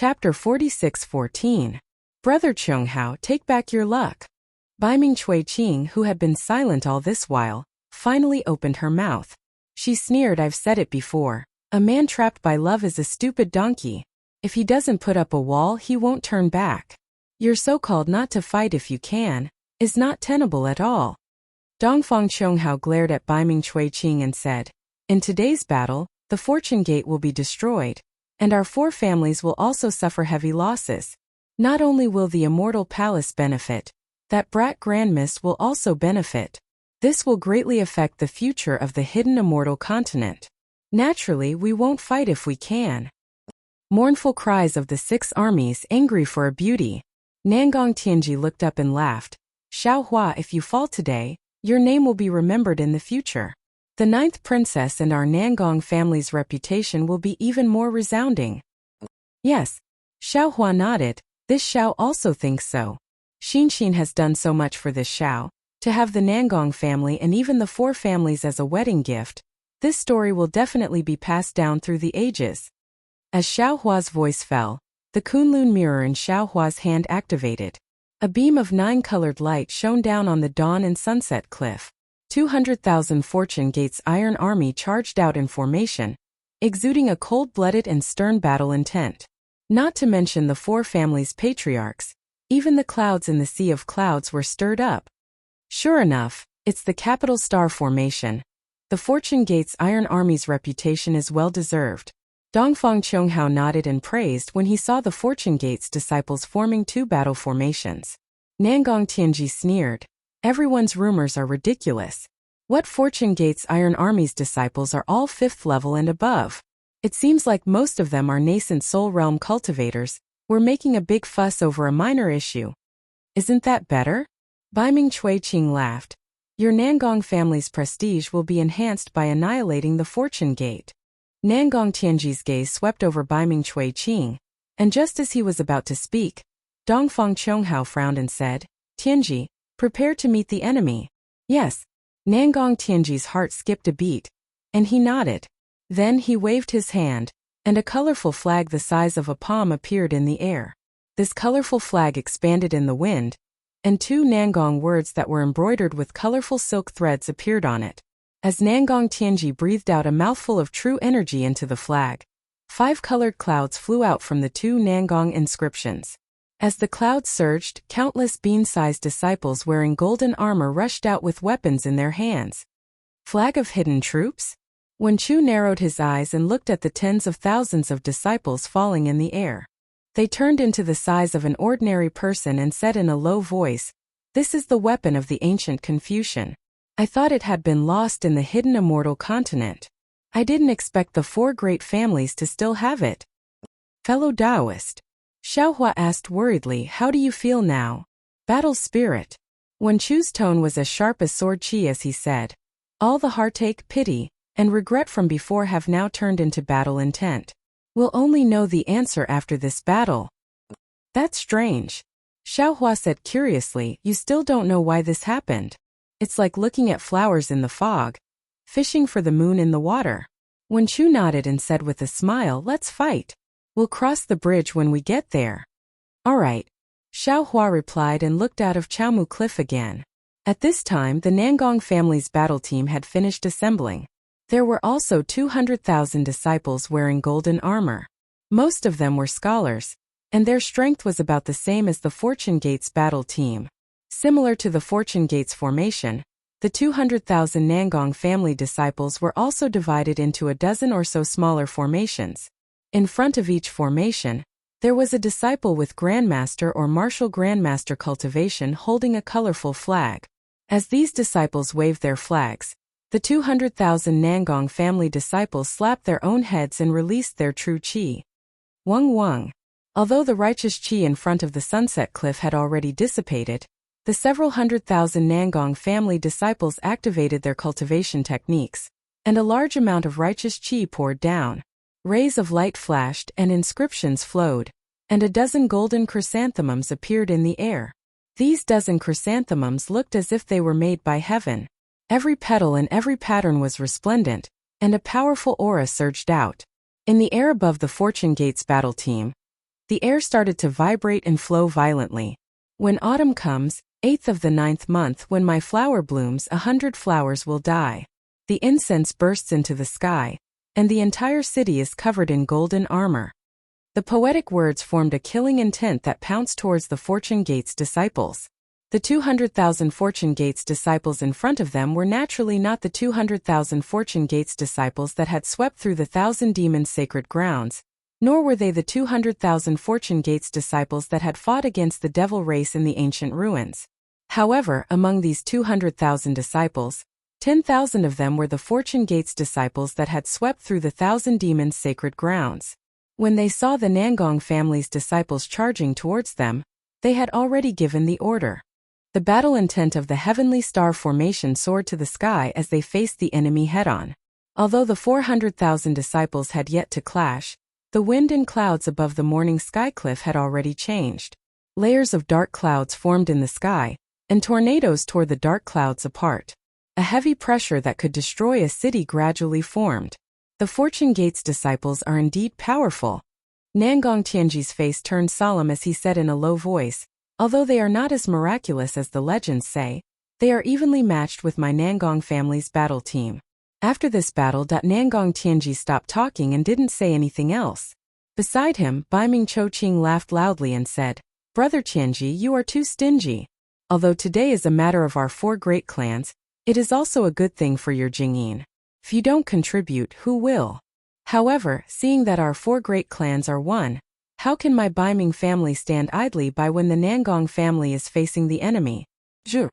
Chapter 46:14. Brother Chonghao, take back your luck. Biming Chui Qing, who had been silent all this while, finally opened her mouth. She sneered, I've said it before. A man trapped by love is a stupid donkey. If he doesn't put up a wall, he won't turn back. Your so-called not to fight if you can is not tenable at all. Dongfang Chonghao glared at Biming Chui Qing and said, in today's battle, the fortune gate will be destroyed, and our 4 families will also suffer heavy losses. Not only will the immortal palace benefit, that brat Grandmiss will also benefit. This will greatly affect the future of the hidden immortal continent. Naturally, we won't fight if we can. Mournful cries of the 6 armies, angry for a beauty. Nangong Tianji looked up and laughed. Xiao Hua, if you fall today, your name will be remembered in the future. The 9th princess and our Nangong family's reputation will be even more resounding. Yes. Xiao Hua nodded. This Xiao also thinks so. Xin has done so much for this Xiao. To have the Nangong family and even the 4 families as a wedding gift, this story will definitely be passed down through the ages. As Xiao Hua's voice fell, the Kunlun mirror in Xiao Hua's hand activated. A beam of 9-colored light shone down on the dawn and sunset cliff. 200,000 Fortune Gate's Iron Army charged out in formation, exuding a cold-blooded and stern battle intent. Not to mention the 4 families' patriarchs. Even the clouds in the sea of clouds were stirred up. Sure enough, it's the capital star formation. The Fortune Gate's Iron Army's reputation is well-deserved. Dongfang Chonghao nodded and praised when he saw the Fortune Gate's disciples forming 2 battle formations. Nangong Tianji sneered. Everyone's rumors are ridiculous. What Fortune Gate's Iron Army's disciples are all 5th level and above? It seems like most of them are nascent soul realm cultivators. We're making a big fuss over a minor issue. Isn't that better? Biming Chui Qing laughed. Your Nangong family's prestige will be enhanced by annihilating the Fortune Gate. Nangong Tianji's gaze swept over Biming Chui Qing, and just as he was about to speak, Dongfang Chonghao frowned and said, Tianji, prepare to meet the enemy. Yes. Nangong Tianji's heart skipped a beat, and he nodded. Then he waved his hand, and a colorful flag the size of a palm appeared in the air. This colorful flag expanded in the wind, and 2 Nangong words that were embroidered with colorful silk threads appeared on it. As Nangong Tianji breathed out a mouthful of true energy into the flag, 5 colored clouds flew out from the 2 Nangong inscriptions. As the clouds surged, countless bean-sized disciples wearing golden armor rushed out with weapons in their hands. Flag of hidden troops? Wen Chu narrowed his eyes and looked at the tens of thousands of disciples falling in the air. They turned into the size of an ordinary person and said in a low voice, This is the weapon of the ancient Confucian. I thought it had been lost in the hidden immortal continent. I didn't expect the 4 great families to still have it. Fellow Taoist. Xiao Hua asked worriedly, how do you feel now? Battle spirit. Wen Chu's tone was as sharp as sword chi as he said, all the heartache, pity, and regret from before have now turned into battle intent. We'll only know the answer after this battle. That's strange. Xiao Hua said curiously, you still don't know why this happened. It's like looking at flowers in the fog, fishing for the moon in the water. Wen Chu nodded and said with a smile, let's fight. We'll cross the bridge when we get there. All right. Xiao Hua replied and looked out of Chaomu Cliff again. At this time, the Nangong family's battle team had finished assembling. There were also 200,000 disciples wearing golden armor. Most of them were scholars, and their strength was about the same as the Fortune Gate's battle team. Similar to the Fortune Gate's formation, the 200,000 Nangong family disciples were also divided into a dozen or so smaller formations. In front of each formation, there was a disciple with Grandmaster or Martial Grandmaster Cultivation holding a colorful flag. As these disciples waved their flags, the 200,000 Nangong family disciples slapped their own heads and released their true chi. Weng Weng. Although the righteous chi in front of the sunset cliff had already dissipated, the several 100,000 Nangong family disciples activated their cultivation techniques, and a large amount of righteous chi poured down. Rays of light flashed and inscriptions flowed, and a dozen golden chrysanthemums appeared in the air. These dozen chrysanthemums looked as if they were made by heaven. Every petal and every pattern was resplendent, and a powerful aura surged out. In the air above the Fortune Gate's battle team, The air started to vibrate and flow violently. When autumn comes, 8th of the 9th month, when my flower blooms, 100 flowers will die. The incense bursts into the sky, and the entire city is covered in golden armor. The poetic words formed a killing intent that pounced towards the Fortune Gates disciples. The 200,000 Fortune Gates disciples in front of them were naturally not the 200,000 Fortune Gates disciples that had swept through the 1,000 demons' sacred grounds, nor were they the 200,000 Fortune Gates disciples that had fought against the devil race in the ancient ruins. However, among these 200,000 disciples, 10,000 of them were the Fortune Gates disciples that had swept through the 1,000 demons' sacred grounds. When they saw the Nangong family's disciples charging towards them, they had already given the order. The battle intent of the heavenly star formation soared to the sky as they faced the enemy head-on. Although the 400,000 disciples had yet to clash, the wind and clouds above the morning skycliff had already changed. Layers of dark clouds formed in the sky, and tornadoes tore the dark clouds apart. A heavy pressure that could destroy a city gradually formed. The Fortune Gates disciples are indeed powerful. Nangong Tianji's face turned solemn as he said in a low voice, although they are not as miraculous as the legends say, they are evenly matched with my Nangong family's battle team. After this battle, Nangong Tianji stopped talking and didn't say anything else. Beside him, Baiming Choqing laughed loudly and said, "Brother Tianji, you are too stingy. Although today is a matter of our 4 great clans, it is also a good thing for your Jingyin. If you don't contribute, who will? However, seeing that our 4 great clans are one, how can my Baiming family stand idly by when the Nangong family is facing the enemy?" Zhu.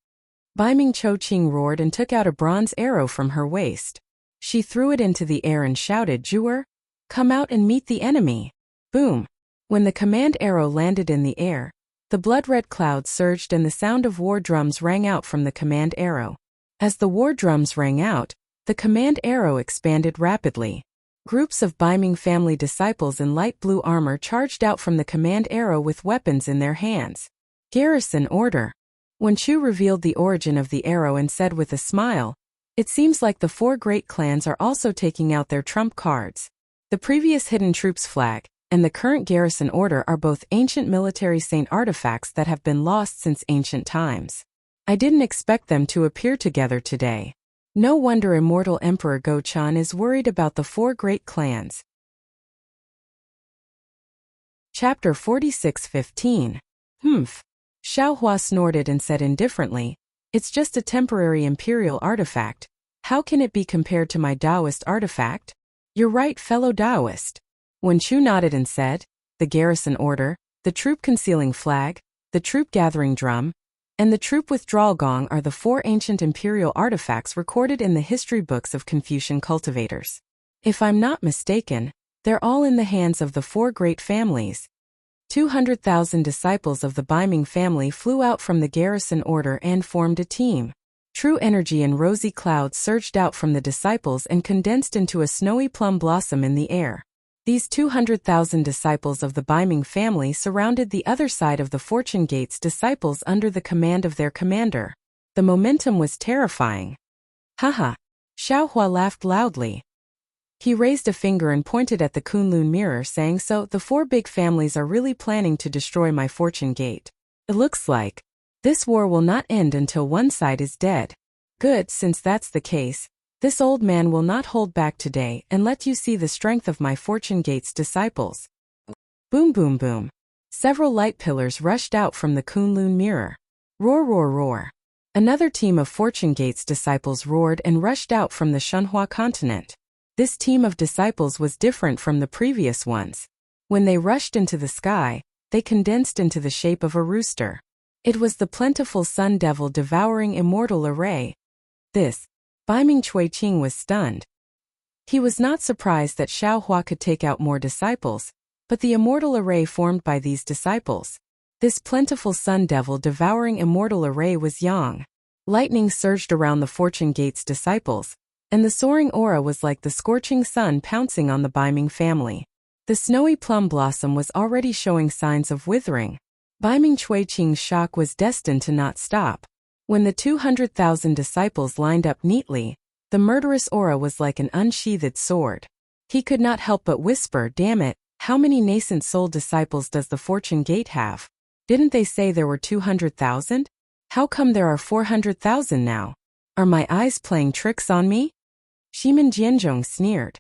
Baiming Choqing roared and took out a bronze arrow from her waist. She threw it into the air and shouted, "Zhuer, come out and meet the enemy." Boom. When the command arrow landed in the air, the blood-red clouds surged and the sound of war drums rang out from the command arrow. As the war drums rang out, the command arrow expanded rapidly. Groups of Baiming family disciples in light blue armor charged out from the command arrow with weapons in their hands. Garrison order. When Chu revealed the origin of the arrow and said with a smile, "It seems like the 4 great clans are also taking out their trump cards. The previous hidden troops flag and the current garrison order are both ancient military saint artifacts that have been lost since ancient times. I didn't expect them to appear together today. No wonder Immortal Emperor Go-chan is worried about the 4 great clans." Chapter 46:15. Humph. Xiaohua snorted and said indifferently, "It's just a temporary imperial artifact. How can it be compared to my Taoist artifact?" "You're right, fellow Taoist." When Chu nodded and said, "The garrison order, the troop concealing flag, the troop gathering drum, and the troop withdrawal gong are the 4 ancient imperial artifacts recorded in the history books of Confucian cultivators. If I'm not mistaken, they're all in the hands of the 4 great families." 200,000 disciples of the Baiming family flew out from the garrison order and formed a team. True energy and rosy clouds surged out from the disciples and condensed into a snowy plum blossom in the air. These 200,000 disciples of the Baiming family surrounded the other side of the Fortune Gates disciples under the command of their commander. The momentum was terrifying. Haha. Xiaohua laughed loudly. He raised a finger and pointed at the Kunlun mirror, saying, "So, the 4 big families are really planning to destroy my Fortune Gate. It looks like this war will not end until one side is dead. Good, since that's the case. This old man will not hold back today and let you see the strength of my Fortune Gates disciples." Boom boom boom. Several light pillars rushed out from the Kunlun mirror. Roar roar roar. Another team of Fortune Gates disciples roared and rushed out from the Shunhua continent. This team of disciples was different from the previous ones. When they rushed into the sky, they condensed into the shape of a rooster. It was the plentiful sun devil devouring immortal array. This. Baiming Chuiqing was stunned. He was not surprised that Xiaohua could take out more disciples, but the immortal array formed by these disciples. This plentiful sun devil devouring immortal array was Yang. Lightning surged around the Fortune Gates disciples, and the soaring aura was like the scorching sun pouncing on the Baiming family. The snowy plum blossom was already showing signs of withering. Baiming Chuiqing's shock was destined to not stop. When the 200,000 disciples lined up neatly, the murderous aura was like an unsheathed sword. He could not help but whisper, "Damn it, How many nascent soul disciples does the Fortune Gate have? Didn't they say there were 200,000? How come there are 400,000 now? Are my eyes playing tricks on me? Shimin Jianzhong sneered.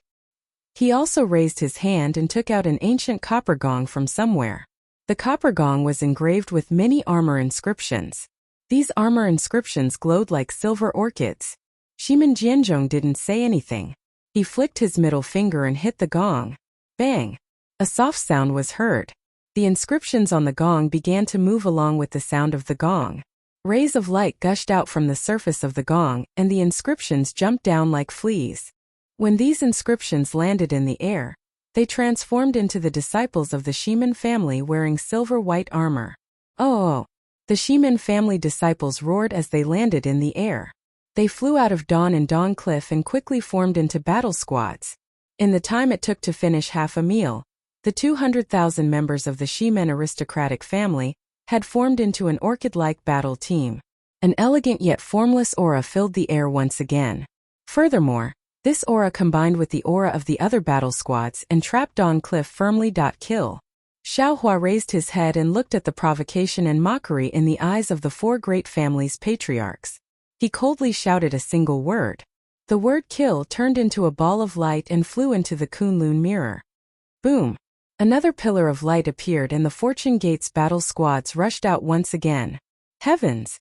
He also raised his hand and took out an ancient copper gong from somewhere. The copper gong was engraved with many armor inscriptions. These armor inscriptions glowed like silver orchids. Shimin Jianzhong didn't say anything. He flicked his middle finger and hit the gong. Bang! A soft sound was heard. The inscriptions on the gong began to move along with the sound of the gong. Rays of light gushed out from the surface of the gong, and the inscriptions jumped down like fleas. When these inscriptions landed in the air, they transformed into the disciples of the Shimin family wearing silver-white armor. Oh! The Shimin family disciples roared as they landed in the air. They flew out of Dawn and Dawn Cliff and quickly formed into battle squads. In the time it took to finish half a meal, the 200,000 members of the Shimin aristocratic family had formed into an orchid-like battle team. An elegant yet formless aura filled the air once again. Furthermore, this aura combined with the aura of the other battle squads and trapped Dawn Cliff firmly. Kill. Xiaohua raised his head and looked at the provocation and mockery in the eyes of the four great families' patriarchs. He coldly shouted a single word. The word kill turned into a ball of light and flew into the Kunlun mirror. Boom! Another pillar of light appeared and the Fortune Gate's battle squads rushed out once again. Heavens!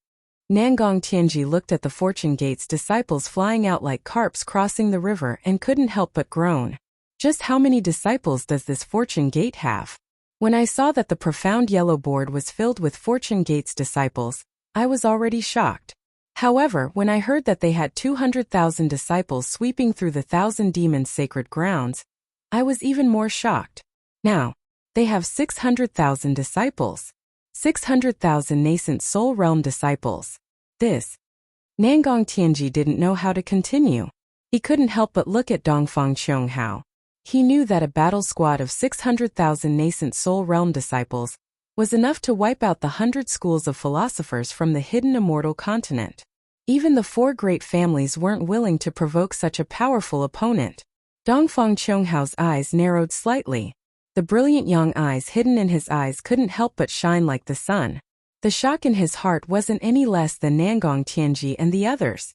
Nangong Tianji looked at the Fortune Gate's disciples flying out like carps crossing the river and couldn't help but groan. Just how many disciples does this Fortune Gate have? When I saw that the profound yellow board was filled with Fortune Gate's disciples, I was already shocked. However, when I heard that they had 200,000 disciples sweeping through the Thousand Demons' sacred grounds, I was even more shocked. Now, they have 600,000 disciples. 600,000 nascent soul realm disciples. Nangong Tianji didn't know how to continue. He couldn't help but look at Dongfang Qianghao. He knew that a battle squad of 600,000 nascent soul realm disciples was enough to wipe out the 100 schools of philosophers from the hidden immortal continent. Even the four great families weren't willing to provoke such a powerful opponent. Dongfang Qianghao's eyes narrowed slightly. The brilliant young eyes hidden in his eyes couldn't help but shine like the sun. The shock in his heart wasn't any less than Nangong Tianji and the others.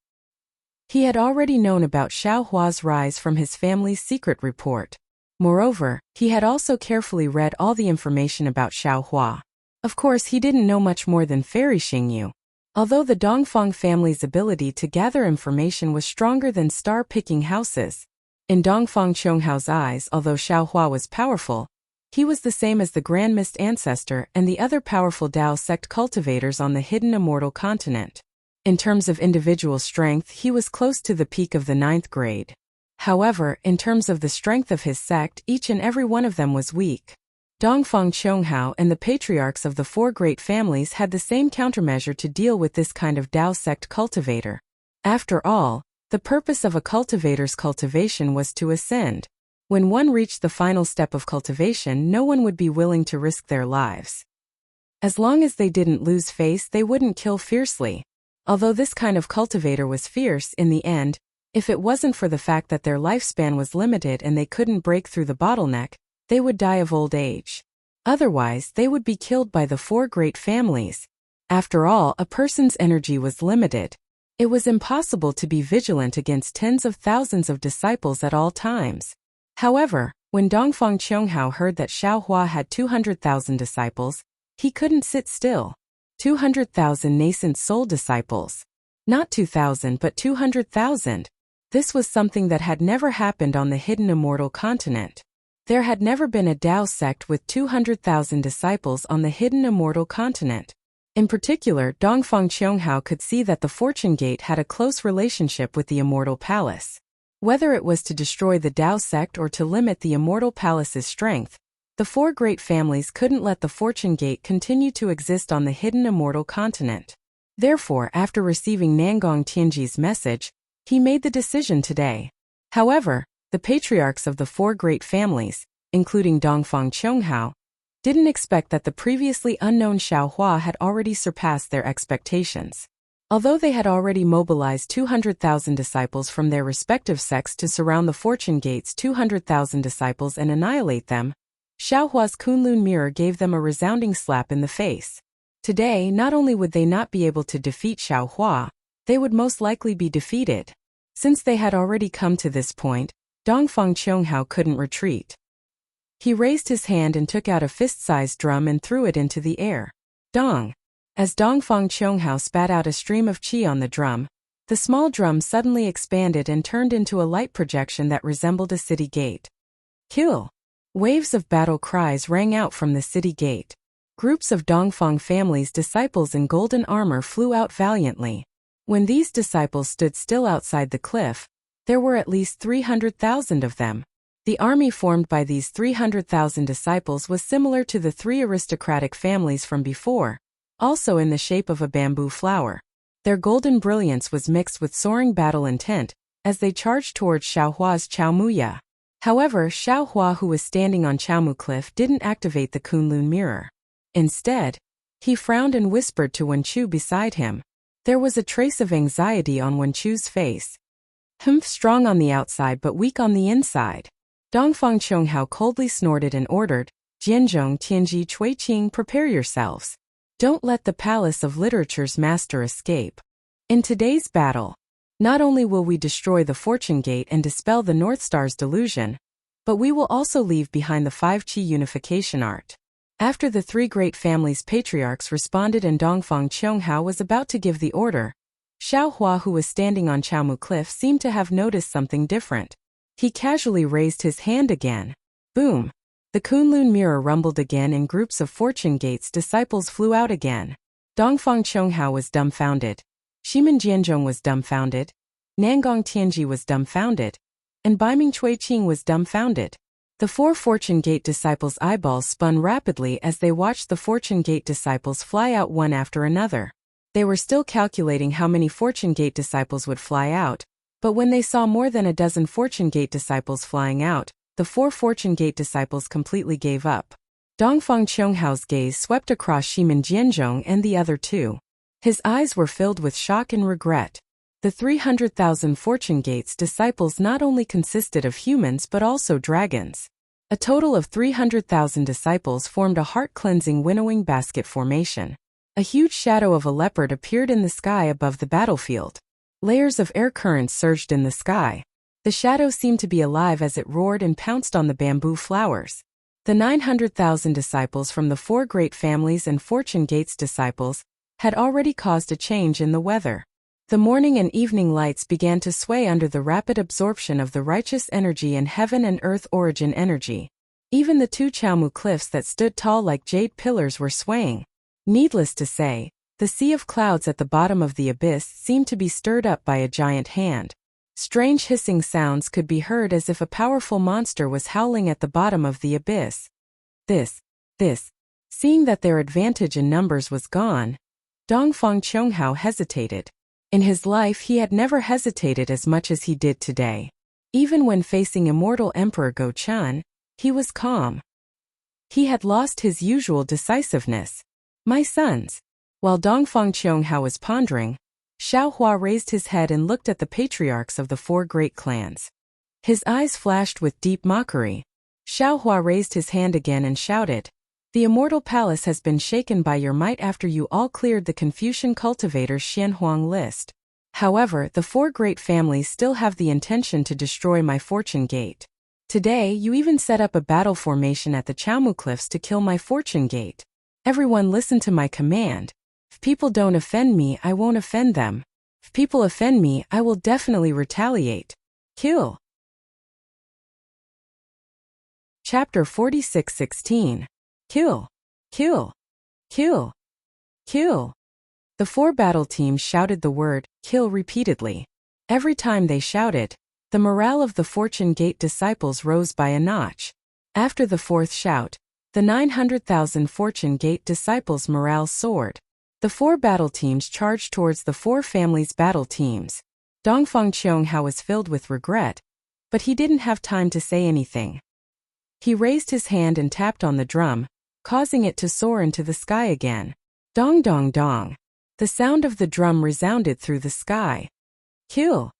He had already known about Xiaohua's rise from his family's secret report. Moreover, he had also carefully read all the information about Xiaohua. Of course, he didn't know much more than Fairy Xingyu. Although the Dongfang family's ability to gather information was stronger than star-picking houses. In Dongfang Qianghao's eyes, although Xiaohua was powerful, he was the same as the Grand Mist Ancestor and the other powerful Dao sect cultivators on the hidden immortal continent. In terms of individual strength, he was close to the peak of the 9th grade. However, in terms of the strength of his sect, each and every one of them was weak. Dongfang Qianghao and the patriarchs of the four great families had the same countermeasure to deal with this kind of Dao sect cultivator. After all, the purpose of a cultivator's cultivation was to ascend. When one reached the final step of cultivation, no one would be willing to risk their lives. As long as they didn't lose face, they wouldn't kill fiercely. Although this kind of cultivator was fierce in the end, if it wasn't for the fact that their lifespan was limited and they couldn't break through the bottleneck, they would die of old age. Otherwise, they would be killed by the four great families. After all, a person's energy was limited. It was impossible to be vigilant against tens of thousands of disciples at all times. However, when Dongfang Qianghao heard that Xiaohua had 200,000 disciples, he couldn't sit still. 200,000 nascent soul disciples. Not 2,000 but 200,000. This was something that had never happened on the hidden immortal continent. There had never been a Dao sect with 200,000 disciples on the hidden immortal continent. In particular, Dongfang Qianghao could see that the Fortune Gate had a close relationship with the Immortal Palace. Whether it was to destroy the Dao sect or to limit the Immortal Palace's strength, the four great families couldn't let the Fortune Gate continue to exist on the hidden immortal continent. Therefore, after receiving Nangong Tianji's message, he made the decision today. However, the patriarchs of the four great families, including Dongfang Qianghao, didn't expect that the previously unknown Xiaohua had already surpassed their expectations. Although they had already mobilized 200,000 disciples from their respective sects to surround the Fortune Gate's 200,000 disciples and annihilate them, Xiaohua's Kunlun mirror gave them a resounding slap in the face. Today, not only would they not be able to defeat Xiaohua, they would most likely be defeated. Since they had already come to this point, Dongfang Qianghao couldn't retreat. He raised his hand and took out a fist-sized drum and threw it into the air. Dong! As Dongfang Qianghao spat out a stream of qi on the drum, the small drum suddenly expanded and turned into a light projection that resembled a city gate. Kill! Waves of battle cries rang out from the city gate. Groups of Dongfang family's disciples in golden armor flew out valiantly. When these disciples stood still outside the cliff, there were at least 300,000 of them. The army formed by these 300,000 disciples was similar to the 3 aristocratic families from before, also in the shape of a bamboo flower. Their golden brilliance was mixed with soaring battle intent, as they charged towards Xiaohua's Chaomuya. However, Xiaohua, who was standing on Chaomu Cliff, didn't activate the Kunlun mirror. Instead, he frowned and whispered to Wenchu beside him. There was a trace of anxiety on Wenchu's face. Strong on the outside but weak on the inside. Dongfang Qianghao coldly snorted and ordered, Jianzhong Tianji Chuiqing, prepare yourselves. Don't let the Palace of Literature's master escape. In today's battle, not only will we destroy the Fortune Gate and dispel the North Star's delusion, but we will also leave behind the 5 Qi unification art. After the 3 great families' patriarchs responded and Dongfang Qianghao was about to give the order, Xiaohua, who was standing on Chaomu Cliff, seemed to have noticed something different. He casually raised his hand again. Boom! The Kunlun mirror rumbled again and groups of Fortune Gate's disciples flew out again. Dongfang Qianghao was dumbfounded. Shimin Jianzhong was dumbfounded. Nangong Tianji was dumbfounded. And Baiming Chuiqing was dumbfounded. The 4 Fortune Gate disciples' eyeballs spun rapidly as they watched the Fortune Gate disciples fly out one after another. They were still calculating how many Fortune Gate disciples would fly out, but when they saw more than a dozen Fortune Gate disciples flying out, the 4 Fortune Gate disciples completely gave up. Dongfang Qianghao's gaze swept across Shimin Jianzhong and the other 2. His eyes were filled with shock and regret. The 300,000 Fortune Gate's disciples not only consisted of humans but also dragons. A total of 300,000 disciples formed a heart-cleansing winnowing basket formation. A huge shadow of a leopard appeared in the sky above the battlefield. Layers of air currents surged in the sky. The shadow seemed to be alive as it roared and pounced on the bamboo flowers. The 900,000 disciples from the 4 great families and Fortune Gate's disciples had already caused a change in the weather. The morning and evening lights began to sway under the rapid absorption of the righteous energy and heaven and earth origin energy. Even the 2 Chaomu cliffs that stood tall like jade pillars were swaying. Needless to say, the sea of clouds at the bottom of the abyss seemed to be stirred up by a giant hand. Strange hissing sounds could be heard as if a powerful monster was howling at the bottom of the abyss. This. Seeing that their advantage in numbers was gone, Dongfang Qianghao hesitated. In his life he had never hesitated as much as he did today. Even when facing immortal Emperor Go Chun, he was calm. He had lost his usual decisiveness. My sons. While Dongfang Qianghao was pondering, Xiaohua raised his head and looked at the patriarchs of the 4 great clans. His eyes flashed with deep mockery. Xiaohua raised his hand again and shouted, "The immortal palace has been shaken by your might after you all cleared the Confucian cultivators' Xianhuang list. However, the 4 great families still have the intention to destroy my Fortune Gate. Today, you even set up a battle formation at the Chaomu Cliffs to kill my Fortune Gate. Everyone listen to my command. If people don't offend me, I won't offend them. If people offend me, I will definitely retaliate. Kill." Chapter 46:16. Kill. Kill. Kill. Kill. The 4 battle teams shouted the word, kill, repeatedly. Every time they shouted, the morale of the Fortune Gate disciples rose by a notch. After the 4th shout, the 900,000 Fortune Gate disciples' morale soared. The 4 battle teams charged towards the 4 families' battle teams. Dongfang Qianghao was filled with regret, but he didn't have time to say anything. He raised his hand and tapped on the drum, causing it to soar into the sky again. Dong dong dong. The sound of the drum resounded through the sky. Kill.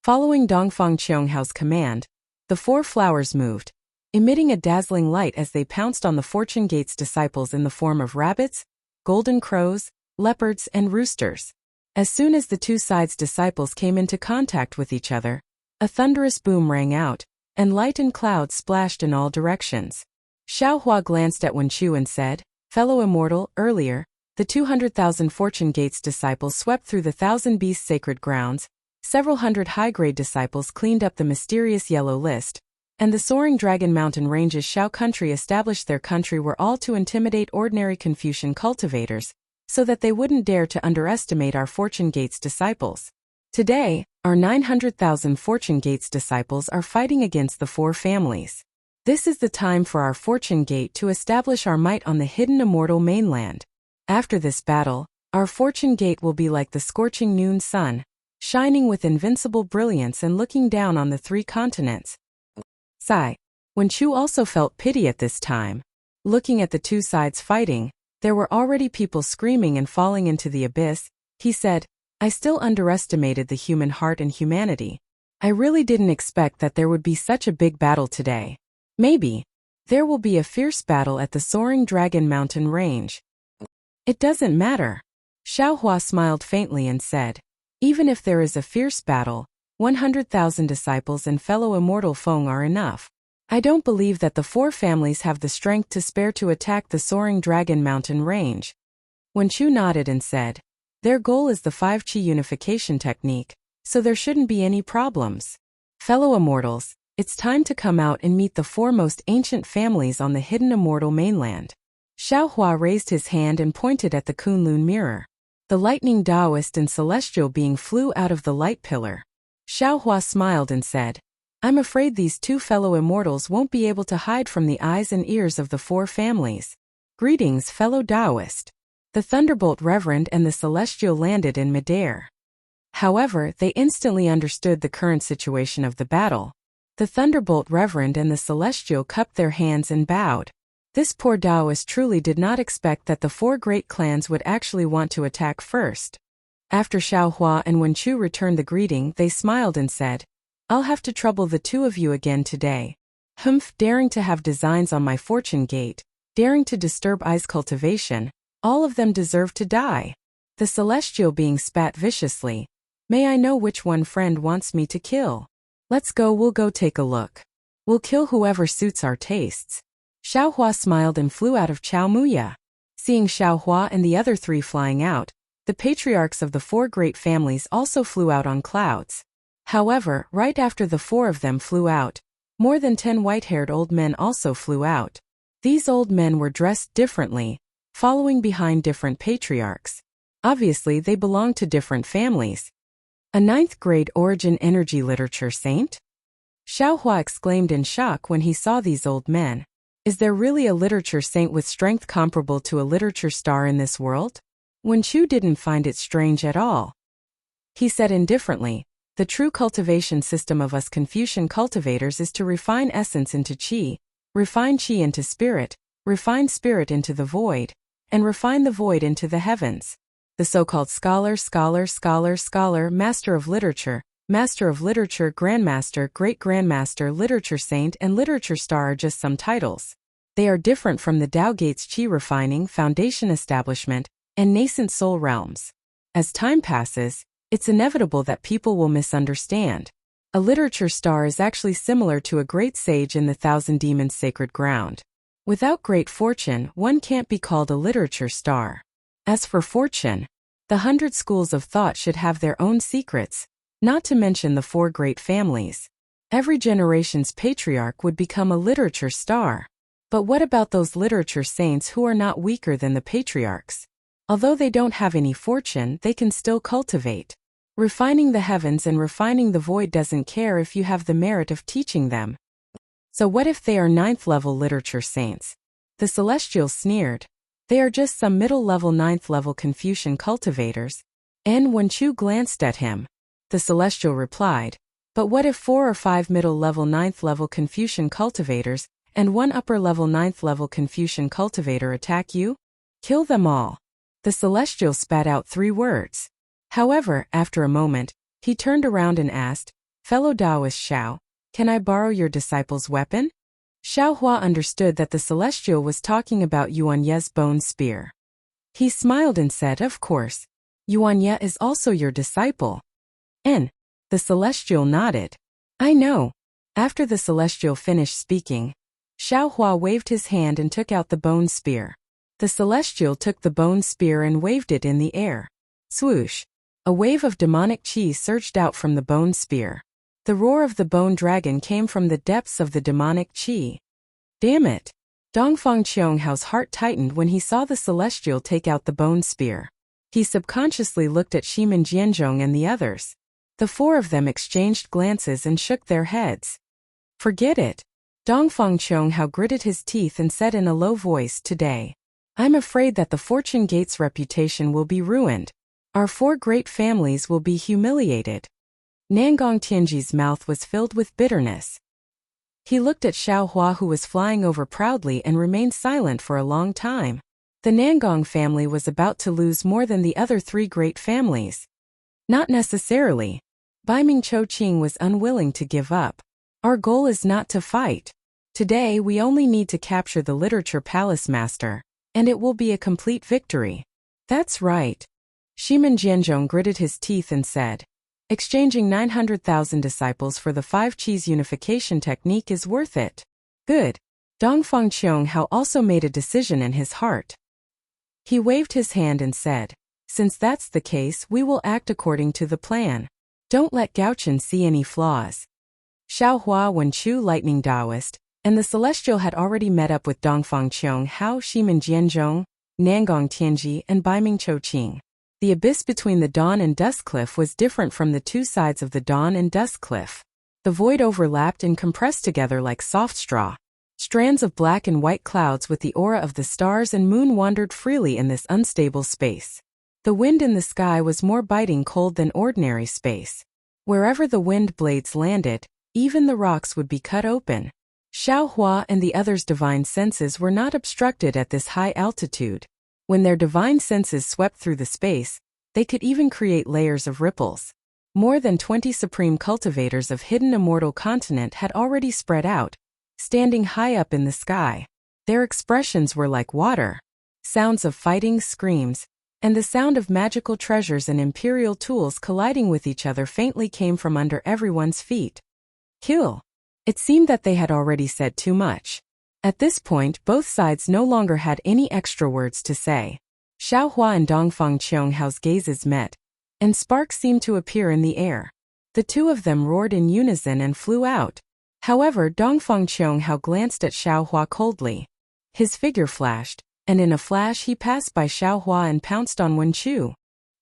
Following Dongfang Qianghao's command, the 4 flowers moved. emitting a dazzling light as they pounced on the Fortune Gate's disciples in the form of rabbits, golden crows, leopards, and roosters. As soon as the two sides' disciples came into contact with each other, a thunderous boom rang out, and light and clouds splashed in all directions. Xiaohua glanced at Wenqiu and said, "Fellow immortal, earlier, the 200,000 Fortune Gates disciples swept through the Thousand Beasts sacred grounds, several hundred high-grade disciples cleaned up the mysterious yellow list, and the soaring Dragon Mountain Ranges Xiao country established their country were all to intimidate ordinary Confucian cultivators, so that they wouldn't dare to underestimate our Fortune Gates disciples. Today, our 900,000 Fortune Gates disciples are fighting against the four families. This is the time for our Fortune Gate to establish our might on the hidden immortal mainland. After this battle, our Fortune Gate will be like the scorching noon sun, shining with invincible brilliance and looking down on the three continents." Sigh. Wenqiu also felt pity at this time. Looking at the two sides fighting, there were already people screaming and falling into the abyss. He said, "I still underestimated the human heart and humanity. I really didn't expect that there would be such a big battle today. Maybe there will be a fierce battle at the soaring Dragon Mountain Range." "It doesn't matter." Xiaohua smiled faintly and said, "Even if there is a fierce battle, 100,000 disciples and fellow immortal Feng are enough. I don't believe that the four families have the strength to spare to attack the soaring Dragon Mountain Range." Wenqiu nodded and said, "Their goal is the 5 Qi unification technique, so there shouldn't be any problems. Fellow immortals, it's time to come out and meet the four most ancient families on the hidden immortal mainland." Xiaohua raised his hand and pointed at the Kunlun mirror. The lightning Taoist and celestial being flew out of the light pillar. Xiaohua smiled and said, "I'm afraid these two fellow immortals won't be able to hide from the eyes and ears of the four families. Greetings, fellow Taoist." The Thunderbolt Reverend and the Celestial landed in midair. However, they instantly understood the current situation of the battle. The Thunderbolt Reverend and the Celestial cupped their hands and bowed. This poor Taoist truly did not expect that the four great clans would actually want to attack first. After Xiaohua and Wenqiu returned the greeting, they smiled and said, "I'll have to trouble the two of you again today. Humph, daring to have designs on my Fortune Gate, daring to disturb I's cultivation, all of them deserve to die." The Celestial being spat viciously, "May I know which one friend wants me to kill? Let's go, we'll go take a look. We'll kill whoever suits our tastes." Xiaohua smiled and flew out of Chaomuya. Seeing Xiaohua and the other three flying out, the patriarchs of the four great families also flew out on clouds. However, right after the four of them flew out, more than 10 white-haired old men also flew out. These old men were dressed differently, following behind different patriarchs. Obviously, they belonged to different families. "A 9th-grade origin energy literature saint?" Xiaohua exclaimed in shock when he saw these old men. Is there really a literature saint with strength comparable to a literature star in this world? Wenqiu didn't find it strange at all. He said indifferently, "The true cultivation system of us Confucian cultivators is to refine essence into qi, refine qi into spirit, refine spirit into the void, and refine the void into the heavens. The so-called scholar, master of literature, grandmaster, great-grandmaster, literature saint, and literature star are just some titles. They are different from the Tao Gates qi refining, foundation establishment, and nascent soul realms. As time passes, it's inevitable that people will misunderstand. A literature star is actually similar to a great sage in the Thousand Demons sacred ground. Without great fortune, one can't be called a literature star. As for fortune, the 100 schools of thought should have their own secrets, not to mention the four great families. Every generation's patriarch would become a literature star. But what about those literature saints who are not weaker than the patriarchs? Although they don't have any fortune, they can still cultivate. Refining the heavens and refining the void doesn't care if you have the merit of teaching them. So what if they are 9th-level literature saints? The Celestial sneered. They are just some middle-level 9th-level Confucian cultivators. And Wenqiu glanced at him. The Celestial replied, "But what if 4 or 5 middle-level 9th-level Confucian cultivators and 1 upper-level 9th-level Confucian cultivator attack you? Kill them all." The Celestial spat out 3 words. However, after a moment, he turned around and asked, "Fellow Taoist Xiao, can I borrow your disciple's weapon?" Xiao Hua understood that the celestial was talking about Yuan Ye's bone spear. He smiled and said, "Of course. Yuan Ye is also your disciple." And the celestial nodded. "I know." After the celestial finished speaking, Xiao Hua waved his hand and took out the bone spear. The celestial took the bone spear and waved it in the air. Swoosh! A wave of demonic chi surged out from the bone spear. The roar of the bone dragon came from the depths of the demonic chi. Damn it! Dongfang Qionghao's heart tightened when he saw the celestial take out the bone spear. He subconsciously looked at Shimin Jianzhong and the others. The four of them exchanged glances and shook their heads. "Forget it." Dongfang Qiongghao gritted his teeth and said in a low voice, "Today, I'm afraid that the Fortune Gate's reputation will be ruined. Our four great families will be humiliated." Nangong Tianji's mouth was filled with bitterness. He looked at Xiao Hua, who was flying over proudly, and remained silent for a long time. The Nangong family was about to lose more than the other three great families. Not necessarily. Bai Ming Cho-ching was unwilling to give up. "Our goal is not to fight. Today we only need to capture the Literature Palace Master, and it will be a complete victory." "That's right." Shimin Jianzhong gritted his teeth and said, "Exchanging 900,000 disciples for the 5 Qis unification technique is worth it." "Good." Dongfang Qiongghao also made a decision in his heart. He waved his hand and said, "Since that's the case, we will act according to the plan. Don't let Gaochen see any flaws." Xiao Hua, Wenchu Lightning Taoist, and the Celestial had already met up with Dongfang Qiongghao, Shimin Jianzhong, Nangong Tianji, and Baiming Cho-ching. The abyss between the dawn and dusk cliff was different from the two sides of the dawn and dusk cliff. The void overlapped and compressed together like soft straw. Strands of black and white clouds with the aura of the stars and moon wandered freely in this unstable space. The wind in the sky was more biting cold than ordinary space. Wherever the wind blades landed, even the rocks would be cut open. Xiao Hua and the others' divine senses were not obstructed at this high altitude. When their divine senses swept through the space, they could even create layers of ripples. More than 20 supreme cultivators of hidden immortal continent had already spread out, standing high up in the sky. Their expressions were like water. Sounds of fighting, screams, and the sound of magical treasures and imperial tools colliding with each other faintly came from under everyone's feet. Kill. It seemed that they had already said too much. At this point, both sides no longer had any extra words to say. Xiao Hua and Dongfang Qionghao's gazes met, and sparks seemed to appear in the air. The two of them roared in unison and flew out. However, Dongfang Qiongghao glanced at Xiao Hua coldly. His figure flashed, and in a flash he passed by Xiao Hua and pounced on Wenchu.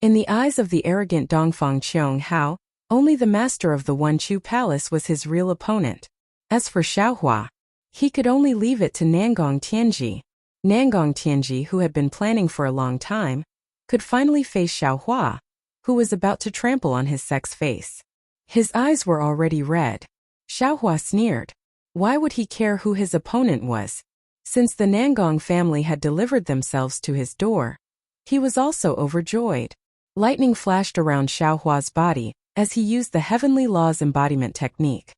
In the eyes of the arrogant Dongfang Qiongghao, only the master of the Wenchu Palace was his real opponent. As for Xiao Hua, he could only leave it to Nangong Tianji. Nangong Tianji, who had been planning for a long time, could finally face Xiao Hua, who was about to trample on his sex face. His eyes were already red. Xiao Hua sneered. Why would he care who his opponent was? Since the Nangong family had delivered themselves to his door, he was also overjoyed. Lightning flashed around Xiao Hua's body as he used the Heavenly Laws embodiment technique.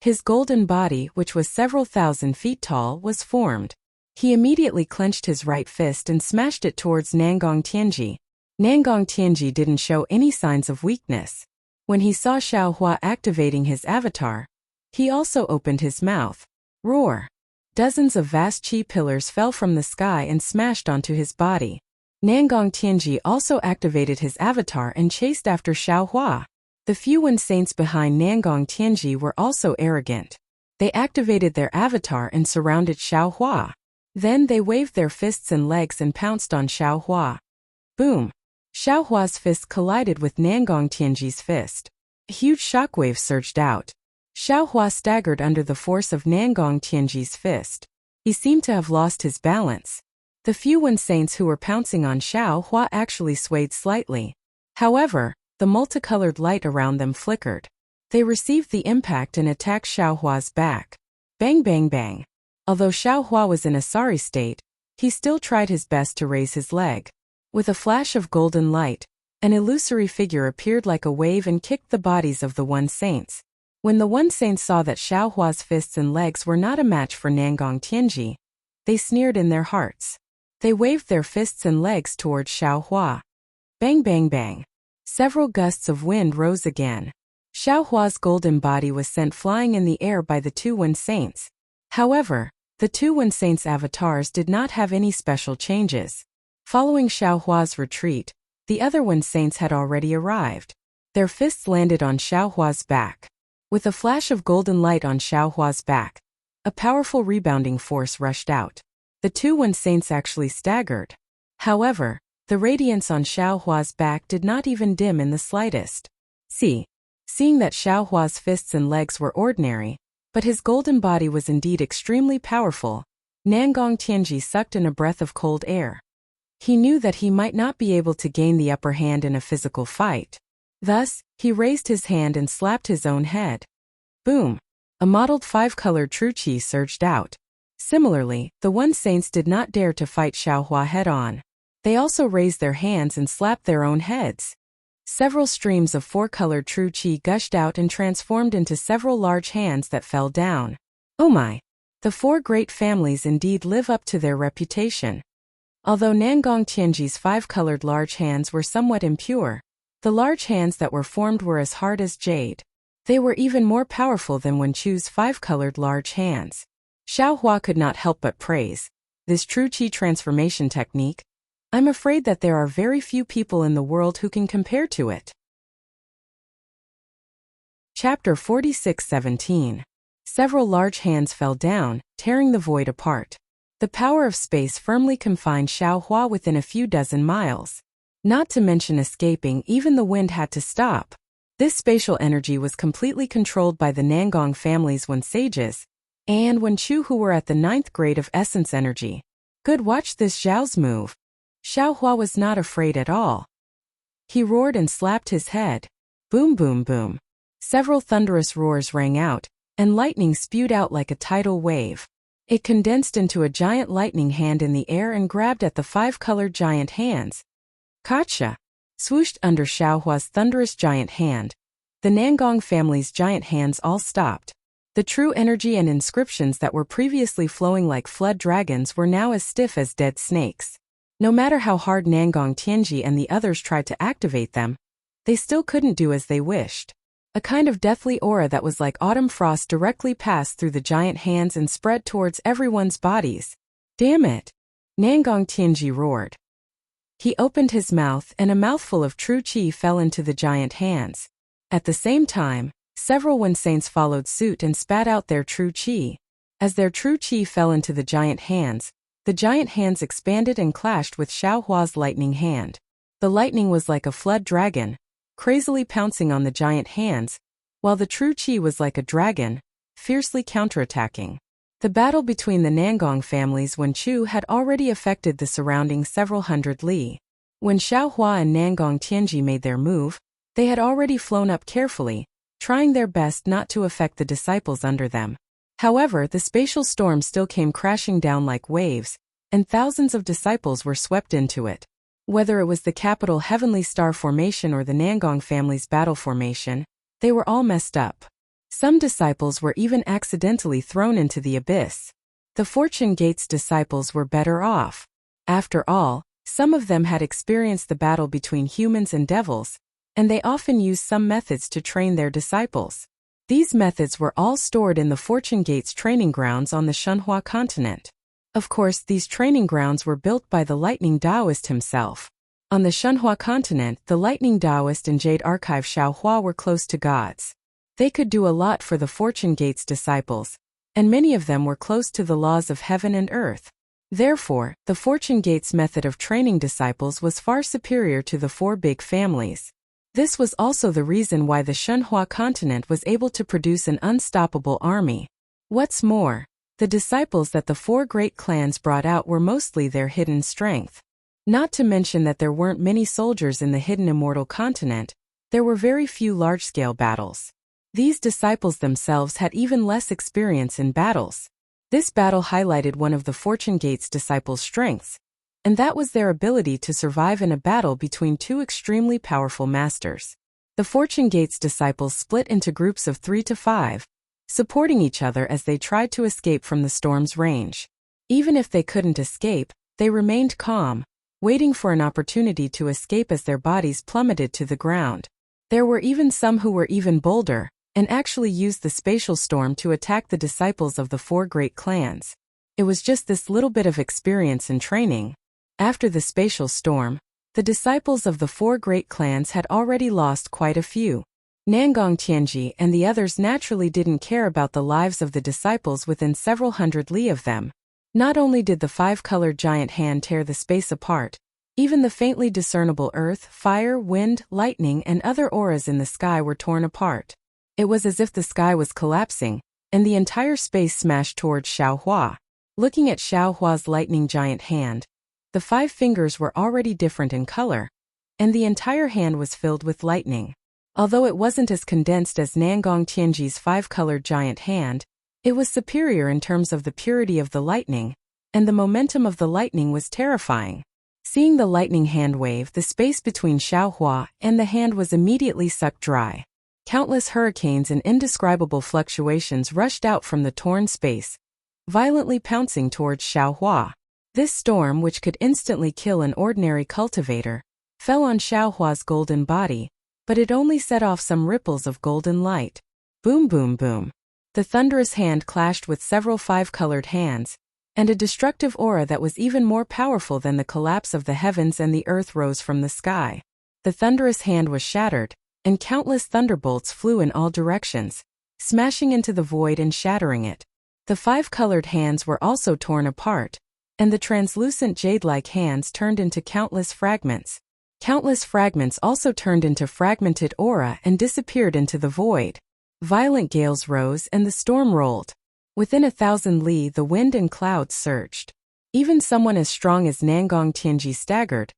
His golden body, which was several thousand feet tall, was formed. He immediately clenched his right fist and smashed it towards Nangong Tianji. Nangong Tianji didn't show any signs of weakness. When he saw Xiao Hua activating his avatar, he also opened his mouth. Roar! Dozens of vast chi pillars fell from the sky and smashed onto his body. Nangong Tianji also activated his avatar and chased after Xiao Hua. The few Wen saints behind Nangong Tianji were also arrogant. They activated their avatar and surrounded Xiao Hua. Then they waved their fists and legs and pounced on Xiao Hua. Boom! Xiao Hua's fist collided with Nangong Tianji's fist. A huge shockwave surged out. Xiao Hua staggered under the force of Nangong Tianji's fist. He seemed to have lost his balance. The few Wen saints who were pouncing on Xiao Hua actually swayed slightly. However, the multicolored light around them flickered. They received the impact and attacked Xiao Hua's back. Bang bang bang. Although Xiao Hua was in a sorry state, he still tried his best to raise his leg. With a flash of golden light, an illusory figure appeared like a wave and kicked the bodies of the Wen saints. When the One Saint saw that Xiao Hua's fists and legs were not a match for Nangong Tianji, they sneered in their hearts. They waved their fists and legs towards Xiao Hua. Bang bang bang. Several gusts of wind rose again. Xiao Hua's golden body was sent flying in the air by the two One Saints. However, the two One Saints' avatars did not have any special changes. Following Xiao Hua's retreat, the other One Saints had already arrived. Their fists landed on Xiao Hua's back. With a flash of golden light on Xiao Hua's back, a powerful rebounding force rushed out. The two One Saints actually staggered. However, the radiance on Xiao Hua's back did not even dim in the slightest. Seeing that Xiao Hua's fists and legs were ordinary, but his golden body was indeed extremely powerful, Nangong Tianji sucked in a breath of cold air. He knew that he might not be able to gain the upper hand in a physical fight. Thus, he raised his hand and slapped his own head. Boom! A mottled five-colored true qi surged out. Similarly, the One Saints did not dare to fight Xiao Hua head-on. They also raised their hands and slapped their own heads. Several streams of four-colored true qi gushed out and transformed into several large hands that fell down. Oh my! The four great families indeed live up to their reputation. Although Nangong Tianji's five-colored large hands were somewhat impure, the large hands that were formed were as hard as jade. They were even more powerful than Wen Chu's five-colored large hands. Xiao Hua could not help but praise this true qi transformation technique. I'm afraid that there are very few people in the world who can compare to it. Chapter 46:17. Several large hands fell down, tearing the void apart. The power of space firmly confined Xiao Hua within a few dozen miles. Not to mention escaping, even the wind had to stop. This spatial energy was completely controlled by the Nangong family's Wen sages, and Wen Chu, who were at the 9th grade of essence energy. Good, watch this Zhao's move. Xiao Hua was not afraid at all. He roared and slapped his head. Boom boom boom. Several thunderous roars rang out, and lightning spewed out like a tidal wave. It condensed into a giant lightning hand in the air and grabbed at the five-colored giant hands. Gotcha! Swooshed under Xiao Hua's thunderous giant hand. The Nangong family's giant hands all stopped. The true energy and inscriptions that were previously flowing like flood dragons were now as stiff as dead snakes. No matter how hard Nangong Tianji and the others tried to activate them, they still couldn't do as they wished. A kind of deathly aura that was like autumn frost directly passed through the giant hands and spread towards everyone's bodies. Damn it! Nangong Tianji roared. He opened his mouth and a mouthful of true qi fell into the giant hands. At the same time, several Wen Saints followed suit and spat out their true qi. As their true qi fell into the giant hands expanded and clashed with Xiao Hua's lightning hand. The lightning was like a flood dragon, crazily pouncing on the giant hands, while the true qi was like a dragon, fiercely counterattacking. The battle between the Nangong families Wen Chu had already affected the surrounding several hundred li. When Xiao Hua and Nangong Tianji made their move, they had already flown up carefully, trying their best not to affect the disciples under them. However, the spatial storm still came crashing down like waves, and thousands of disciples were swept into it. Whether it was the capital Heavenly Star Formation or the Nangong family's battle formation, they were all messed up. Some disciples were even accidentally thrown into the abyss. The Fortune Gate's disciples were better off. After all, some of them had experienced the battle between humans and devils, and they often used some methods to train their disciples. These methods were all stored in the Fortune Gate's training grounds on the Shenhua continent. Of course, these training grounds were built by the Lightning Taoist himself. On the Shenhua continent, the Lightning Taoist and Jade Archive Xiao Hua were close to gods. They could do a lot for the Fortune Gate's disciples, and many of them were close to the laws of heaven and earth. Therefore, the Fortune Gate's method of training disciples was far superior to the four big families. This was also the reason why the Shenhua continent was able to produce an unstoppable army. What's more, the disciples that the four great clans brought out were mostly their hidden strength. Not to mention that there weren't many soldiers in the hidden immortal continent, there were very few large-scale battles. These disciples themselves had even less experience in battles. This battle highlighted one of the Fortune Gate's disciples' strengths, and that was their ability to survive in a battle between two extremely powerful masters. The Fortune Gate's disciples split into groups of 3 to 5, supporting each other as they tried to escape from the storm's range. Even if they couldn't escape, they remained calm, waiting for an opportunity to escape as their bodies plummeted to the ground. There were even some who were even bolder, and actually used the spatial storm to attack the disciples of the 4 great clans. It was just this little bit of experience and training. After the spatial storm, the disciples of the 4 great clans had already lost quite a few. Nangong Tianji and the others naturally didn't care about the lives of the disciples within several hundred li of them. Not only did the 5-colored giant hand tear the space apart, even the faintly discernible earth, fire, wind, lightning, and other auras in the sky were torn apart. It was as if the sky was collapsing, and the entire space smashed towards Xiaohua. Looking at Xiaohua's lightning giant hand, the 5 fingers were already different in color, and the entire hand was filled with lightning. Although it wasn't as condensed as Nangong Tianji's 5-colored giant hand, it was superior in terms of the purity of the lightning, and the momentum of the lightning was terrifying. Seeing the lightning hand wave, the space between Xiaohua and the hand was immediately sucked dry. Countless hurricanes and indescribable fluctuations rushed out from the torn space, violently pouncing towards Xiaohua. This storm, which could instantly kill an ordinary cultivator, fell on Xiaohua's golden body, but it only set off some ripples of golden light. Boom boom boom. The thunderous hand clashed with several 5-colored hands, and a destructive aura that was even more powerful than the collapse of the heavens and the earth rose from the sky. The thunderous hand was shattered, and countless thunderbolts flew in all directions, smashing into the void and shattering it. The 5-colored hands were also torn apart, and the translucent jade-like hands turned into countless fragments. Countless fragments also turned into fragmented aura and disappeared into the void. Violent gales rose and the storm rolled. Within 1,000 li, the wind and clouds surged. Even someone as strong as Nangong Tianji staggered,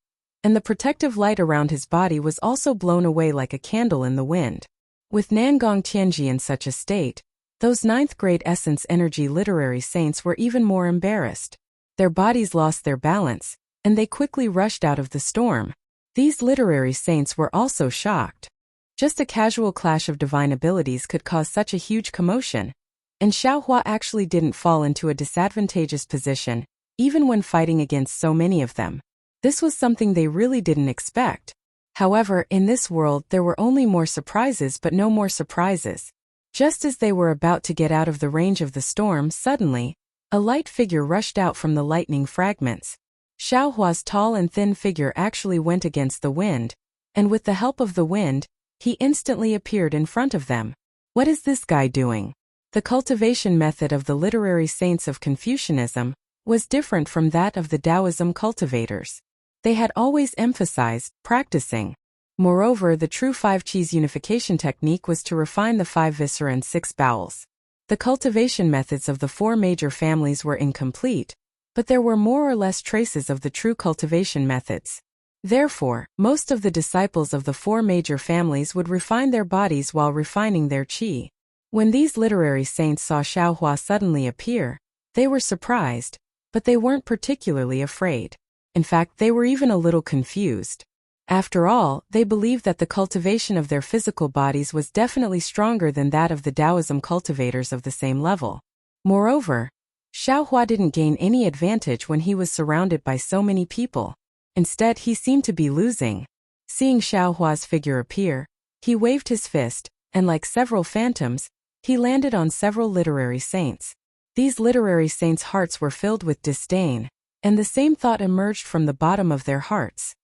and the protective light around his body was also blown away like a candle in the wind. With Nangong Tianji in such a state, those 9th grade essence energy literary saints were even more embarrassed. Their bodies lost their balance, and they quickly rushed out of the storm. These literary saints were also shocked. Just a casual clash of divine abilities could cause such a huge commotion, and Xiaohua actually didn't fall into a disadvantageous position, even when fighting against so many of them. This was something they really didn't expect. However, in this world there were only more surprises but no more surprises. Just as they were about to get out of the range of the storm, suddenly, a light figure rushed out from the lightning fragments. Xiaohua's tall and thin figure actually went against the wind, and with the help of the wind, he instantly appeared in front of them. What is this guy doing? The cultivation method of the literary saints of Confucianism was different from that of the Taoism cultivators. They had always emphasized practicing. Moreover, the true 5 Qis unification technique was to refine the 5 viscera and 6 bowels. The cultivation methods of the 4 major families were incomplete, but there were more or less traces of the true cultivation methods. Therefore, most of the disciples of the 4 major families would refine their bodies while refining their qi. When these literary saints saw Xiaohua suddenly appear, they were surprised, but they weren't particularly afraid. In fact, they were even a little confused. After all, they believed that the cultivation of their physical bodies was definitely stronger than that of the Taoism cultivators of the same level. Moreover, Xiaohua didn't gain any advantage when he was surrounded by so many people. Instead, he seemed to be losing. Seeing Xiaohua's figure appear, he waved his fist, and like several phantoms, he landed on several literary saints. These literary saints' hearts were filled with disdain, and the same thought emerged from the bottom of their hearts.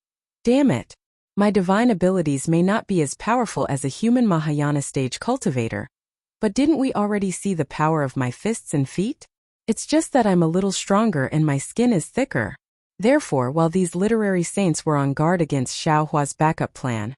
Damn it! My divine abilities may not be as powerful as a human Mahayana stage cultivator, but didn't we already see the power of my fists and feet? It's just that I'm a little stronger and my skin is thicker. Therefore, while these literary saints were on guard against Xiaohua's backup plan,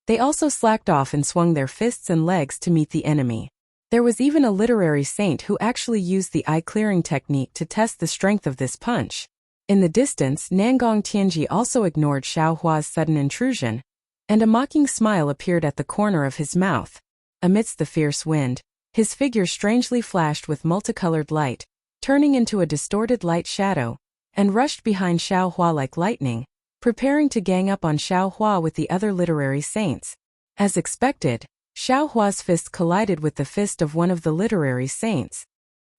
they also slacked off and swung their fists and legs to meet the enemy. There was even a literary saint who actually used the eye-clearing technique to test the strength of this punch. In the distance, Nangong Tianji also ignored Xiaohua's sudden intrusion, and a mocking smile appeared at the corner of his mouth. Amidst the fierce wind, his figure strangely flashed with multicolored light, turning into a distorted light shadow, and rushed behind Xiaohua like lightning, preparing to gang up on Xiaohua with the other literary saints. As expected, Xiao Hua's fist collided with the fist of one of the literary saints.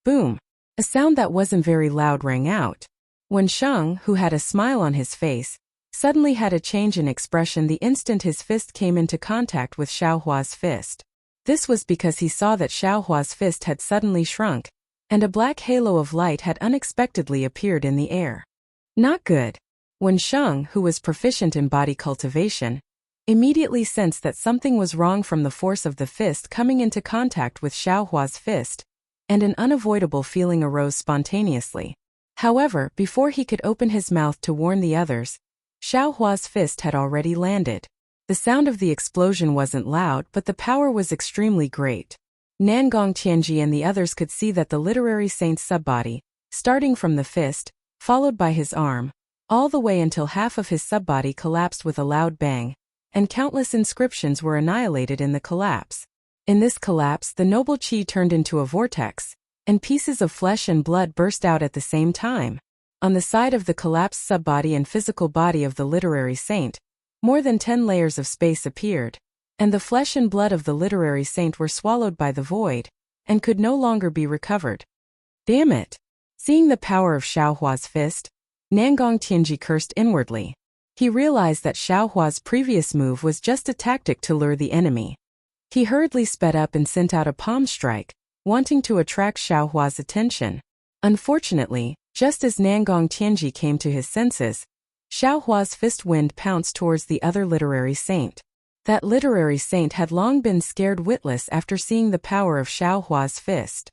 Boom! A sound that wasn't very loud rang out. Wen Sheng, who had a smile on his face, suddenly had a change in expression the instant his fist came into contact with Xiao Hua's fist. This was because he saw that Xiao Hua's fist had suddenly shrunk, and a black halo of light had unexpectedly appeared in the air. Not good. Wen Sheng, who was proficient in body cultivation, immediately sensed that something was wrong from the force of the fist coming into contact with Xiao Hua's fist, and an unavoidable feeling arose spontaneously. However, before he could open his mouth to warn the others, Xiao Hua's fist had already landed. The sound of the explosion wasn't loud, but the power was extremely great. Nangong Tianji and the others could see that the literary saint's subbody, starting from the fist, followed by his arm, all the way until half of his subbody collapsed with a loud bang, and countless inscriptions were annihilated in the collapse. In this collapse, the noble qi turned into a vortex, and pieces of flesh and blood burst out at the same time. On the side of the collapsed subbody and physical body of the literary saint, more than 10 layers of space appeared, and the flesh and blood of the literary saint were swallowed by the void, and could no longer be recovered. Damn it! Seeing the power of Xiao Hua's fist, Nangong Tianji cursed inwardly. He realized that Xiao Hua's previous move was just a tactic to lure the enemy. He hurriedly sped up and sent out a palm strike, wanting to attract Xiao Hua's attention. Unfortunately, just as Nangong Tianji came to his senses, Xiao Hua's fist wind pounced towards the other literary saint. That literary saint had long been scared witless after seeing the power of Xiao Hua's fist.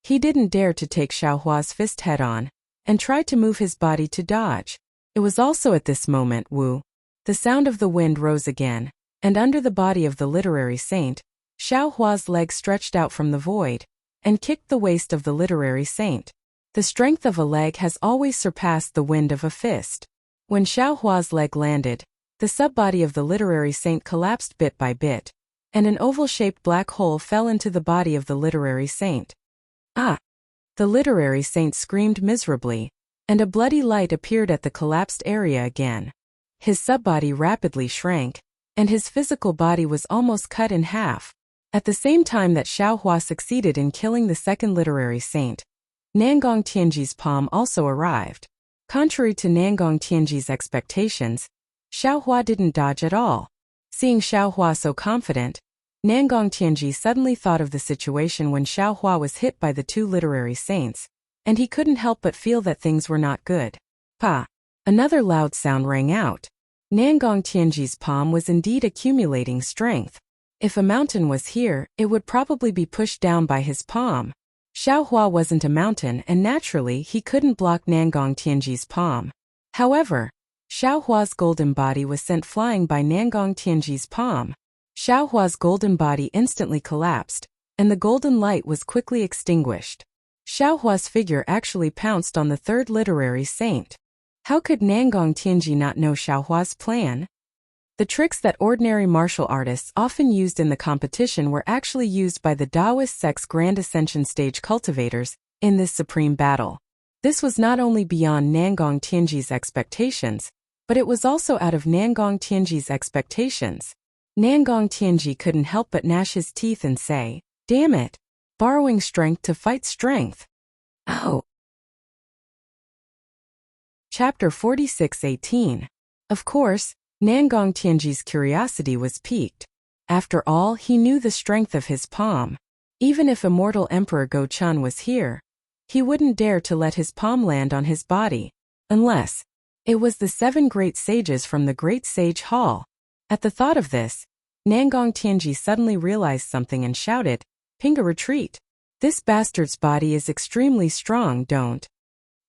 He didn't dare to take Xiao Hua's fist head-on, and tried to move his body to dodge. It was also at this moment, the sound of the wind rose again, and under the body of the literary saint, Xiao Hua's leg stretched out from the void, and kicked the waist of the literary saint. The strength of a leg has always surpassed the wind of a fist. When Xiao Hua's leg landed, the subbody of the literary saint collapsed bit by bit, and an oval-shaped black hole fell into the body of the literary saint. Ah! The literary saint screamed miserably, and a bloody light appeared at the collapsed area again. His subbody rapidly shrank, and his physical body was almost cut in half. At the same time that Xiao Hua succeeded in killing the second literary saint, Nangong Tianji's palm also arrived. Contrary to Nangong Tianji's expectations, Xiao Hua didn't dodge at all. Seeing Xiao Hua so confident, Nangong Tianji suddenly thought of the situation when Xiao Hua was hit by the two literary saints, and he couldn't help but feel that things were not good. Pa! Another loud sound rang out. Nangong Tianji's palm was indeed accumulating strength. If a mountain was here, it would probably be pushed down by his palm. Xiao Hua wasn't a mountain, and naturally he couldn't block Nangong Tianji's palm. However, Xiao Hua's golden body was sent flying by Nangong Tianji's palm. Xiao Hua's golden body instantly collapsed, and the golden light was quickly extinguished. Xiao Hua's figure actually pounced on the third literary saint. How could Nangong Tianji not know Xiao Hua's plan? The tricks that ordinary martial artists often used in the competition were actually used by the Taoist sect's Grand Ascension stage cultivators in this supreme battle. This was not only beyond Nangong Tianji's expectations, but it was also out of Nangong Tianji's expectations. Nangong Tianji couldn't help but gnash his teeth and say, "Damn it! Borrowing strength to fight strength." Oh! Chapter 46:18. Of course, Nangong Tianji's curiosity was piqued. After all, he knew the strength of his palm. Even if immortal Emperor Go Chun was here, he wouldn't dare to let his palm land on his body, unless it was the 7 great sages from the Great Sage Hall. At the thought of this, Nangong Tianji suddenly realized something and shouted, "Pinga, retreat! This bastard's body is extremely strong, don't."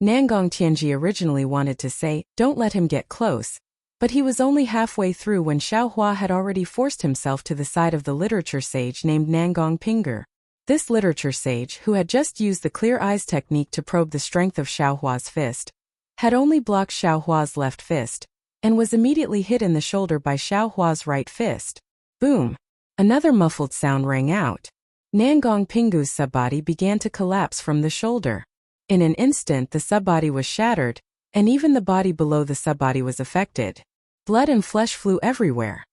Nangong Tianji originally wanted to say, "Don't let him get close," but he was only halfway through when Xiao Hua had already forced himself to the side of the literature sage named Nangong Pinga. This literature sage, who had just used the clear eyes technique to probe the strength of Xiao Hua's fist, had only blocked Xiao Hua's left fist, and was immediately hit in the shoulder by Xiao Hua's right fist. Boom! Another muffled sound rang out. Nangong Pingu's subbody began to collapse from the shoulder. In an instant the subbody was shattered, and even the body below the subbody was affected. Blood and flesh flew everywhere.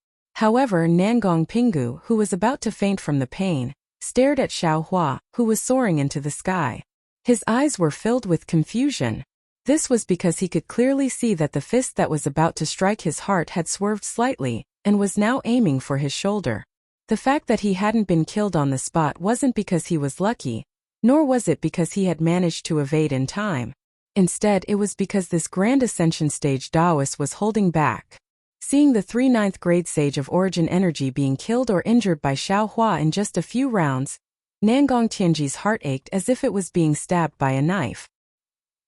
However, Nangong Pingu, who was about to faint from the pain, stared at Xiao Hua, who was soaring into the sky. His eyes were filled with confusion. This was because he could clearly see that the fist that was about to strike his heart had swerved slightly, and was now aiming for his shoulder. The fact that he hadn't been killed on the spot wasn't because he was lucky, nor was it because he had managed to evade in time. Instead, it was because this grand ascension stage Taoist was holding back. Seeing the 3 ninth grade sage of origin energy being killed or injured by Xiao Hua in just a few rounds, Nangong Tianji's heart ached as if it was being stabbed by a knife.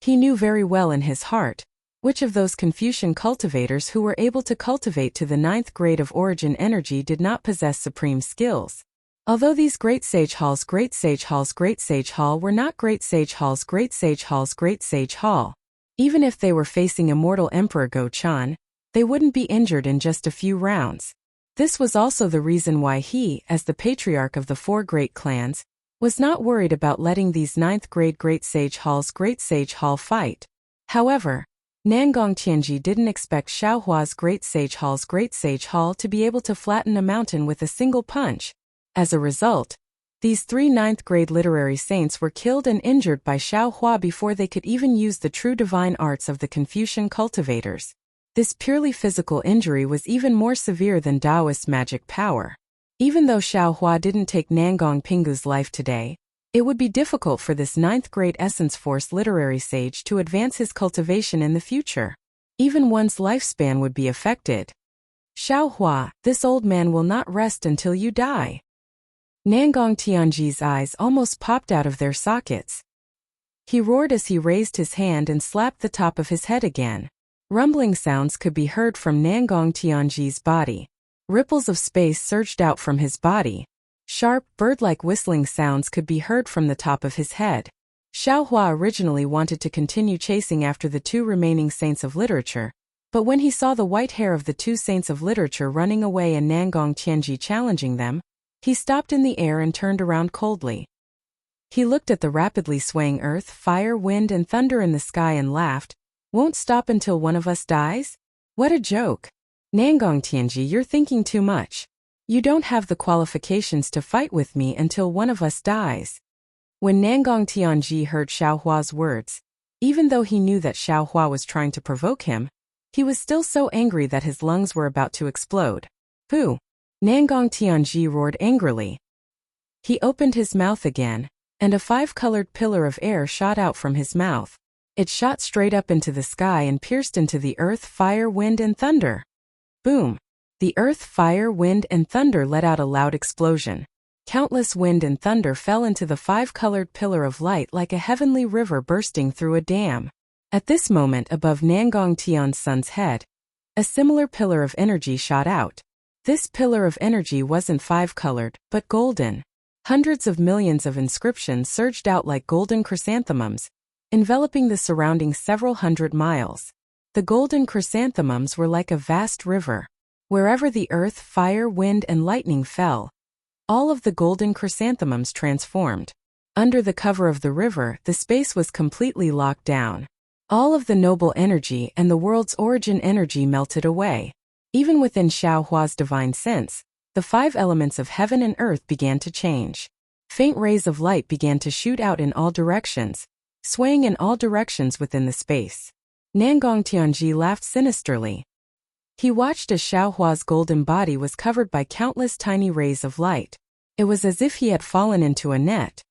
He knew very well in his heart which of those Confucian cultivators who were able to cultivate to the 9th grade of origin energy did not possess supreme skills. Although these Great Sage Hall's Great Sage Hall's Great Sage Hall were not Great Sage Hall's Great Sage Hall's Great Sage Hall, even if they were facing immortal Emperor Go Chan, they wouldn't be injured in just a few rounds. This was also the reason why he, as the patriarch of the 4 great clans, was not worried about letting these 9th grade Great Sage Hall's Great Sage Hall fight. However, Nangong Tianji didn't expect Xiao Hua's Great Sage Hall's Great Sage Hall to be able to flatten a mountain with a single punch. As a result, these 3 9th grade literary saints were killed and injured by Xiao Hua before they could even use the true divine arts of the Confucian cultivators. This purely physical injury was even more severe than Taoist magic power. Even though Xiao Hua didn't take Nangong Pingu's life today, it would be difficult for this 9th grade Essence Force literary sage to advance his cultivation in the future. Even one's lifespan would be affected. Xiao Hua, this old man will not rest until you die. Nangong Tianji's eyes almost popped out of their sockets. He roared as he raised his hand and slapped the top of his head again. Rumbling sounds could be heard from Nangong Tianji's body. Ripples of space surged out from his body. Sharp, bird-like whistling sounds could be heard from the top of his head. Xiao Hua originally wanted to continue chasing after the 2 remaining saints of literature, but when he saw the white hair of the 2 saints of literature running away and Nangong Tianji challenging them, he stopped in the air and turned around coldly. He looked at the rapidly swaying earth, fire, wind, and thunder in the sky and laughed. Won't stop until one of us dies? What a joke. Nangong Tianji, you're thinking too much. You don't have the qualifications to fight with me until one of us dies. When Nangong Tianji heard Xiao Hua's words, even though he knew that Xiao Hua was trying to provoke him, he was still so angry that his lungs were about to explode. Pooh! Nangong Tianji roared angrily. He opened his mouth again, and a 5-colored pillar of air shot out from his mouth. It shot straight up into the sky and pierced into the earth, fire, wind, and thunder. Boom! The earth, fire, wind, and thunder let out a loud explosion. Countless wind and thunder fell into the 5-colored pillar of light like a heavenly river bursting through a dam. At this moment above Nangong Tian's head, a similar pillar of energy shot out. This pillar of energy wasn't 5-colored, but golden. Hundreds of millions of inscriptions surged out like golden chrysanthemums, enveloping the surrounding several hundred miles. The golden chrysanthemums were like a vast river. Wherever the earth, fire, wind, and lightning fell, all of the golden chrysanthemums transformed. Under the cover of the river, the space was completely locked down. All of the noble energy and the world's origin energy melted away. Even within Xiao Hua's divine sense, the 5 elements of heaven and earth began to change. Faint rays of light began to shoot out in all directions, swaying in all directions within the space. Nangong Tianji laughed sinisterly. He watched as Xiao Hua's golden body was covered by countless tiny rays of light. It was as if he had fallen into a net.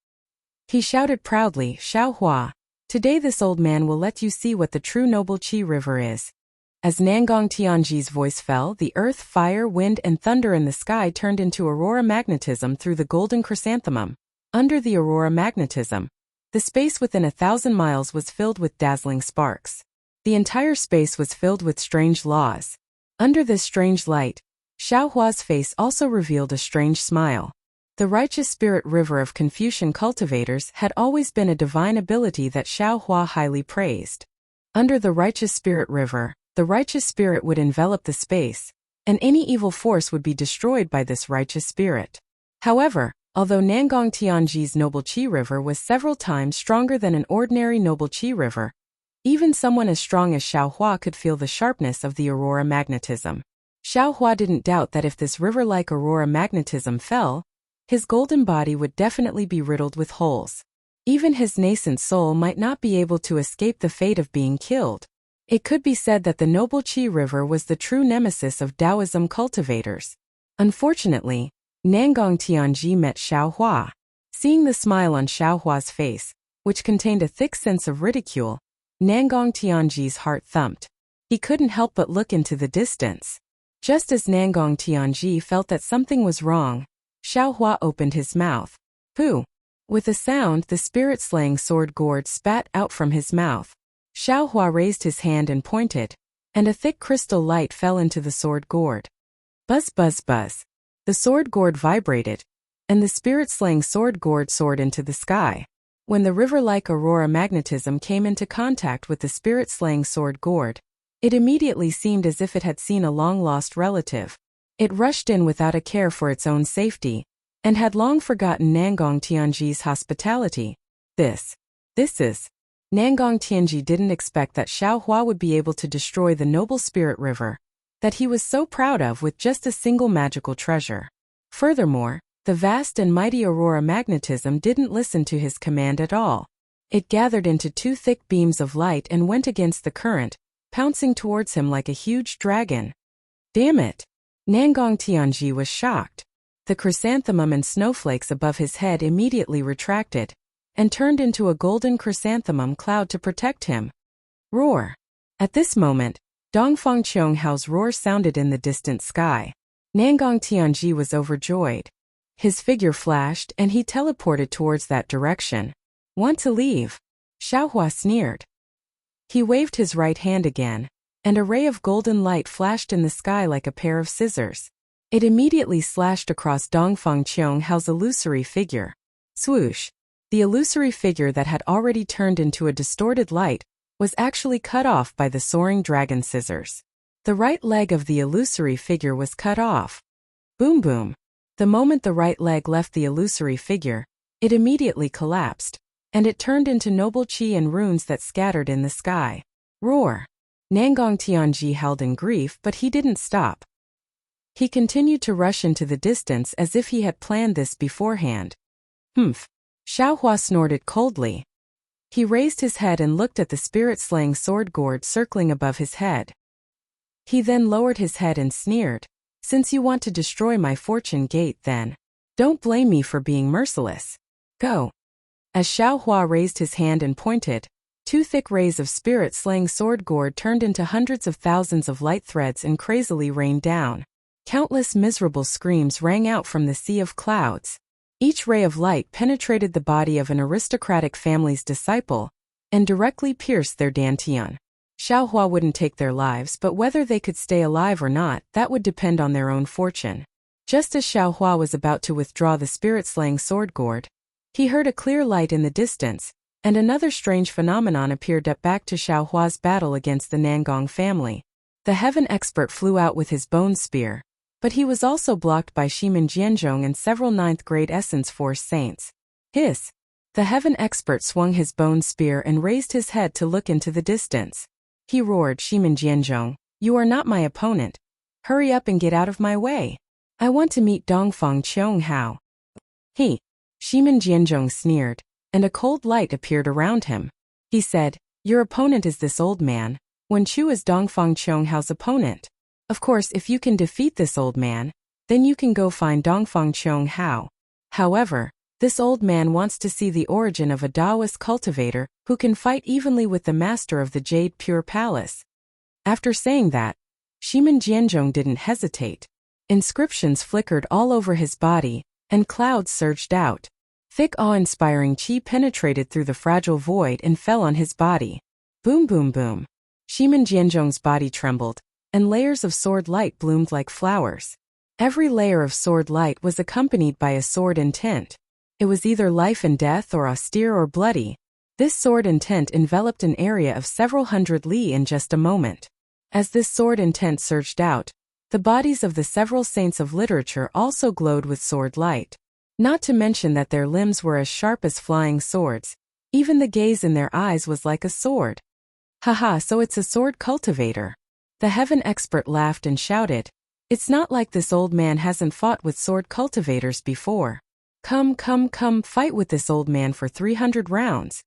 He shouted proudly, Xiao Hua, today this old man will let you see what the true noble Qi river is. As Nangong Tianji's voice fell, the earth, fire, wind, and thunder in the sky turned into aurora magnetism through the golden chrysanthemum. Under the aurora magnetism, the space within 1,000 miles was filled with dazzling sparks. The entire space was filled with strange laws. Under this strange light, Xiao Hua's face also revealed a strange smile. The righteous spirit river of Confucian cultivators had always been a divine ability that Xiao Hua highly praised. Under the righteous spirit river, the righteous spirit would envelop the space, and any evil force would be destroyed by this righteous spirit. However, although Nangong Tianji's noble Qi river was several times stronger than an ordinary noble Qi river, even someone as strong as Xiao Hua could feel the sharpness of the aurora magnetism. Xiaohua didn't doubt that if this river-like aurora magnetism fell, his golden body would definitely be riddled with holes. Even his nascent soul might not be able to escape the fate of being killed. It could be said that the noble Qi River was the true nemesis of Taoism cultivators. Unfortunately, Nangong Tianji met Xiaohua. Seeing the smile on Xiaohua's face, which contained a thick sense of ridicule, Nangong Tianji's heart thumped. He couldn't help but look into the distance. Just as Nangong Tianji felt that something was wrong, Xiaohua opened his mouth. Pooh! With a sound, the spirit-slaying sword gourd spat out from his mouth. Xiaohua raised his hand and pointed, and a thick crystal light fell into the sword gourd. Buzz buzz buzz. The sword gourd vibrated, and the spirit-slaying sword gourd soared into the sky. When the river-like aurora magnetism came into contact with the spirit-slaying sword gourd, it immediately seemed as if it had seen a long-lost relative. It rushed in without a care for its own safety, and had long forgotten Nangong Tianji's hospitality. This is. Nangong Tianji didn't expect that Xiaohua would be able to destroy the noble spirit river that he was so proud of with just a single magical treasure. Furthermore, the vast and mighty aurora magnetism didn't listen to his command at all. It gathered into two thick beams of light and went against the current, pouncing towards him like a huge dragon. Damn it! Nangong Tianji was shocked. The chrysanthemum and snowflakes above his head immediately retracted, and turned into a golden chrysanthemum cloud to protect him. Roar! At this moment, Dongfang Qionghao's roar sounded in the distant sky. Nangong Tianji was overjoyed. His figure flashed and he teleported towards that direction. Want to leave? Xiaohua sneered. He waved his right hand again, and a ray of golden light flashed in the sky like a pair of scissors. It immediately slashed across Dongfang Qionghao's illusory figure. Swoosh! The illusory figure that had already turned into a distorted light was actually cut off by the soaring dragon scissors. The right leg of the illusory figure was cut off. Boom boom! The moment the right leg left the illusory figure, it immediately collapsed, and it turned into noble qi and runes that scattered in the sky. Roar! Nangong Tianji held in grief, but he didn't stop. He continued to rush into the distance as if he had planned this beforehand. Humph! Xiaohua snorted coldly. He raised his head and looked at the spirit-slaying sword gourd circling above his head. He then lowered his head and sneered. Since you want to destroy my fortune gate, then don't blame me for being merciless. Go! As Xiaohua raised his hand and pointed, two thick rays of spirit-slaying sword gourd turned into hundreds of thousands of light threads and crazily rained down. Countless miserable screams rang out from the sea of clouds. Each ray of light penetrated the body of an aristocratic family's disciple and directly pierced their dantian. Xiaohua wouldn't take their lives, but whether they could stay alive or not, that would depend on their own fortune. Just as Xiaohua was about to withdraw the spirit-slaying sword gourd, he heard a clear light in the distance, and another strange phenomenon appeared back to Xiaohua's battle against the Nangong family. The heaven expert flew out with his bone spear, but he was also blocked by Shimin Jianzhong and several 9th-grade Essence Force saints. Hiss! The heaven expert swung his bone spear and raised his head to look into the distance. He roared, Shimin Jianzhong, you are not my opponent. Hurry up and get out of my way. I want to meet Dongfang Qionghao. He! Shimin Jianzhong sneered, and a cold light appeared around him. He said, your opponent is this old man. Wen Chu is Dongfang Qionghao's opponent. Of course, if you can defeat this old man, then you can go find Dongfang Qionghao. However, this old man wants to see the origin of a Taoist cultivator who can fight evenly with the master of the Jade Pure Palace. After saying that, Shimin Jianzhong didn't hesitate. Inscriptions flickered all over his body, and clouds surged out. Thick awe-inspiring qi penetrated through the fragile void and fell on his body. Boom boom boom. Shimin Jianzhong's body trembled, and layers of sword light bloomed like flowers. Every layer of sword light was accompanied by a sword intent. It was either life and death or austere or bloody. This sword intent enveloped an area of several hundred li in just a moment. As this sword intent surged out, the bodies of the several saints of literature also glowed with sword light. Not to mention that their limbs were as sharp as flying swords. Even the gaze in their eyes was like a sword. Haha, so it's a sword cultivator. The heaven expert laughed and shouted. It's not like this old man hasn't fought with sword cultivators before. Come, fight with this old man for 300 rounds.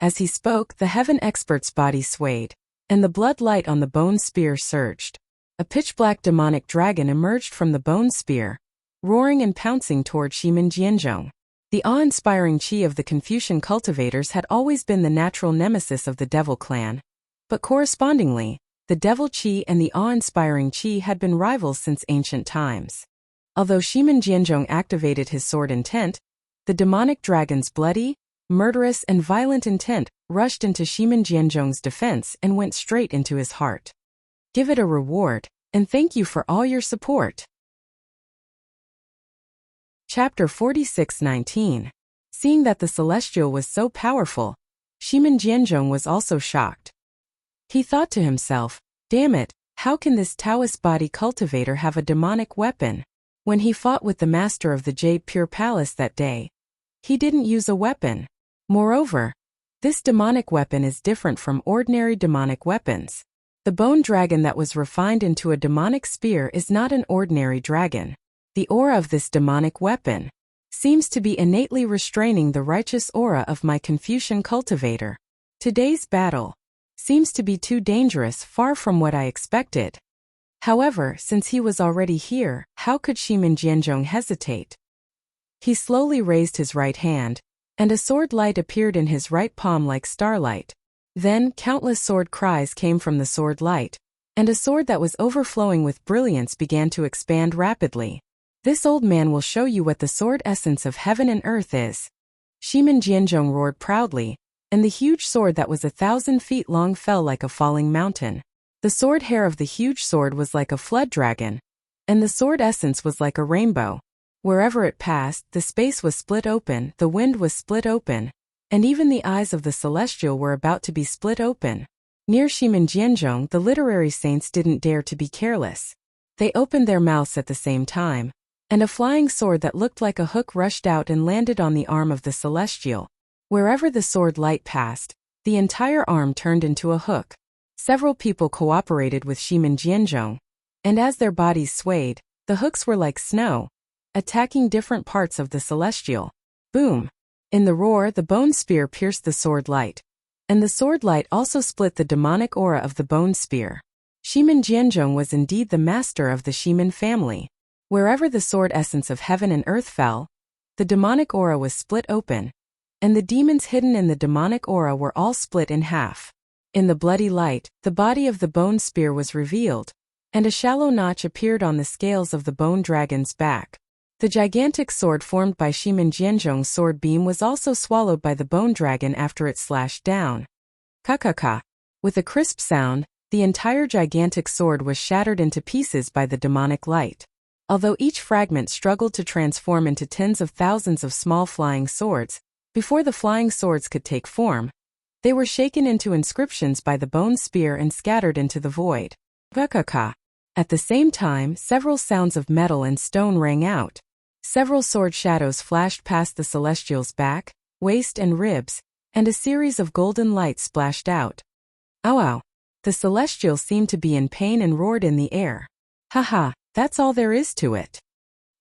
As he spoke, the heaven expert's body swayed, and the blood light on the bone spear surged. A pitch-black demonic dragon emerged from the bone spear, roaring and pouncing toward Shimin Jianzhong. The awe-inspiring chi of the Confucian cultivators had always been the natural nemesis of the devil clan, but correspondingly, the devil chi and the awe-inspiring chi had been rivals since ancient times. Although Shimin Jianzhong activated his sword intent, the demonic dragon's bloody, murderous and violent intent rushed into Shimin Jianzhong's defense and went straight into his heart. Give it a reward, and thank you for all your support. Chapter 46:19. Seeing that the celestial was so powerful, Shimin Jianzhong was also shocked. He thought to himself, damn it, how can this Taoist body cultivator have a demonic weapon? When he fought with the master of the Jade Pure Palace that day, he didn't use a weapon. Moreover, this demonic weapon is different from ordinary demonic weapons. The bone dragon that was refined into a demonic spear is not an ordinary dragon. The aura of this demonic weapon seems to be innately restraining the righteous aura of my Confucian cultivator. Today's battle seems to be too dangerous, far from what I expected. However, since he was already here, how could Shimin Jianzhong hesitate? He slowly raised his right hand, and a sword light appeared in his right palm like starlight. Then, countless sword cries came from the sword light, and a sword that was overflowing with brilliance began to expand rapidly. This old man will show you what the sword essence of heaven and earth is. Shimin Jianzhong roared proudly, and the huge sword that was 1,000 feet long fell like a falling mountain. The sword hair of the huge sword was like a flood dragon, and the sword essence was like a rainbow. Wherever it passed, the space was split open, the wind was split open, and even the eyes of the celestial were about to be split open. Near Shimin Jianzhong, the literary saints didn't dare to be careless. They opened their mouths at the same time, and a flying sword that looked like a hook rushed out and landed on the arm of the celestial. Wherever the sword light passed, the entire arm turned into a hook. Several people cooperated with Shimin Jianzhong, and as their bodies swayed, the hooks were like snow, attacking different parts of the celestial. Boom! In the roar, the bone spear pierced the sword light, and the sword light also split the demonic aura of the bone spear. Shimin Jianzhong was indeed the master of the Shimin family. Wherever the sword essence of heaven and earth fell, the demonic aura was split open, and the demons hidden in the demonic aura were all split in half. In the bloody light, the body of the bone spear was revealed, and a shallow notch appeared on the scales of the bone dragon's back. The gigantic sword formed by Shimin Jianzhong's sword beam was also swallowed by the bone dragon after it slashed down. Ka-ka-ka. With a crisp sound, the entire gigantic sword was shattered into pieces by the demonic light. Although each fragment struggled to transform into tens of thousands of small flying swords, before the flying swords could take form, they were shaken into inscriptions by the bone spear and scattered into the void. Ka-ka-ka. At the same time, several sounds of metal and stone rang out. Several sword shadows flashed past the celestial's back, waist and ribs, and a series of golden lights splashed out. Ow ow! The celestial seemed to be in pain and roared in the air. Haha, that's all there is to it.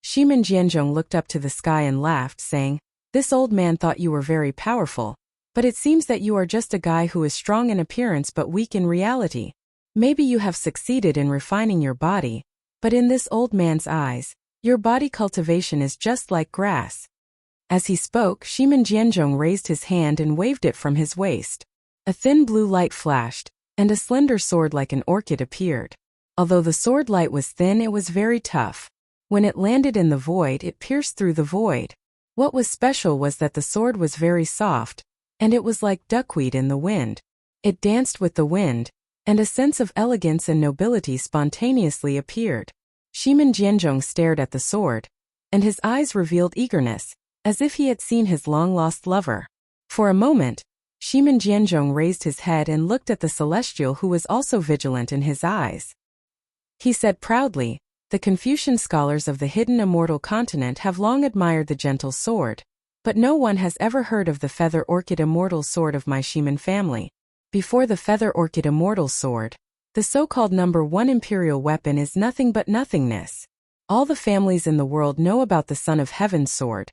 Shimin Jianzhong looked up to the sky and laughed, saying, This old man thought you were very powerful, but it seems that you are just a guy who is strong in appearance but weak in reality. Maybe you have succeeded in refining your body, but in this old man's eyes, your body cultivation is just like grass. As he spoke, Shimin Jianzhong raised his hand and waved it from his waist. A thin blue light flashed, and a slender sword like an orchid appeared. Although the sword light was thin, it was very tough. When it landed in the void, it pierced through the void. What was special was that the sword was very soft, and it was like duckweed in the wind. It danced with the wind, and a sense of elegance and nobility spontaneously appeared. Shimin Jianzhong stared at the sword, and his eyes revealed eagerness, as if he had seen his long-lost lover. For a moment, Shimin Jianzhong raised his head and looked at the celestial, who was also vigilant in his eyes. He said proudly, The Confucian scholars of the hidden immortal continent have long admired the gentle sword, but no one has ever heard of the feather orchid immortal sword of my Shimin family. Before the feather orchid immortal sword, The so-called number one imperial weapon is nothing but nothingness. All the families in the world know about the Son of Heaven's sword.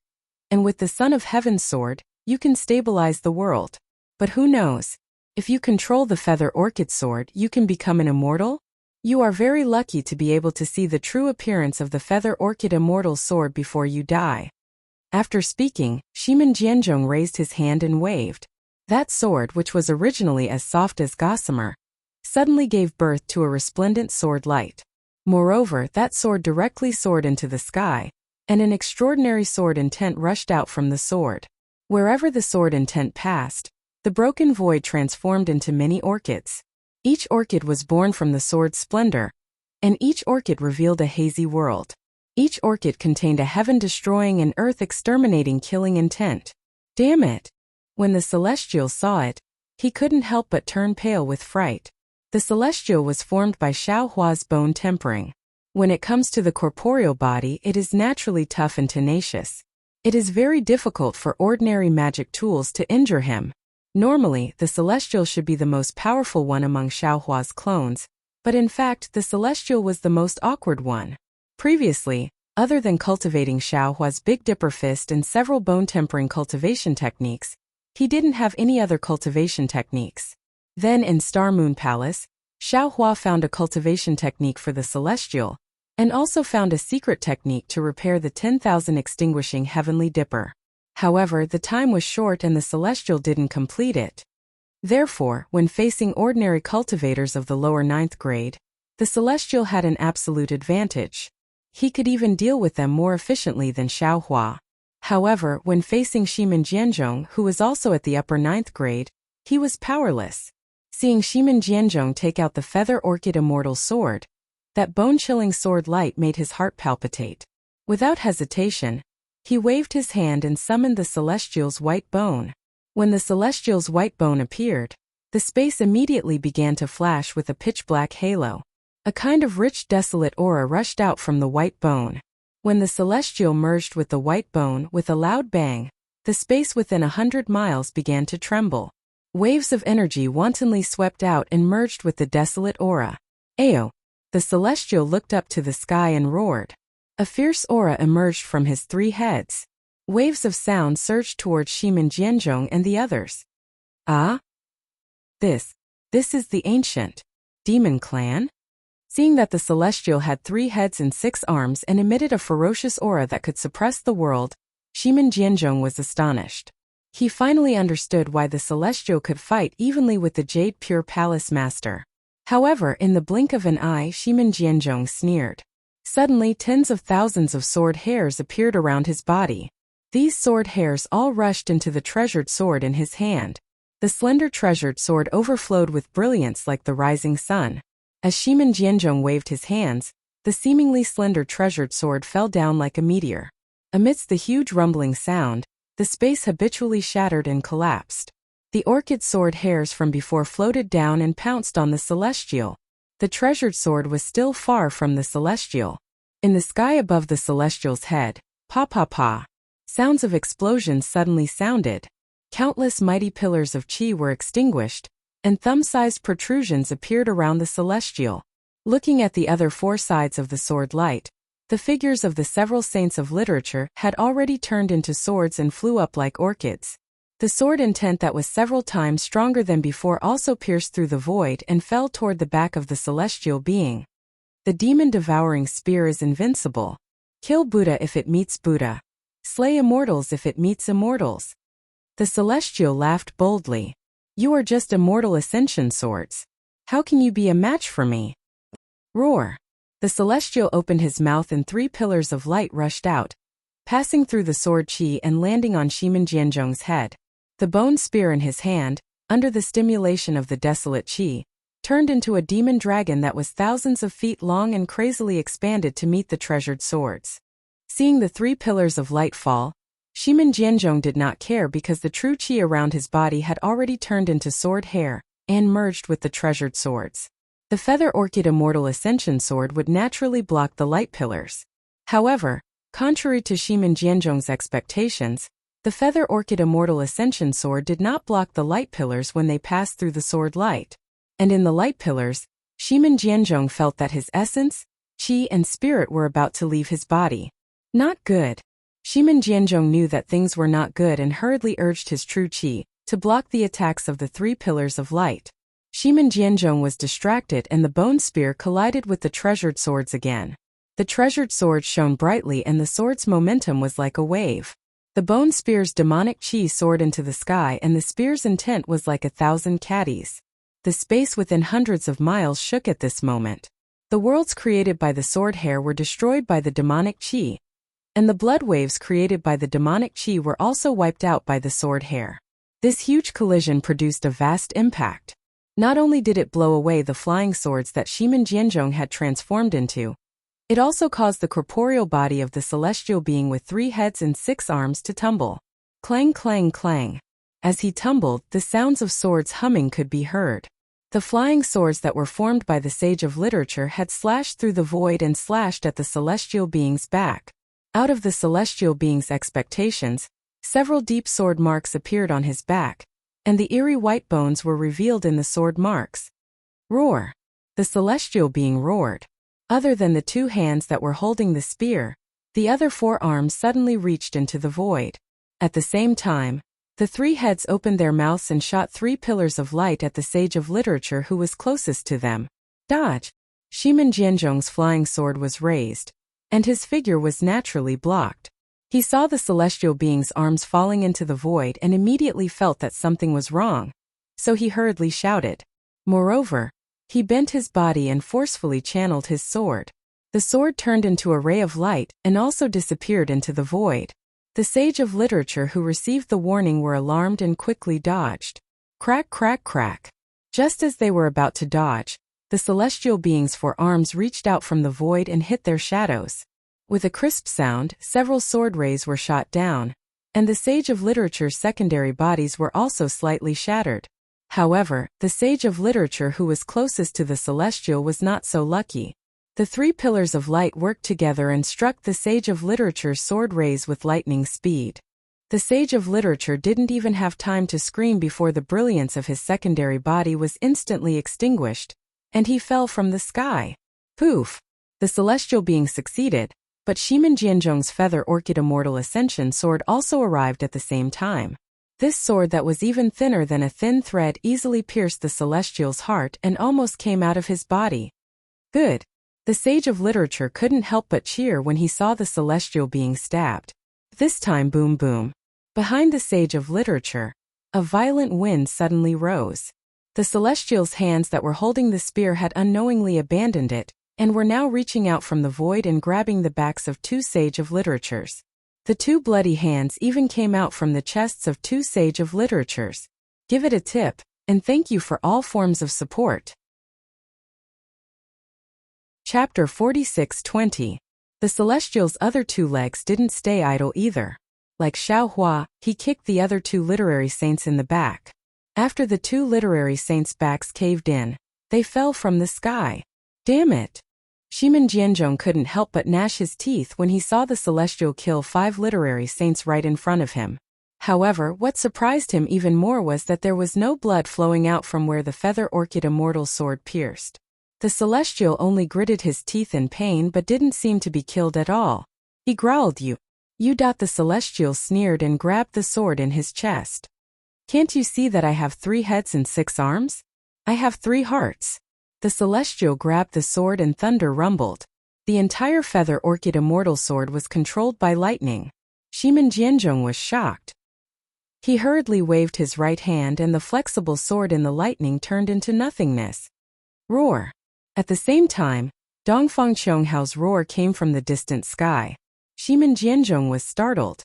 And with the Son of Heaven's sword, you can stabilize the world. But who knows? If you control the feather orchid sword, you can become an immortal? You are very lucky to be able to see the true appearance of the feather orchid immortal sword before you die. After speaking, Shimin Jianzhong raised his hand and waved. That sword, which was originally as soft as gossamer, suddenly gave birth to a resplendent sword light. Moreover, that sword directly soared into the sky, and an extraordinary sword intent rushed out from the sword. Wherever the sword intent passed, the broken void transformed into many orchids. Each orchid was born from the sword's splendor, and each orchid revealed a hazy world. Each orchid contained a heaven-destroying and earth-exterminating killing intent. Damn it! When the Celestial saw it, he couldn't help but turn pale with fright. The Celestial was formed by Xiaohua's bone tempering. When it comes to the corporeal body, it is naturally tough and tenacious. It is very difficult for ordinary magic tools to injure him. Normally, the Celestial should be the most powerful one among Xiaohua's clones, but in fact the Celestial was the most awkward one. Previously, other than cultivating Xiaohua's Big Dipper Fist and several bone-tempering cultivation techniques, he didn't have any other cultivation techniques. Then in Star Moon Palace, Xiaohua found a cultivation technique for the Celestial, and also found a secret technique to repair the 10,000 extinguishing Heavenly Dipper. However, the time was short and the Celestial didn't complete it. Therefore, when facing ordinary cultivators of the lower 9th grade, the Celestial had an absolute advantage. He could even deal with them more efficiently than Xiaohua. However, when facing Shimin Jianzhong, who was also at the upper 9th grade, he was powerless. Seeing Shimin Jianzhong take out the Feather Orchid Immortal Sword, that bone-chilling sword light made his heart palpitate. Without hesitation, he waved his hand and summoned the Celestial's white bone. When the Celestial's white bone appeared, the space immediately began to flash with a pitch-black halo. A kind of rich desolate aura rushed out from the white bone. When the Celestial merged with the white bone with a loud bang, the space within 100 miles began to tremble. Waves of energy wantonly swept out and merged with the desolate aura. Ayo! The Celestial looked up to the sky and roared. A fierce aura emerged from his 3 heads. Waves of sound surged towards Shimin Jianzhong and the others. Ah? This is the ancient demon clan? Seeing that the Celestial had 3 heads and 6 arms and emitted a ferocious aura that could suppress the world, Shimin Jianzhong was astonished. He finally understood why the Celestial could fight evenly with the Jade Pure Palace Master. However, in the blink of an eye, Shimin Jianzhong sneered. Suddenly, tens of thousands of sword hairs appeared around his body. These sword hairs all rushed into the treasured sword in his hand. The slender treasured sword overflowed with brilliance like the rising sun. As Shimin Jianzhong waved his hands, the seemingly slender treasured sword fell down like a meteor. Amidst the huge rumbling sound, the space habitually shattered and collapsed. The orchid sword hairs from before floated down and pounced on the Celestial. The treasured sword was still far from the Celestial. In the sky above the Celestial's head, pa-pa-pa, sounds of explosions suddenly sounded. Countless mighty pillars of qi were extinguished, and thumb-sized protrusions appeared around the Celestial. Looking at the other 4 sides of the sword light, the figures of the several saints of literature had already turned into swords and flew up like orchids. The sword intent that was several times stronger than before also pierced through the void and fell toward the back of the Celestial being. The demon-devouring spear is invincible. Kill Buddha if it meets Buddha. Slay immortals if it meets immortals. The Celestial laughed boldly. You are just immortal ascension swords. How can you be a match for me? Roar! The Celestial opened his mouth and 3 pillars of light rushed out, passing through the sword qi and landing on Shimin Jianzhong's head. The bone spear in his hand, under the stimulation of the desolate qi, turned into a demon dragon that was thousands of feet long and crazily expanded to meet the treasured swords. Seeing the 3 pillars of light fall, Shimin Jianzhong did not care because the true qi around his body had already turned into sword hair and merged with the treasured swords. The Feather Orchid Immortal Ascension Sword would naturally block the light pillars. However, contrary to Shimin Jianzhong's expectations, the Feather Orchid Immortal Ascension Sword did not block the light pillars when they passed through the sword light. And in the light pillars, Shimin Jianzhong felt that his essence, qi and spirit were about to leave his body. Not good. Shimin Jianzhong knew that things were not good and hurriedly urged his true qi to block the attacks of the 3 pillars of light. Shimin Jianzhong was distracted and the bone spear collided with the treasured swords again. The treasured sword shone brightly and the sword's momentum was like a wave. The bone spear's demonic qi soared into the sky and the spear's intent was like 1,000 caddies. The space within hundreds of miles shook at this moment. The worlds created by the sword hair were destroyed by the demonic qi, and the blood waves created by the demonic qi were also wiped out by the sword hair. This huge collision produced a vast impact. Not only did it blow away the flying swords that Shimin Jianzhong had transformed into, it also caused the corporeal body of the celestial being with 3 heads and 6 arms to tumble. Clang, clang, clang. As he tumbled, the sounds of swords humming could be heard. The flying swords that were formed by the sage of literature had slashed through the void and slashed at the celestial being's back. Out of the celestial being's expectations, several deep sword marks appeared on his back, and the eerie white bones were revealed in the sword marks. Roar! The celestial being roared. Other than the 2 hands that were holding the spear, the other 4 arms suddenly reached into the void. At the same time, the 3 heads opened their mouths and shot 3 pillars of light at the sage of literature who was closest to them. Dodge! Shimin Jianzhong's flying sword was raised, and his figure was naturally blocked. He saw the celestial being's arms falling into the void and immediately felt that something was wrong, so he hurriedly shouted. Moreover, he bent his body and forcefully channeled his sword. The sword turned into a ray of light and also disappeared into the void. The sage of literature who received the warning were alarmed and quickly dodged. Crack, crack, crack. Just as they were about to dodge, the celestial being's 4 arms reached out from the void and hit their shadows. With a crisp sound, several sword rays were shot down, and the sage of literature's secondary bodies were also slightly shattered. However, the sage of literature who was closest to the celestial was not so lucky. The 3 pillars of light worked together and struck the sage of literature's sword rays with lightning speed. The sage of literature didn't even have time to scream before the brilliance of his secondary body was instantly extinguished, and he fell from the sky. Poof! The celestial being succeeded, but Shimin Jianzhong's Feather Orchid Immortal Ascension sword also arrived at the same time. This sword that was even thinner than a thin thread easily pierced the celestial's heart and almost came out of his body. Good. The sage of literature couldn't help but cheer when he saw the celestial being stabbed. This time boom boom. Behind the sage of literature, a violent wind suddenly rose. The celestial's hands that were holding the spear had unknowingly abandoned it, and were now reaching out from the void and grabbing the backs of 2 sage of literatures. The 2 bloody hands even came out from the chests of 2 sage of literatures. Give it a tip, and thank you for all forms of support. Chapter 46-20. The celestial's other 2 legs didn't stay idle either. Like Xiao Hua, he kicked the other 2 literary saints in the back. After the 2 literary saints' backs caved in, they fell from the sky. Damn it! Shimin Jianzhong couldn't help but gnash his teeth when he saw the celestial kill 5 literary saints right in front of him. However, what surprised him even more was that there was no blood flowing out from where the Feather Orchid Immortal sword pierced. The celestial only gritted his teeth in pain but didn't seem to be killed at all. He growled, You. The celestial sneered and grabbed the sword in his chest. Can't you see that I have 3 heads and 6 arms? I have 3 hearts. The celestial grabbed the sword and thunder rumbled. The entire Feather Orchid Immortal sword was controlled by lightning. Shimin Jianzhong was shocked. He hurriedly waved his right hand and the flexible sword in the lightning turned into nothingness. Roar! At the same time, Dongfang Qionghao's roar came from the distant sky. Shimin Jianzhong was startled.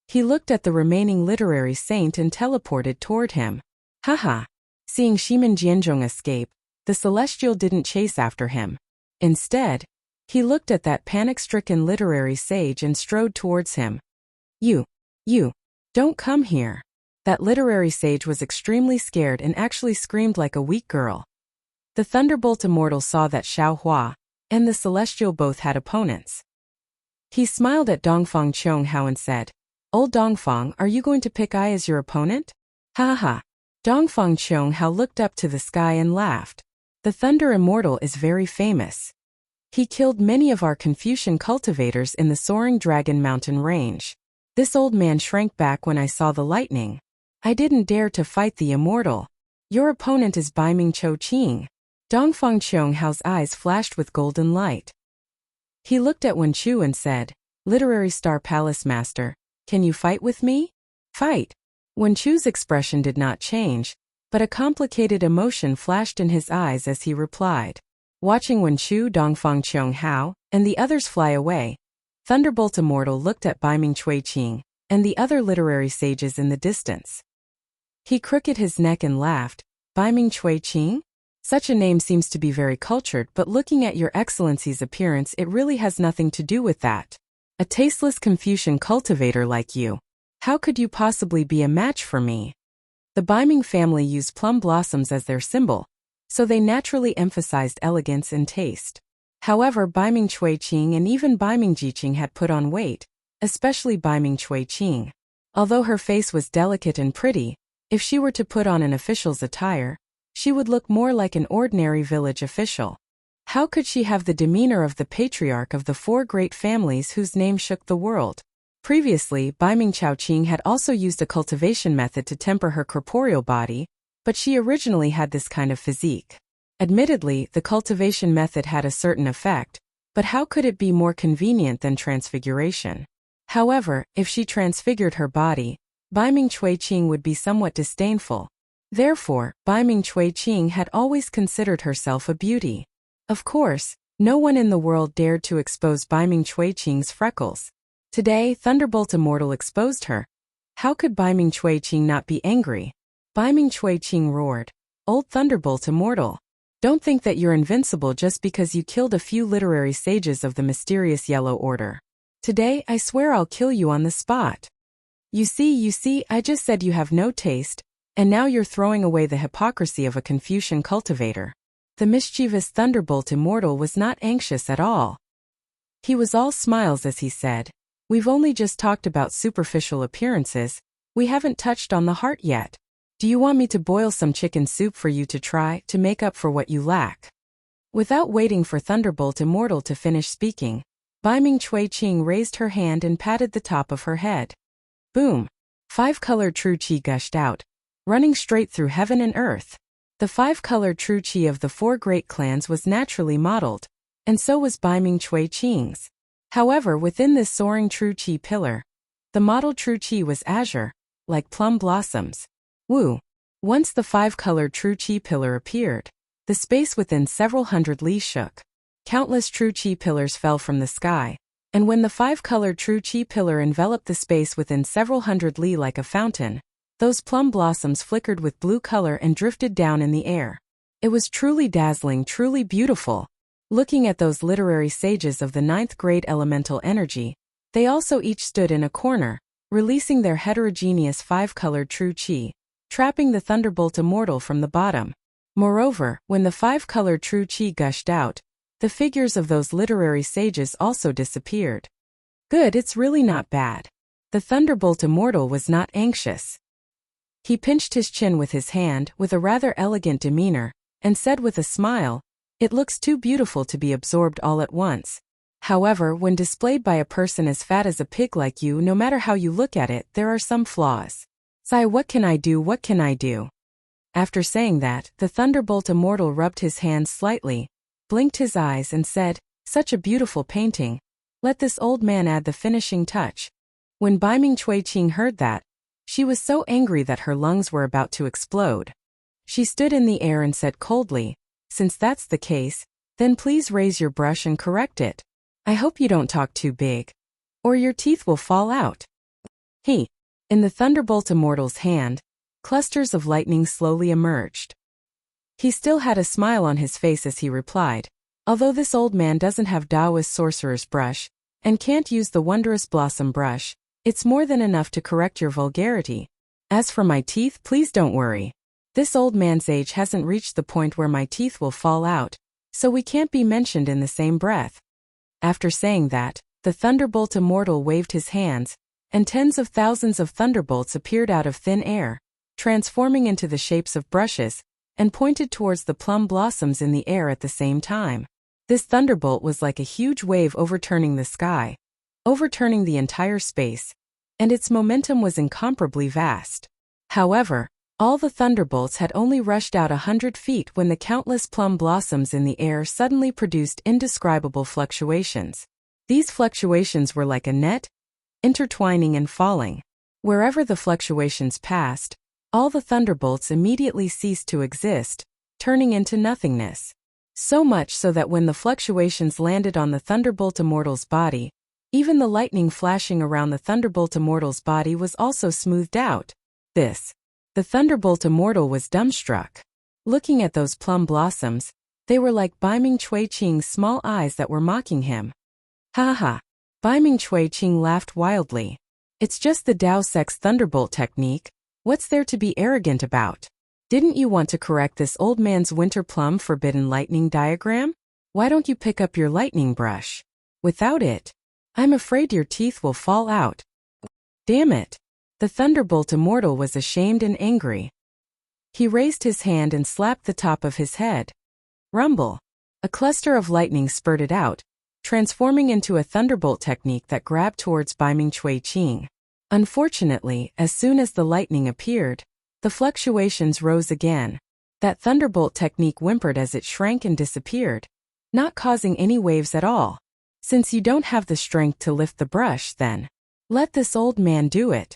He looked at the remaining literary saint and teleported toward him. Haha! Seeing Shimin Jianzhong escape, the celestial didn't chase after him. Instead, he looked at that panic-stricken literary sage and strode towards him. You, don't come here. That literary sage was extremely scared and actually screamed like a weak girl. The Thunderbolt Immortal saw that Xiao Hua and the celestial both had opponents. He smiled at Dongfang Qionghao and said, Old Dongfang, are you going to pick I as your opponent? Ha ha ha. Dongfang Qionghao looked up to the sky and laughed. The Thunder Immortal is very famous. He killed many of our Confucian cultivators in the soaring Dragon Mountain range. This old man shrank back when I saw the lightning. I didn't dare to fight the immortal. Your opponent is Baiming Cho Qing. Dongfang Qionghao's eyes flashed with golden light. He looked at Wen Chu and said, Literary Star Palace Master, can you fight with me? Fight. Wen Chu's expression did not change, but a complicated emotion flashed in his eyes as he replied. Watching Wen Chu, Dongfang Qionghao, and the others fly away, Thunderbolt Immortal looked at Baiming Chui Qing and the other literary sages in the distance. He crooked his neck and laughed. Baiming Chui Qing? Such a name seems to be very cultured, but looking at your excellency's appearance, it really has nothing to do with that. A tasteless Confucian cultivator like you. How could you possibly be a match for me? The Baiming family used plum blossoms as their symbol, so they naturally emphasized elegance and taste. However, Baiming Chui Qing and even Baiming Jiqing had put on weight, especially Baiming Chui Qing. Although her face was delicate and pretty, if she were to put on an official's attire, she would look more like an ordinary village official. How could she have the demeanor of the patriarch of the four great families whose name shook the world? Previously, Baiming Chaoqing had also used a cultivation method to temper her corporeal body, but she originally had this kind of physique. Admittedly, the cultivation method had a certain effect, but how could it be more convenient than transfiguration? However, if she transfigured her body, Baiming Chui Qing would be somewhat disdainful. Therefore, Baiming Chui Qing had always considered herself a beauty. Of course, no one in the world dared to expose Baiming Chui Qing's freckles. Today, Thunderbolt Immortal exposed her. How could Baiming Chui Qing not be angry? Baiming Chui Qing roared, Old Thunderbolt Immortal. Don't think that you're invincible just because you killed a few literary sages of the mysterious Yellow Order. Today, I swear I'll kill you on the spot. You see, I just said you have no taste, and now you're throwing away the hypocrisy of a Confucian cultivator. The mischievous Thunderbolt Immortal was not anxious at all. He was all smiles as he said, We've only just talked about superficial appearances, we haven't touched on the heart yet. Do you want me to boil some chicken soup for you to try to make up for what you lack? Without waiting for Thunderbolt Immortal to finish speaking, Baiming Chui Qing raised her hand and patted the top of her head. Boom! 5-colored true qi gushed out, running straight through heaven and earth. The 5-colored true qi of the four great clans was naturally modeled, and so was Baiming Chui Qing's. However, within this soaring true qi pillar, the modeled true qi was azure, like plum blossoms. Woo! Once the 5-colored true qi pillar appeared, the space within several hundred li shook. Countless true qi pillars fell from the sky, and when the 5-colored true qi pillar enveloped the space within several hundred li like a fountain, those plum blossoms flickered with blue color and drifted down in the air. It was truly dazzling, truly beautiful. Looking at those literary sages of the 9th grade elemental energy, they also each stood in a corner, releasing their heterogeneous 5-colored true qi, trapping the Thunderbolt Immortal from the bottom. Moreover, when the 5-colored true qi gushed out, the figures of those literary sages also disappeared. Good, it's really not bad. The Thunderbolt Immortal was not anxious. He pinched his chin with his hand with a rather elegant demeanor, and said with a smile, It looks too beautiful to be absorbed all at once. However, when displayed by a person as fat as a pig like you, no matter how you look at it, there are some flaws. Sigh, what can I do? After saying that, the Thunderbolt Immortal rubbed his hands slightly, blinked his eyes and said, Such a beautiful painting. Let this old man add the finishing touch. When Baiming Chui Qing heard that, she was so angry that her lungs were about to explode. She stood in the air and said coldly, Since that's the case, then please raise your brush and correct it. I hope you don't talk too big, or your teeth will fall out. In the Thunderbolt Immortal's hand, clusters of lightning slowly emerged. He still had a smile on his face as he replied, Although this old man doesn't have Taoist sorcerer's brush, and can't use the wondrous blossom brush, it's more than enough to correct your vulgarity. As for my teeth, please don't worry. This old man's age hasn't reached the point where my teeth will fall out, so we can't be mentioned in the same breath. After saying that, the Thunderbolt Immortal waved his hands, and tens of thousands of thunderbolts appeared out of thin air, transforming into the shapes of brushes, and pointed towards the plum blossoms in the air at the same time. This thunderbolt was like a huge wave overturning the sky, overturning the entire space, and its momentum was incomparably vast. However, all the thunderbolts had only rushed out 100 feet when the countless plum blossoms in the air suddenly produced indescribable fluctuations. These fluctuations were like a net, intertwining and falling. Wherever the fluctuations passed, all the thunderbolts immediately ceased to exist, turning into nothingness. So much so that when the fluctuations landed on the Thunderbolt Immortal's body, even the lightning flashing around the Thunderbolt Immortal's body was also smoothed out. The Thunderbolt Immortal was dumbstruck. Looking at those plum blossoms, they were like Baiming Chui Qing's small eyes that were mocking him. Ha ha ha. Baiming Chui Qing laughed wildly. It's just the Dao Sex Thunderbolt technique. What's there to be arrogant about? Didn't you want to correct this old man's winter plum forbidden lightning diagram? Why don't you pick up your lightning brush? Without it, I'm afraid your teeth will fall out. Damn it. The Thunderbolt Immortal was ashamed and angry. He raised his hand and slapped the top of his head. Rumble. A cluster of lightning spurted out, transforming into a thunderbolt technique that grabbed towards Baiming Chui Qing. Unfortunately, as soon as the lightning appeared, the fluctuations rose again. That thunderbolt technique whimpered as it shrank and disappeared, not causing any waves at all. Since you don't have the strength to lift the brush, then let this old man do it.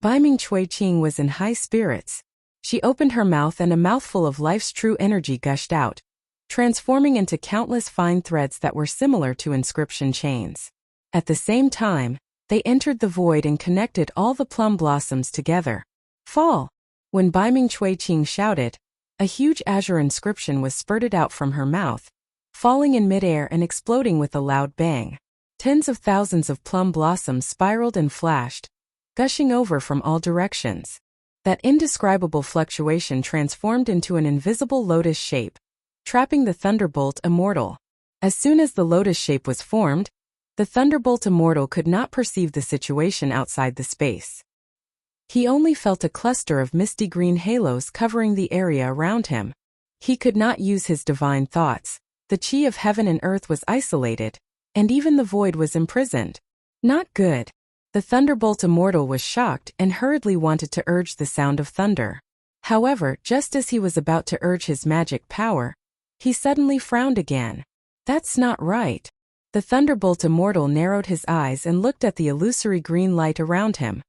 Baiming Chui Qing was in high spirits. She opened her mouth and a mouthful of life's true energy gushed out, transforming into countless fine threads that were similar to inscription chains. At the same time, they entered the void and connected all the plum blossoms together. Fall! When Baiming Chui Qing shouted, a huge azure inscription was spurted out from her mouth, falling in midair and exploding with a loud bang. Tens of thousands of plum blossoms spiraled and flashed, gushing over from all directions. That indescribable fluctuation transformed into an invisible lotus shape, trapping the Thunderbolt Immortal. As soon as the lotus shape was formed, the Thunderbolt Immortal could not perceive the situation outside the space. He only felt a cluster of misty green halos covering the area around him. He could not use his divine thoughts. The chi of heaven and earth was isolated, and even the void was imprisoned. Not good. The Thunderbolt Immortal was shocked and hurriedly wanted to urge the sound of thunder. However, just as he was about to urge his magic power, he suddenly frowned again. That's not right. The Thunderbolt Immortal narrowed his eyes and looked at the illusory green light around him.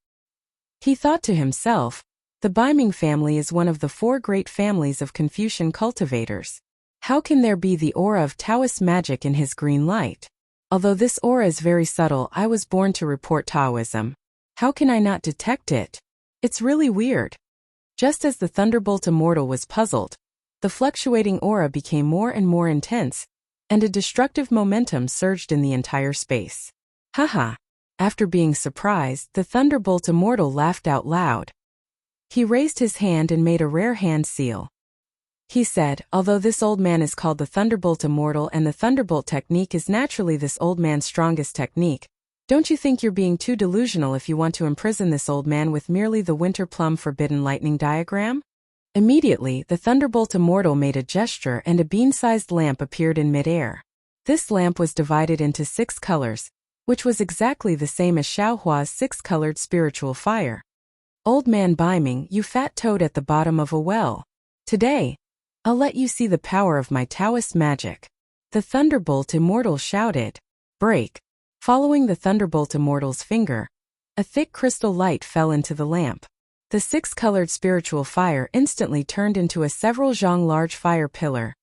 He thought to himself, the Baiming family is one of the 4 great families of Confucian cultivators. How can there be the aura of Taoist magic in his green light? Although this aura is very subtle, I was born to report Taoism. How can I not detect it? It's really weird. Just as the Thunderbolt Immortal was puzzled, the fluctuating aura became more and more intense, and a destructive momentum surged in the entire space. Haha. After being surprised, the Thunderbolt Immortal laughed out loud. He raised his hand and made a rare hand seal. He said, although this old man is called the Thunderbolt Immortal and the Thunderbolt technique is naturally this old man's strongest technique, don't you think you're being too delusional if you want to imprison this old man with merely the winter plum forbidden lightning diagram? Immediately, the Thunderbolt Immortal made a gesture and a bean-sized lamp appeared in midair. This lamp was divided into 6 colors, which was exactly the same as Xiaohua's 6-colored spiritual fire. Old man Baiming, you fat toad at the bottom of a well. Today, I'll let you see the power of my Taoist magic. The Thunderbolt Immortal shouted. Break. Following the Thunderbolt Immortal's finger, a thick crystal light fell into the lamp. The 6-colored spiritual fire instantly turned into a several zhang large fire pillar,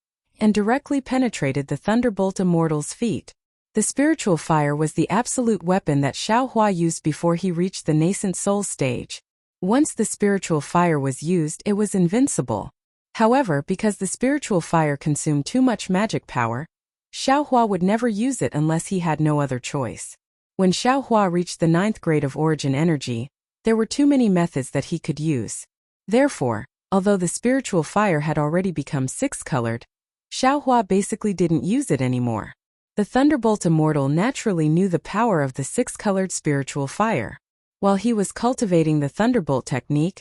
and directly penetrated the Thunderbolt Immortal's feet. The spiritual fire was the absolute weapon that Xiaohua used before he reached the nascent soul stage. Once the spiritual fire was used, it was invincible. However, because the spiritual fire consumed too much magic power, Xiaohua would never use it unless he had no other choice. When Xiaohua reached the 9th grade of origin energy, there were too many methods that he could use. Therefore, although the spiritual fire had already become 6-colored, Xiaohua basically didn't use it anymore. The Thunderbolt Immortal naturally knew the power of the 6-colored spiritual fire. While he was cultivating the Thunderbolt technique,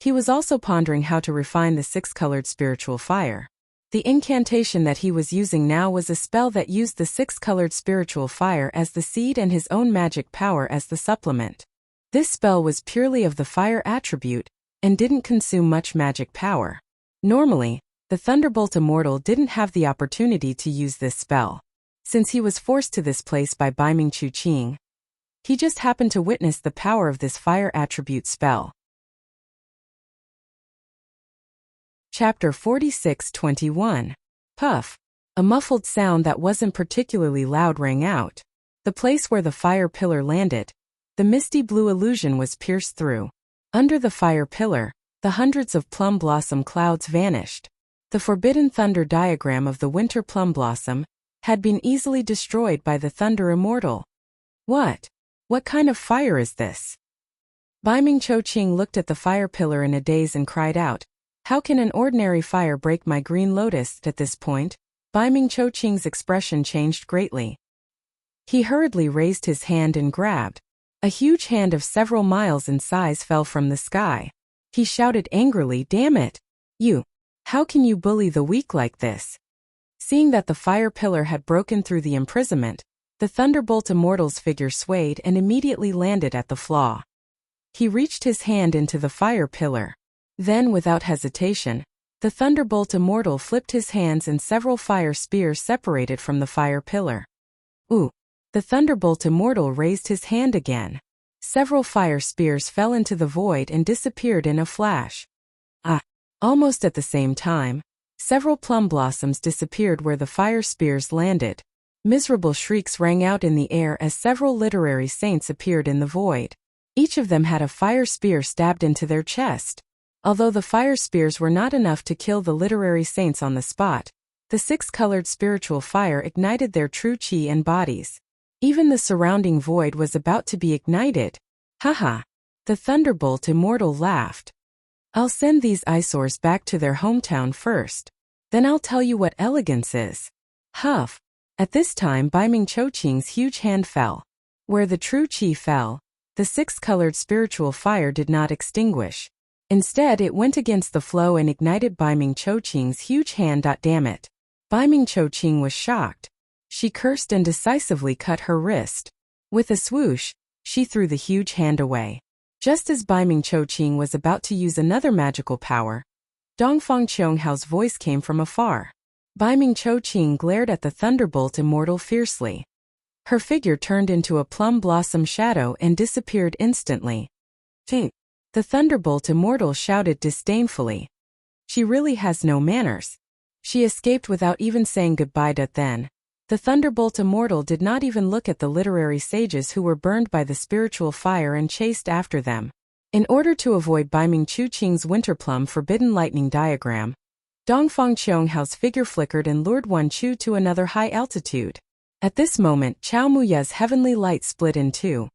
He was also pondering how to refine the six-colored spiritual fire. The incantation that he was using now was a spell that used the six-colored spiritual fire as the seed and his own magic power as the supplement. This spell was purely of the fire attribute and didn't consume much magic power. Normally, the Thunderbolt Immortal didn't have the opportunity to use this spell. Since he was forced to this place by Baiming Chu Qing, he just happened to witness the power of this fire attribute spell. Chapter 46:21. Puff. A muffled sound that wasn't particularly loud rang out. The place where the fire pillar landed, the misty blue illusion was pierced through. Under the fire pillar, the hundreds of plum blossom clouds vanished. The forbidden thunder diagram of the winter plum blossom had been easily destroyed by the Thunder Immortal. What kind of fire is this? Baiming Chu Qing looked at the fire pillar in a daze and cried out, "How can an ordinary fire break my green lotus?" At this point, Baiming Chu Qing's expression changed greatly. He hurriedly raised his hand and grabbed. A huge hand of several miles in size fell from the sky. He shouted angrily, "Damn it! How can you bully the weak like this?" Seeing that the fire pillar had broken through the imprisonment, the Thunderbolt Immortal's figure swayed and immediately landed at the flaw. He reached his hand into the fire pillar. Then, without hesitation, the Thunderbolt Immortal flipped his hands and several fire spears separated from the fire pillar. Ooh! The Thunderbolt Immortal raised his hand again. Several fire spears fell into the void and disappeared in a flash. Almost at the same time, several plum blossoms disappeared where the fire spears landed. Miserable shrieks rang out in the air as several literary saints appeared in the void. Each of them had a fire spear stabbed into their chest. Although the fire spears were not enough to kill the literary saints on the spot, the six-colored spiritual fire ignited their true chi and bodies. Even the surrounding void was about to be ignited. Haha! The Thunderbolt Immortal laughed. "I'll send these eyesores back to their hometown first. Then I'll tell you what elegance is." Huff! At this time Baiming Chu Qing's huge hand fell. Where the true chi fell, the six-colored spiritual fire did not extinguish. Instead, it went against the flow and ignited Baiming Chu Qing's huge hand. Damn it! Baiming Chu Qing was shocked. She cursed and decisively cut her wrist. With a swoosh, she threw the huge hand away. Just as Baiming Chu Qing was about to use another magical power, Dongfang Qionghao's voice came from afar. Baiming Chu Qing glared at the Thunderbolt Immortal fiercely. Her figure turned into a plum blossom shadow and disappeared instantly. "Think!" The Thunderbolt Immortal shouted disdainfully. "She really has no manners." She escaped without even saying goodbye. Then, the Thunderbolt Immortal did not even look at the literary sages who were burned by the spiritual fire and chased after them. In order to avoid Baiming Chu Qing's winterplum forbidden lightning diagram, Dongfang Qionghao's figure flickered and lured Wan Chu to another high altitude. At this moment, Chao Muya's heavenly light split in two,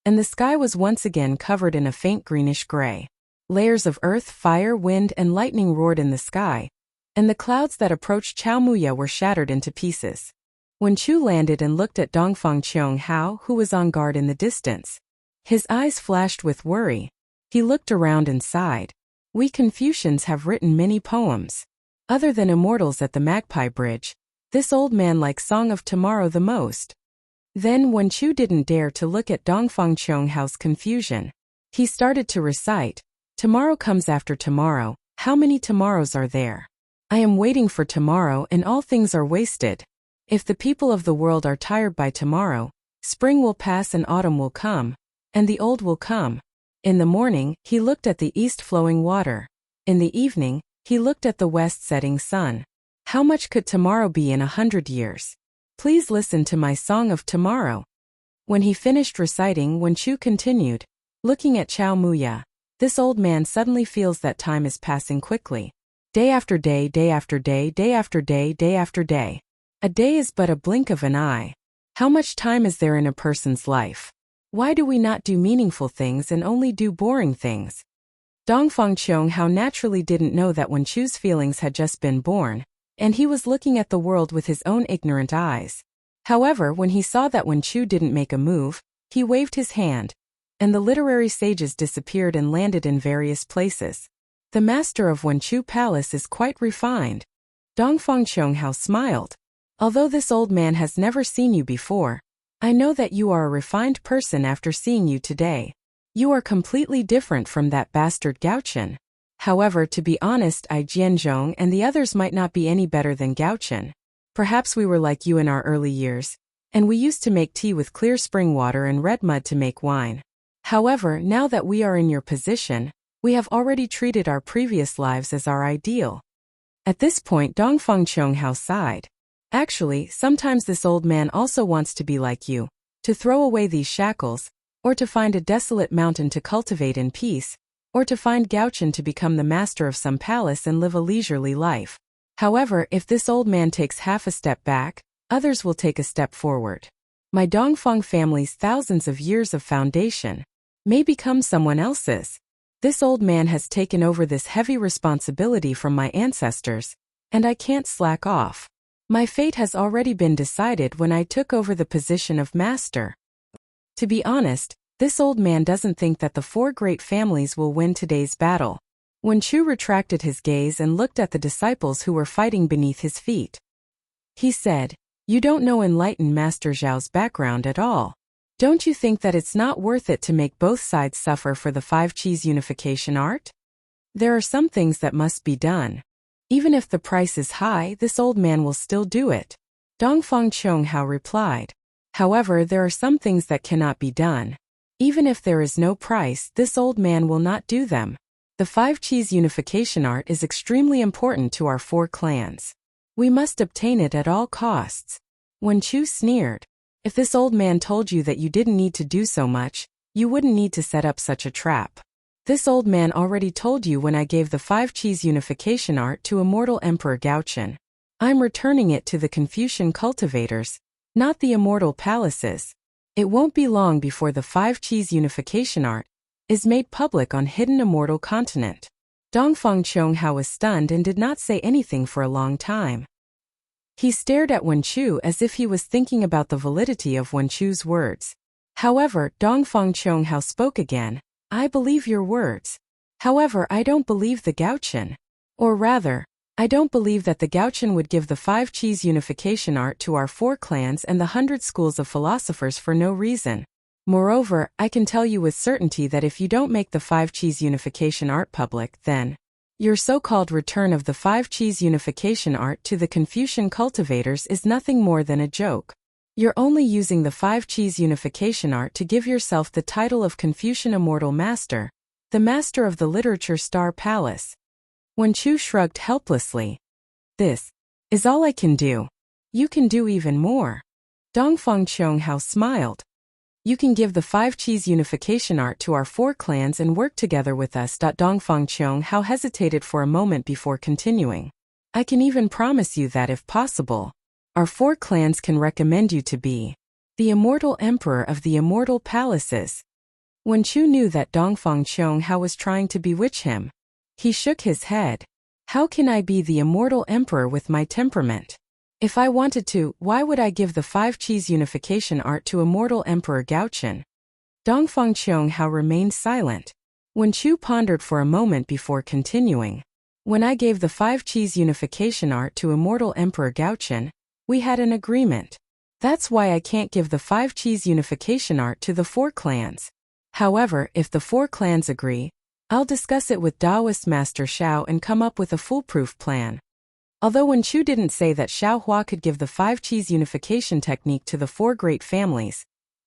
and the sky was once again covered in a faint greenish gray. Layers of earth, fire, wind, and lightning roared in the sky, and the clouds that approached Chao Muya were shattered into pieces. When Chu landed and looked at Dongfang Qianghao, who was on guard in the distance, his eyes flashed with worry. He looked around and sighed. "We Confucians have written many poems. Other than Immortals at the Magpie Bridge, this old man likes Song of Tomorrow the most." Then, when Chu didn't dare to look at Dongfang Qionghao's confusion, he started to recite, "Tomorrow comes after tomorrow, how many tomorrows are there? I am waiting for tomorrow and all things are wasted. If the people of the world are tired by tomorrow, spring will pass and autumn will come, and the old will come." In the morning, he looked at the east flowing water. In the evening, he looked at the west setting sun. How much could tomorrow be in 100 years? Please listen to my Song of Tomorrow. When he finished reciting, Wen Chu continued, looking at Chao Muya, "This old man suddenly feels that time is passing quickly. Day after day, day after day, day after day, day after day. A day is but a blink of an eye. How much time is there in a person's life? Why do we not do meaningful things and only do boring things?" Dongfang Qianghao naturally didn't know that Wen Chu's feelings had just been born, and he was looking at the world with his own ignorant eyes. However, when he saw that Wen Chu didn't make a move, he waved his hand, and the literary sages disappeared and landed in various places. The master of Wenchu Palace is quite refined. Dongfang Chonghao smiled. Although this old man has never seen you before, I know that you are a refined person after seeing you today. You are completely different from that bastard Gao-chen. However, to be honest, I Jianzhong and the others might not be any better than Gao-chen. Perhaps we were like you in our early years, and we used to make tea with clear spring water and red mud to make wine. However, now that we are in your position, we have already treated our previous lives as our ideal. At this point, Dongfang Chonghao sighed. Actually, sometimes this old man also wants to be like you, to throw away these shackles, or to find a desolate mountain to cultivate in peace, or to find Gao-chen to become the master of some palace and live a leisurely life. However, if this old man takes half a step back, others will take a step forward. My Dongfang family's thousands of years of foundation may become someone else's. This old man has taken over this heavy responsibility from my ancestors, and I can't slack off. My fate has already been decided when I took over the position of master. To be honest, this old man doesn't think that the four great families will win today's battle. Wenchu retracted his gaze and looked at the disciples who were fighting beneath his feet. He said, "You don't know enlightened Master Zhao's background at all. Don't you think that it's not worth it to make both sides suffer for the five qis unification art? There are some things that must be done. Even if the price is high, this old man will still do it." Dongfang Chonghao replied. However, there are some things that cannot be done. Even if there is no price, this old man will not do them. The five qis unification art is extremely important to our four clans. We must obtain it at all costs. Wenchu sneered. If this old man told you that you didn't need to do so much, you wouldn't need to set up such a trap. This old man already told you when I gave the five qis unification art to immortal Emperor Gao-chen. I'm returning it to the Confucian cultivators, not the immortal palaces. It won't be long before the five qis unification art is made public on hidden immortal continent. Dongfang Chonghao was stunned and did not say anything for a long time. He stared at Wenchu as if he was thinking about the validity of Wenchu's words. However, Dongfang Chonghao spoke again. I believe your words. However, I don't believe the Gao-chen. Or rather, I don't believe that the Gao-chen would give the five qis unification art to our four clans and the 100 schools of philosophers for no reason. Moreover, I can tell you with certainty that if you don't make the five qis unification art public, then your so-called return of the five qis unification art to the Confucian cultivators is nothing more than a joke. You're only using the five qis unification art to give yourself the title of Confucian Immortal Master, the master of the Literature Star Palace. Wenchu shrugged helplessly. This is all I can do. You can do even more. Dongfang Chonghao smiled. You can give the five qis unification art to our four clans and work together with us. Dongfang Chonghao hesitated for a moment before continuing. I can even promise you that if possible, our four clans can recommend you to be the immortal emperor of the immortal palaces. Wenchu knew that Dongfang Chonghao was trying to bewitch him. He shook his head. How can I be the immortal emperor with my temperament? If I wanted to, why would I give the five qis unification art to immortal Emperor Gao-chen? Dongfang Chonghao remained silent. Wenchu pondered for a moment before continuing. When I gave the five qis unification art to immortal Emperor Gao-chen, we had an agreement. That's why I can't give the five qis unification art to the four clans. However, if the four clans agree, I'll discuss it with Taoist Master Xiao and come up with a foolproof plan. Although Wenchu didn't say that Xiao Hua could give the five qis unification technique to the four great families,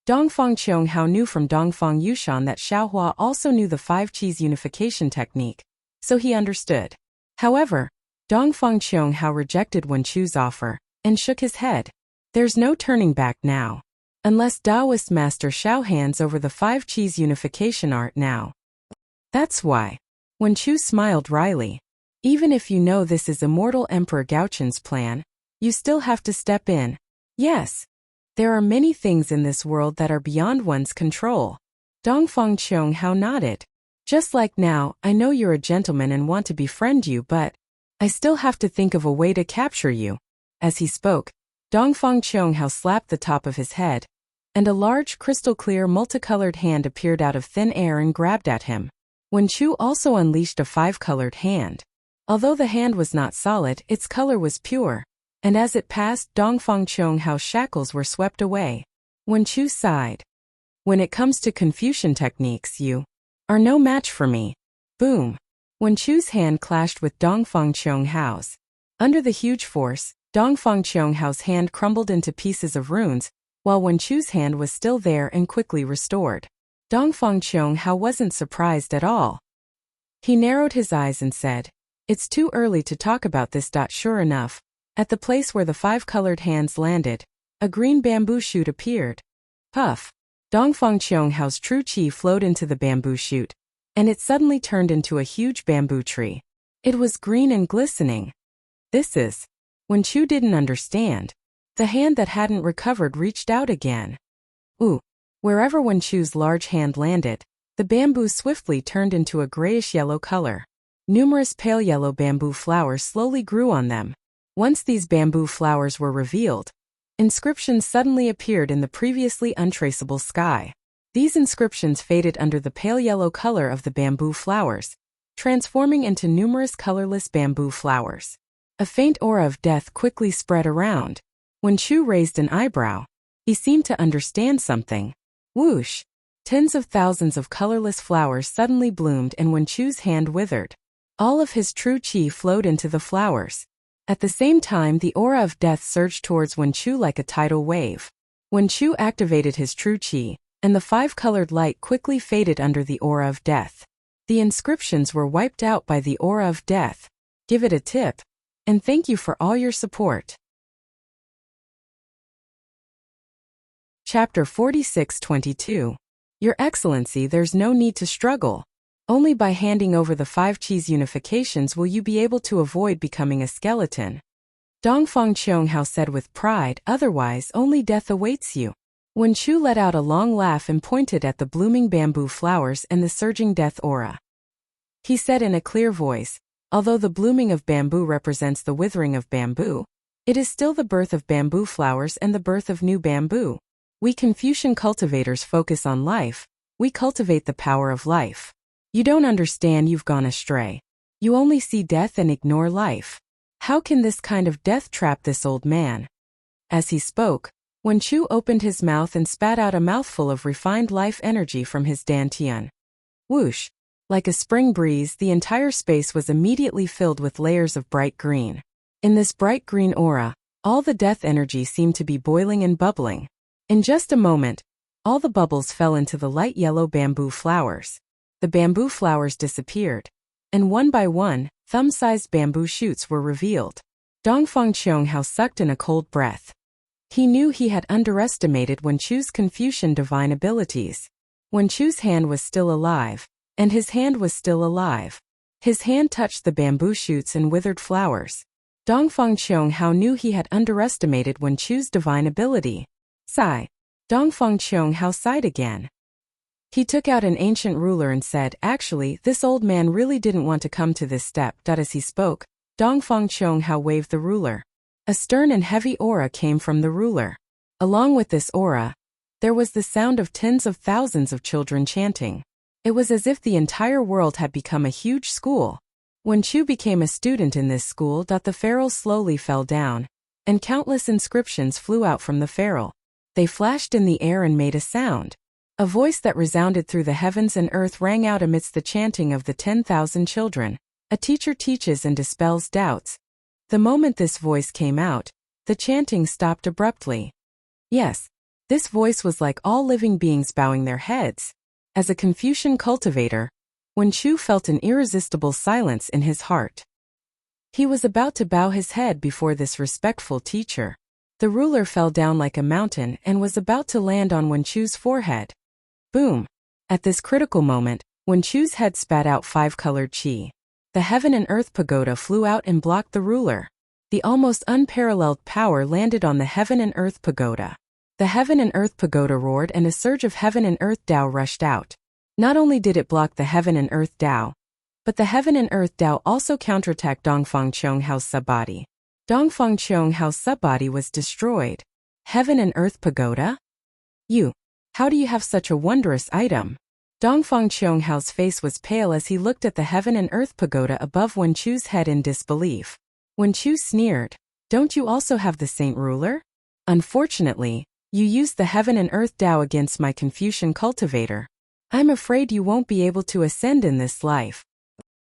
Dongfang Chonghao knew from Dongfang Yushan that Xiao Hua also knew the five qis unification technique, so he understood. However, Dongfang Chonghao rejected Wenchu's offer and shook his head. There's no turning back now. Unless Taoist Master Xiao hands over the five qis unification art now. That's why. Wenchu smiled wryly. Even if you know this is immortal Emperor Gao-chen's plan, you still have to step in. Yes. There are many things in this world that are beyond one's control. Dongfang Chonghao nodded. Just like now, I know you're a gentleman and want to befriend you, but I still have to think of a way to capture you. As he spoke, Dongfang Chonghao slapped the top of his head, and a large crystal-clear multicolored hand appeared out of thin air and grabbed at him. Wen Chu also unleashed a 5-colored hand. Although the hand was not solid, its color was pure, and as it passed, Dongfang Chonghao's shackles were swept away. Wen Chu sighed. When it comes to Confucian techniques, you are no match for me. Boom. Wen Chu's hand clashed with Dongfang Chonghao's. Under the huge force, Dongfang Chonghao's hand crumbled into pieces of runes, while Wen Chu's hand was still there and quickly restored. Dongfang Chonghao wasn't surprised at all. He narrowed his eyes and said, "It's too early to talk about this." Sure enough, at the place where the 5-colored hands landed, a green bamboo shoot appeared. Puff! Dongfang Chonghao's true qi flowed into the bamboo shoot, and it suddenly turned into a huge bamboo tree. It was green and glistening. This is... Wen Chu didn't understand. The hand that hadn't recovered reached out again. Ooh! Wherever Wen Chu's large hand landed, the bamboo swiftly turned into a grayish-yellow color. Numerous pale yellow bamboo flowers slowly grew on them. Once these bamboo flowers were revealed, inscriptions suddenly appeared in the previously untraceable sky. These inscriptions faded under the pale yellow color of the bamboo flowers, transforming into numerous colorless bamboo flowers. A faint aura of death quickly spread around. Wen Chu raised an eyebrow. He seemed to understand something. Whoosh! Tens of thousands of colorless flowers suddenly bloomed and Wen Chu's hand withered. All of his true qi flowed into the flowers. At the same time, the aura of death surged towards Wen Chu like a tidal wave. Wen Chu activated his true qi, and the 5-colored light quickly faded under the aura of death. The inscriptions were wiped out by the aura of death. Give it a tip. And thank you for all your support. Chapter 46-22. Your Excellency, there's no need to struggle. Only by handing over the 5 qi's unifications will you be able to avoid becoming a skeleton. Dongfang Chonghao said with pride, otherwise only death awaits you. Wen Chu let out a long laugh and pointed at the blooming bamboo flowers and the surging death aura. He said in a clear voice, although the blooming of bamboo represents the withering of bamboo, it is still the birth of bamboo flowers and the birth of new bamboo. We Confucian cultivators focus on life. We cultivate the power of life. You don't understand, you've gone astray. You only see death and ignore life. How can this kind of death trap this old man? As he spoke, Wen Chu opened his mouth and spat out a mouthful of refined life energy from his dantian. Whoosh! Like a spring breeze, the entire space was immediately filled with layers of bright green. In this bright green aura, all the death energy seemed to be boiling and bubbling. In just a moment, all the bubbles fell into the light yellow bamboo flowers. The bamboo flowers disappeared, and one by one, thumb-sized bamboo shoots were revealed. Dongfang Chonghao sucked in a cold breath. He knew he had underestimated Wen Chu's Confucian divine abilities. Wen Chu's hand was still alive, and his hand was still alive. His hand touched the bamboo shoots and withered flowers. Dongfang Chonghao knew he had underestimated Wen Chu's divine ability. Sigh. Dongfang Chonghao sighed again. He took out an ancient ruler and said, actually, this old man really didn't want to come to this step. As he spoke, Dongfang Chonghao waved the ruler. A stern and heavy aura came from the ruler. Along with this aura, there was the sound of tens of thousands of children chanting. It was as if the entire world had become a huge school. When Chu became a student in this school, the ferrule slowly fell down, and countless inscriptions flew out from the ferrule. They flashed in the air and made a sound. A voice that resounded through the heavens and earth rang out amidst the chanting of the 10,000 children. A teacher teaches and dispels doubts. The moment this voice came out, the chanting stopped abruptly. Yes, this voice was like all living beings bowing their heads. As a Confucian cultivator, Wen Chu felt an irresistible silence in his heart. He was about to bow his head before this respectful teacher. The ruler fell down like a mountain and was about to land on Wen Chu's forehead. Boom! At this critical moment, Wen Chu's head spat out 5-colored qi. The heaven and earth pagoda flew out and blocked the ruler. The almost unparalleled power landed on the heaven and earth pagoda. The heaven and earth pagoda roared and a surge of heaven and earth Tao rushed out. Not only did it block the heaven and earth Tao, but the heaven and earth Tao also counterattacked Dongfang Chonghao's subbody. Dongfang Chonghao's subbody was destroyed. Heaven and earth pagoda? How do you have such a wondrous item? Dongfang Qionghao's face was pale as he looked at the heaven and earth pagoda above Wen Chu's head in disbelief. Wen Chu sneered, "Don't you also have the saint ruler? Unfortunately, you used the heaven and earth Tao against my Confucian cultivator. I'm afraid you won't be able to ascend in this life."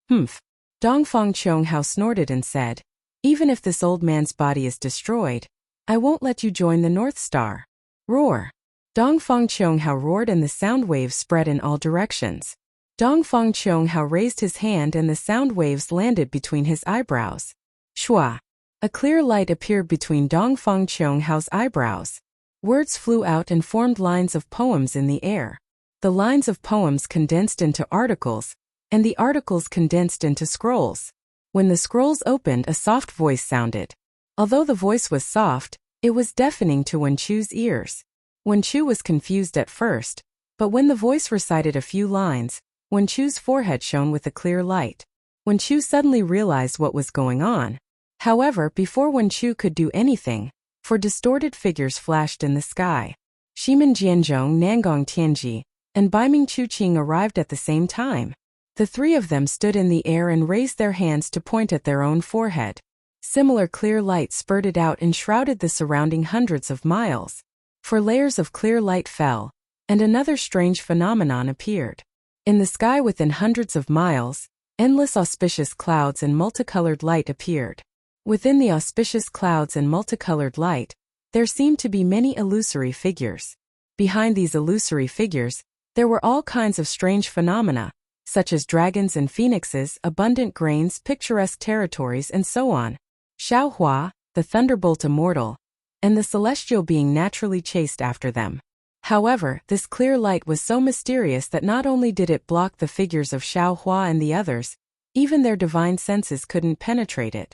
Humph. Dongfang Qionghao snorted and said, "Even if this old man's body is destroyed, I won't let you join the North Star." Roar. Dongfang Qionghao roared and the sound waves spread in all directions. Dongfang Qionghao raised his hand and the sound waves landed between his eyebrows. Shua. A clear light appeared between Dongfang Qionghao's eyebrows. Words flew out and formed lines of poems in the air. The lines of poems condensed into articles, and the articles condensed into scrolls. When the scrolls opened, a soft voice sounded. Although the voice was soft, it was deafening to Wen Chu's ears. Wen Chu was confused at first, but when the voice recited a few lines, Wen Chu's forehead shone with a clear light. Wen Chu suddenly realized what was going on. However, before Wen Chu could do anything, four distorted figures flashed in the sky. Shimin Jianzhong, Nangong Tianji, and Baiming Chuqing arrived at the same time. The three of them stood in the air and raised their hands to point at their own forehead. Similar clear light spurted out and shrouded the surrounding hundreds of miles. 4 layers of clear light fell, and another strange phenomenon appeared. In the sky within hundreds of miles, endless auspicious clouds and multicolored light appeared. Within the auspicious clouds and multicolored light, there seemed to be many illusory figures. Behind these illusory figures, there were all kinds of strange phenomena, such as dragons and phoenixes, abundant grains, picturesque territories, and so on. Xiaohua, the thunderbolt immortal, and the celestial being naturally chased after them. However, this clear light was so mysterious that not only did it block the figures of Xiaohua and the others, even their divine senses couldn't penetrate it.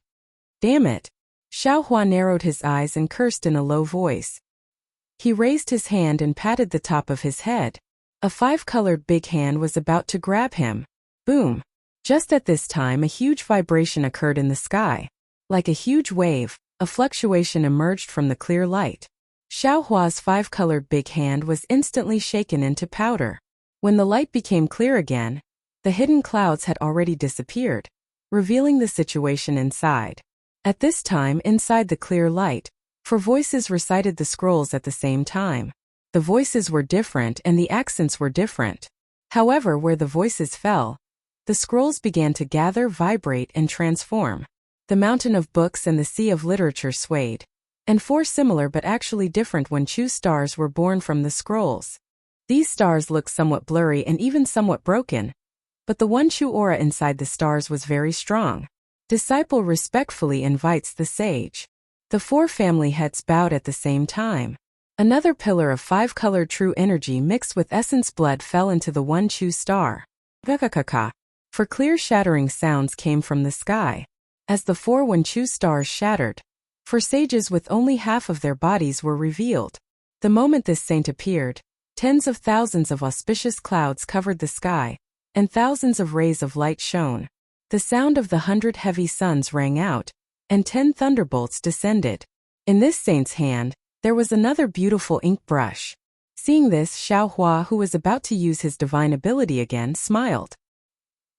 Damn it! Xiaohua narrowed his eyes and cursed in a low voice. He raised his hand and patted the top of his head. A 5-colored big hand was about to grab him. Boom! Just at this time a huge vibration occurred in the sky. Like a huge wave, a fluctuation emerged from the clear light. Xiaohua's 5-colored big hand was instantly shaken into powder. When the light became clear again, the hidden clouds had already disappeared, revealing the situation inside. At this time, inside the clear light, 4 voices recited the scrolls at the same time. The voices were different and the accents were different. However, where the voices fell, the scrolls began to gather, vibrate, and transform. The mountain of books and the sea of literature swayed, and 4 similar but actually different Wen Chu stars were born from the scrolls. These stars looked somewhat blurry and even somewhat broken, but the Wen Chu aura inside the stars was very strong. Disciple respectfully invites the sage. The 4 family heads bowed at the same time. Another pillar of 5-colored true energy mixed with essence blood fell into the Wen Chu star. Kakakaka. For clear shattering sounds came from the sky. As the 4 Wen Chu stars shattered, 4 sages with only half of their bodies were revealed. The moment this saint appeared, tens of thousands of auspicious clouds covered the sky, and thousands of rays of light shone. The sound of the 100 heavy suns rang out, and 10 thunderbolts descended. In this saint's hand, there was another beautiful ink brush. Seeing this, Xiaohua, who was about to use his divine ability again, smiled.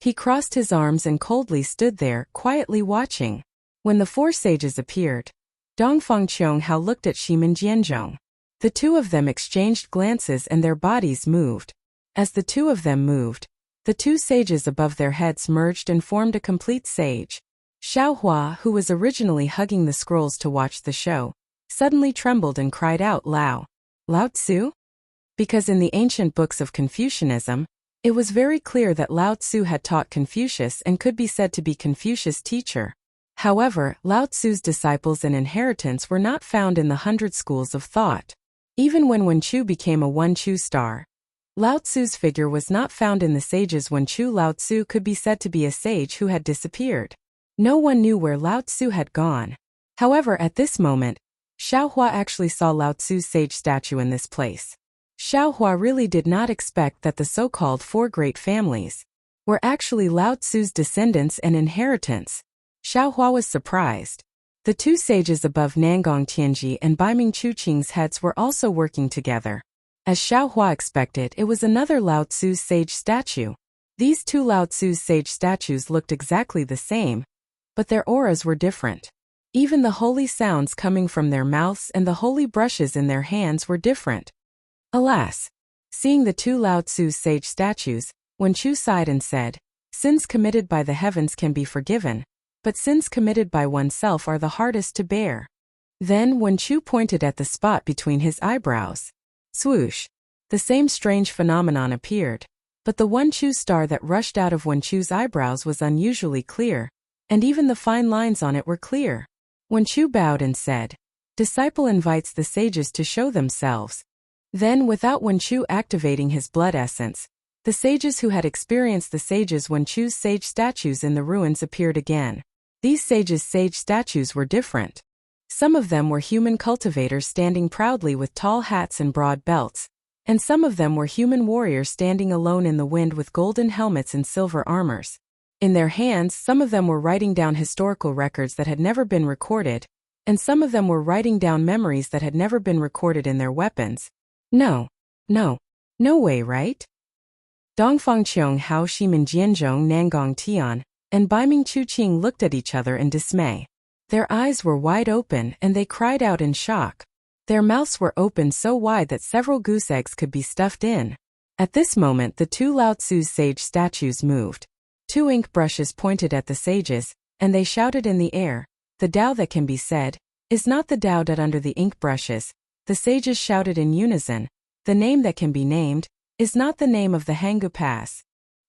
He crossed his arms and coldly stood there, quietly watching. When the 4 sages appeared, Dongfang Qionghao looked at Shimin Jianzhong. The 2 of them exchanged glances and their bodies moved. As the 2 of them moved, the 2 sages above their heads merged and formed a complete sage. Xiaohua, who was originally hugging the scrolls to watch the show, suddenly trembled and cried out, "Lao! Lao Tzu?" Because in the ancient books of Confucianism, it was very clear that Lao Tzu had taught Confucius and could be said to be Confucius' teacher. However, Lao Tzu's disciples and inheritance were not found in the 100 schools of thought. Even when Wen Chu became a Wen Chu star, Lao Tzu's figure was not found in the sages. Wen Chu Lao Tzu could be said to be a sage who had disappeared. No one knew where Lao Tzu had gone. However, at this moment, Xiaohua actually saw Lao Tzu's sage statue in this place. Xiaohua really did not expect that the so-called 4 great families were actually Lao Tzu's descendants and inheritance. Xiaohua was surprised. The 2 sages above Nangong Tianji and Baiming Chuqing's heads were also working together. As Xiao Hua expected, it was another Lao Tzu's sage statue. These two Lao Tzu's sage statues looked exactly the same, but their auras were different. Even the holy sounds coming from their mouths and the holy brushes in their hands were different. Alas! Seeing the two Lao Tzu's sage statues, Wen Chu sighed and said, "Sins committed by the heavens can be forgiven, but sins committed by oneself are the hardest to bear." Then Wen Chu pointed at the spot between his eyebrows. Swoosh! The same strange phenomenon appeared, but the Wen Chu star that rushed out of Wen Chu's eyebrows was unusually clear, and even the fine lines on it were clear. Wen Chu bowed and said, "Disciple invites the sages to show themselves." Then, without Wen Chu activating his blood essence, the sages who had experienced the sages Wen Chu's sage statues in the ruins appeared again. These sages' sage statues were different. Some of them were human cultivators standing proudly with tall hats and broad belts, and some of them were human warriors standing alone in the wind with golden helmets and silver armors. In their hands, some of them were writing down historical records that had never been recorded, and some of them were writing down memories that had never been recorded in their weapons. No way, right? Dongfang Qiong Hao Shimin Jianzhong Nangong Tian, and Baiming Chuqing looked at each other in dismay. Their eyes were wide open and they cried out in shock. Their mouths were opened so wide that several goose eggs could be stuffed in. At this moment the two Lao Tzu's sage statues moved. Two ink brushes pointed at the sages, and they shouted in the air, "The Tao that can be said, is not the Tao that under the ink brushes." The sages shouted in unison, "The name that can be named, is not the name of the Hangu Pass."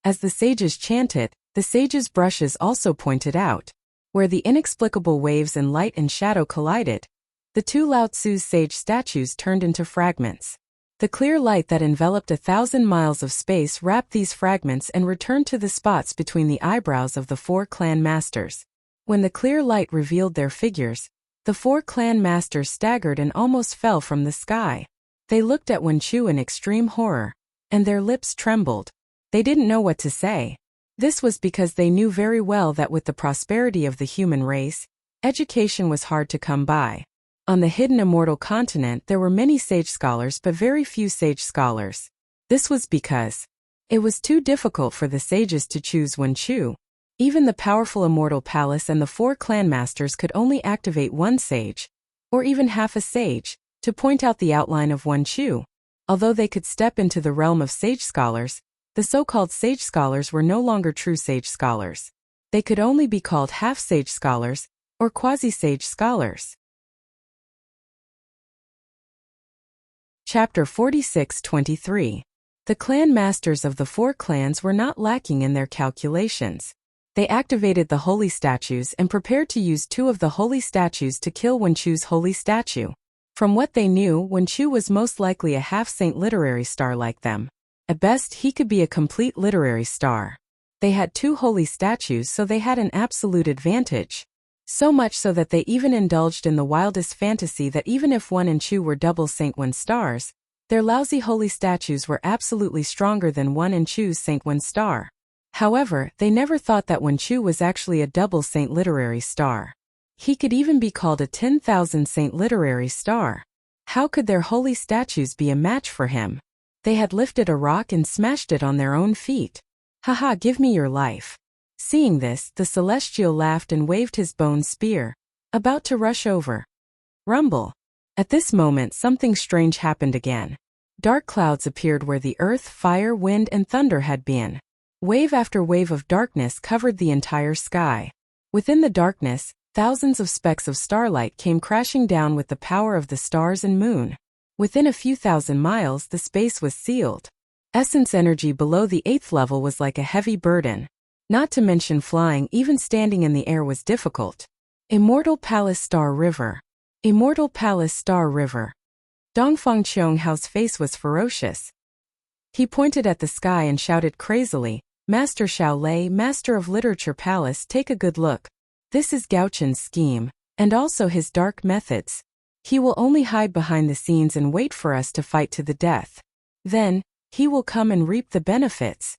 As the sages chanted, the sages' brushes also pointed out. Where the inexplicable waves and light and shadow collided, the two Lao Tzu's sage statues turned into fragments. The clear light that enveloped 1,000 miles of space wrapped these fragments and returned to the spots between the eyebrows of the four clan masters. When the clear light revealed their figures, the four clan masters staggered and almost fell from the sky. They looked at Wen Chu in extreme horror, and their lips trembled. They didn't know what to say. This was because they knew very well that with the prosperity of the human race, education was hard to come by. On the hidden immortal continent there were many sage scholars but very few sage scholars. This was because it was too difficult for the sages to choose Wen Chu. Even the powerful immortal palace and the four clan masters could only activate one sage, or even half a sage, to point out the outline of Wen Chu. Although they could step into the realm of sage scholars, the so-called sage scholars were no longer true sage scholars. They could only be called half-sage scholars, or quasi-sage scholars. Chapter 46-23. The clan masters of the four clans were not lacking in their calculations. They activated the holy statues and prepared to use two of the holy statues to kill Wen Chu's holy statue. From what they knew, Wen Chu was most likely a half-saint literary star like them. At best, he could be a complete literary star. They had two holy statues, so they had an absolute advantage. So much so that they even indulged in the wildest fantasy that even if Wen and Chu were double Saint Wen stars, their lousy holy statues were absolutely stronger than Wen and Chu's Saint Wen star. However, they never thought that Wen Chu was actually a double saint literary star. He could even be called a 10,000 saint literary star. How could their holy statues be a match for him? They had lifted a rock and smashed it on their own feet. "Haha, give me your life." Seeing this, the celestial laughed and waved his bone spear, about to rush over. Rumble. At this moment something strange happened again. Dark clouds appeared where the earth, fire, wind, and thunder had been. Wave after wave of darkness covered the entire sky. Within the darkness, thousands of specks of starlight came crashing down with the power of the stars and moon. Within a few thousand miles the space was sealed. Essence energy below the 8th level was like a heavy burden. Not to mention flying, even standing in the air was difficult. Immortal Palace Star River. Immortal Palace Star River. Dongfang Qiong Hao's face was ferocious. He pointed at the sky and shouted crazily, "Master Xiao Lei, Master of Literature Palace, take a good look. This is Gao Chen's scheme, and also his dark methods. He will only hide behind the scenes and wait for us to fight to the death. Then, he will come and reap the benefits."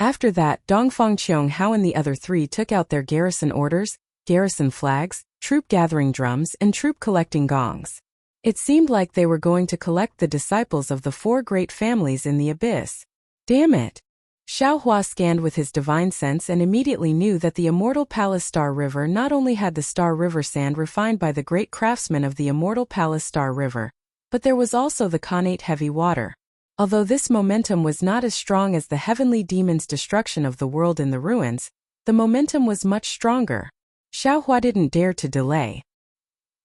After that, Dongfang Qiong Hao and the other three took out their garrison orders, garrison flags, troop gathering drums, and troop collecting gongs. It seemed like they were going to collect the disciples of the four great families in the abyss. Damn it! Xiaohua scanned with his divine sense and immediately knew that the immortal palace Star River not only had the Star River sand refined by the great craftsmen of the immortal palace Star River, but there was also the connate heavy water. Although this momentum was not as strong as the heavenly demon's destruction of the world in the ruins, the momentum was much stronger. Xiaohua didn't dare to delay.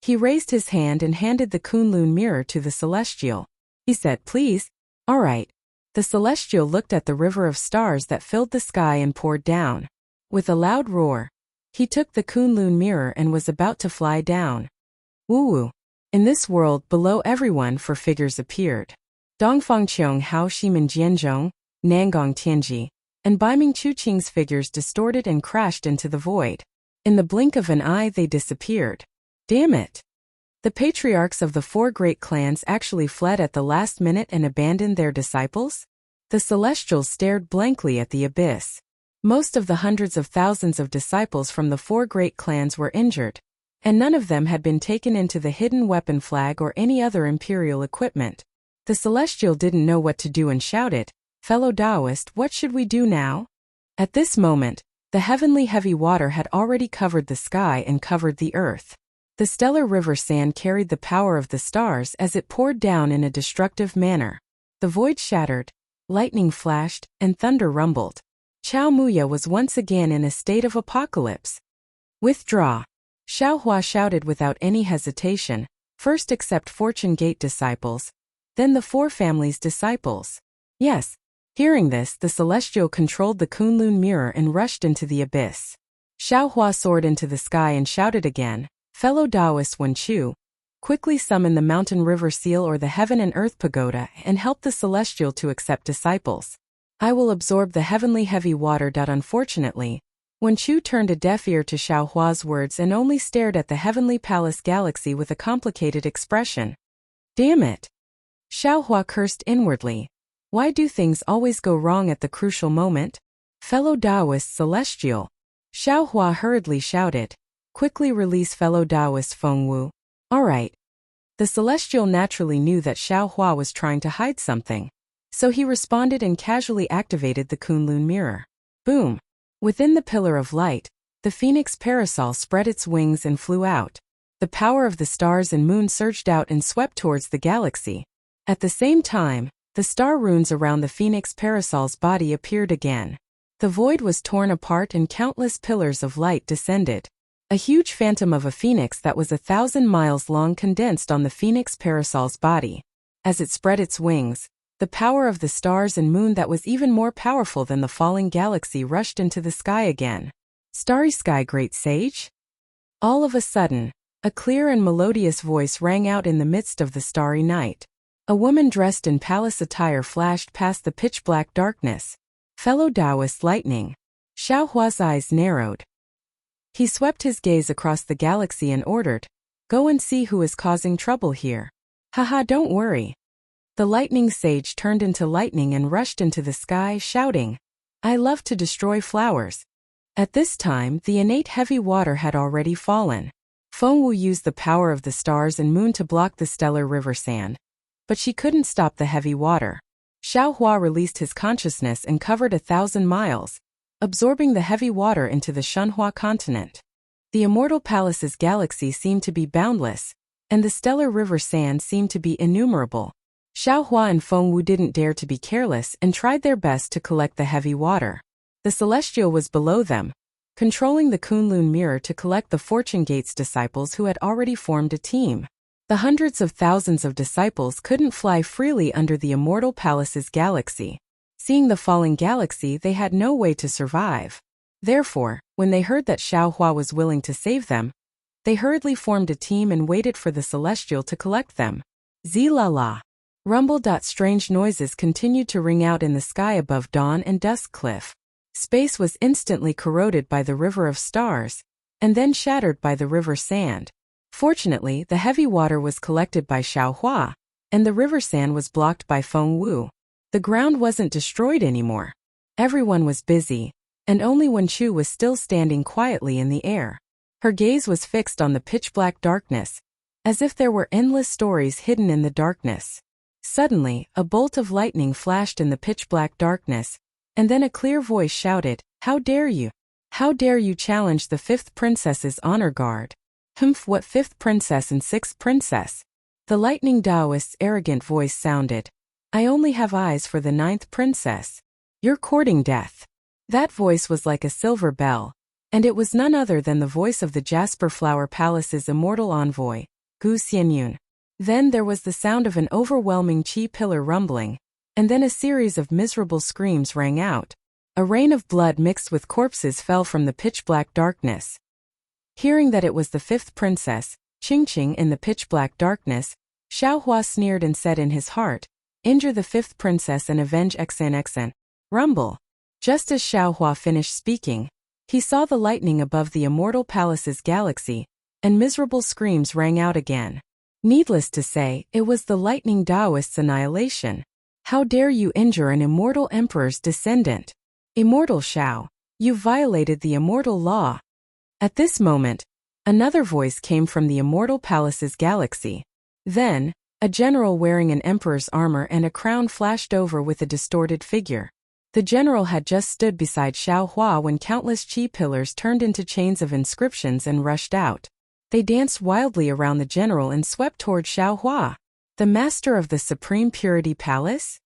He raised his hand and handed the Kunlun mirror to the Celestial. He said, "Please." "All right." The Celestial looked at the river of stars that filled the sky and poured down. With a loud roar, he took the Kunlun mirror and was about to fly down. Woo-woo. In this world below everyone four figures appeared. Dongfangqiong Hao Shimen Jianzhong, Nangong Tianji, and Baiming Chuqing's figures distorted and crashed into the void. In the blink of an eye they disappeared. Damn it! The patriarchs of the four great clans actually fled at the last minute and abandoned their disciples? The Celestials stared blankly at the abyss. Most of the hundreds of thousands of disciples from the four great clans were injured, and none of them had been taken into the hidden weapon flag or any other imperial equipment. The Celestial didn't know what to do and shouted, "Fellow Taoist, what should we do now?" At this moment, the heavenly heavy water had already covered the sky and covered the earth. The stellar river sand carried the power of the stars as it poured down in a destructive manner. The void shattered, lightning flashed, and thunder rumbled. Chao Muya was once again in a state of apocalypse. "Withdraw!" Xiaohua shouted without any hesitation, first accept Fortune Gate disciples, then the four families' disciples. Yes. Hearing this, the Celestial controlled the Kunlun mirror and rushed into the abyss. Xiaohua soared into the sky and shouted again, "Fellow Taoist Wenchu, quickly summon the mountain river seal or the heaven and earth pagoda and help the Celestial to accept disciples. I will absorb the heavenly heavy water." Unfortunately, Wenchu turned a deaf ear to Xiaohua's words and only stared at the heavenly palace galaxy with a complicated expression. Damn it! Xiaohua cursed inwardly. Why do things always go wrong at the crucial moment? "Fellow Taoist Celestial!" Xiaohua hurriedly shouted. "Quickly release fellow Taoist Fengwu." "All right." The Celestial naturally knew that Xiaohua was trying to hide something, so he responded and casually activated the Kunlun mirror. Boom! Within the pillar of light, the phoenix parasol spread its wings and flew out. The power of the stars and moon surged out and swept towards the galaxy. At the same time, the star runes around the phoenix parasol's body appeared again. The void was torn apart and countless pillars of light descended. A huge phantom of a phoenix that was 1,000 miles long condensed on the phoenix parasol's body. As it spread its wings, the power of the stars and moon that was even more powerful than the falling galaxy rushed into the sky again. "Starry sky, great sage?" All of a sudden, a clear and melodious voice rang out in the midst of the starry night. A woman dressed in palace attire flashed past the pitch-black darkness. "Fellow Taoist lightning." Xiaohua's eyes narrowed. He swept his gaze across the galaxy and ordered, "Go and see who is causing trouble here." "Haha, don't worry." The lightning sage turned into lightning and rushed into the sky, shouting, "I love to destroy flowers." At this time, the innate heavy water had already fallen. Fengwu used the power of the stars and moon to block the stellar river sand, but she couldn't stop the heavy water. Xiaohua released his consciousness and covered 1,000 miles, absorbing the heavy water into the Shunhua continent. The immortal palace's galaxy seemed to be boundless, and the stellar river sand seemed to be innumerable. Xiaohua and Fengwu didn't dare to be careless and tried their best to collect the heavy water. The Celestial was below them, controlling the Kunlun mirror to collect the Fortune Gate's disciples who had already formed a team. The hundreds of thousands of disciples couldn't fly freely under the immortal palace's galaxy. Seeing the falling galaxy, they had no way to survive. Therefore, when they heard that Xiaohua was willing to save them, they hurriedly formed a team and waited for the Celestial to collect them. Zee-la-la. Rumble. Strange noises continued to ring out in the sky above Dawn and Dusk Cliff. Space was instantly corroded by the river of stars, and then shattered by the river sand. Fortunately, the heavy water was collected by Xiaohua, and the river sand was blocked by Fengwu. The ground wasn't destroyed anymore. Everyone was busy, and only Wenchu was still standing quietly in the air. Her gaze was fixed on the pitch-black darkness, as if there were endless stories hidden in the darkness. Suddenly, a bolt of lightning flashed in the pitch-black darkness, and then a clear voice shouted, "How dare you? How dare you challenge the fifth princess's honor guard?" "Humph, what fifth princess and sixth princess?" The lightning Taoist's arrogant voice sounded. "I only have eyes for the ninth princess. You're courting death." That voice was like a silver bell, and it was none other than the voice of the Jasper Flower Palace's immortal envoy, Gu Xianyun. Then there was the sound of an overwhelming chi pillar rumbling, and then a series of miserable screams rang out. A rain of blood mixed with corpses fell from the pitch-black darkness. Hearing that it was the fifth princess, Qingqing in the pitch-black darkness, Xiaohua sneered and said in his heart, "Injure the fifth princess and avenge XNXN. Rumble." Just as Xiaohua finished speaking, he saw the lightning above the immortal palace's galaxy, and miserable screams rang out again. Needless to say, it was the lightning Taoist's annihilation. "How dare you injure an immortal emperor's descendant? Immortal Xiao, you violated the immortal law." At this moment, another voice came from the immortal palace's galaxy. Then, a general wearing an emperor's armor and a crown flashed over with a distorted figure. The general had just stood beside Xiaohua when countless chi pillars turned into chains of inscriptions and rushed out. They danced wildly around the general and swept toward Xiaohua. "The master of the Supreme Purity Palace?"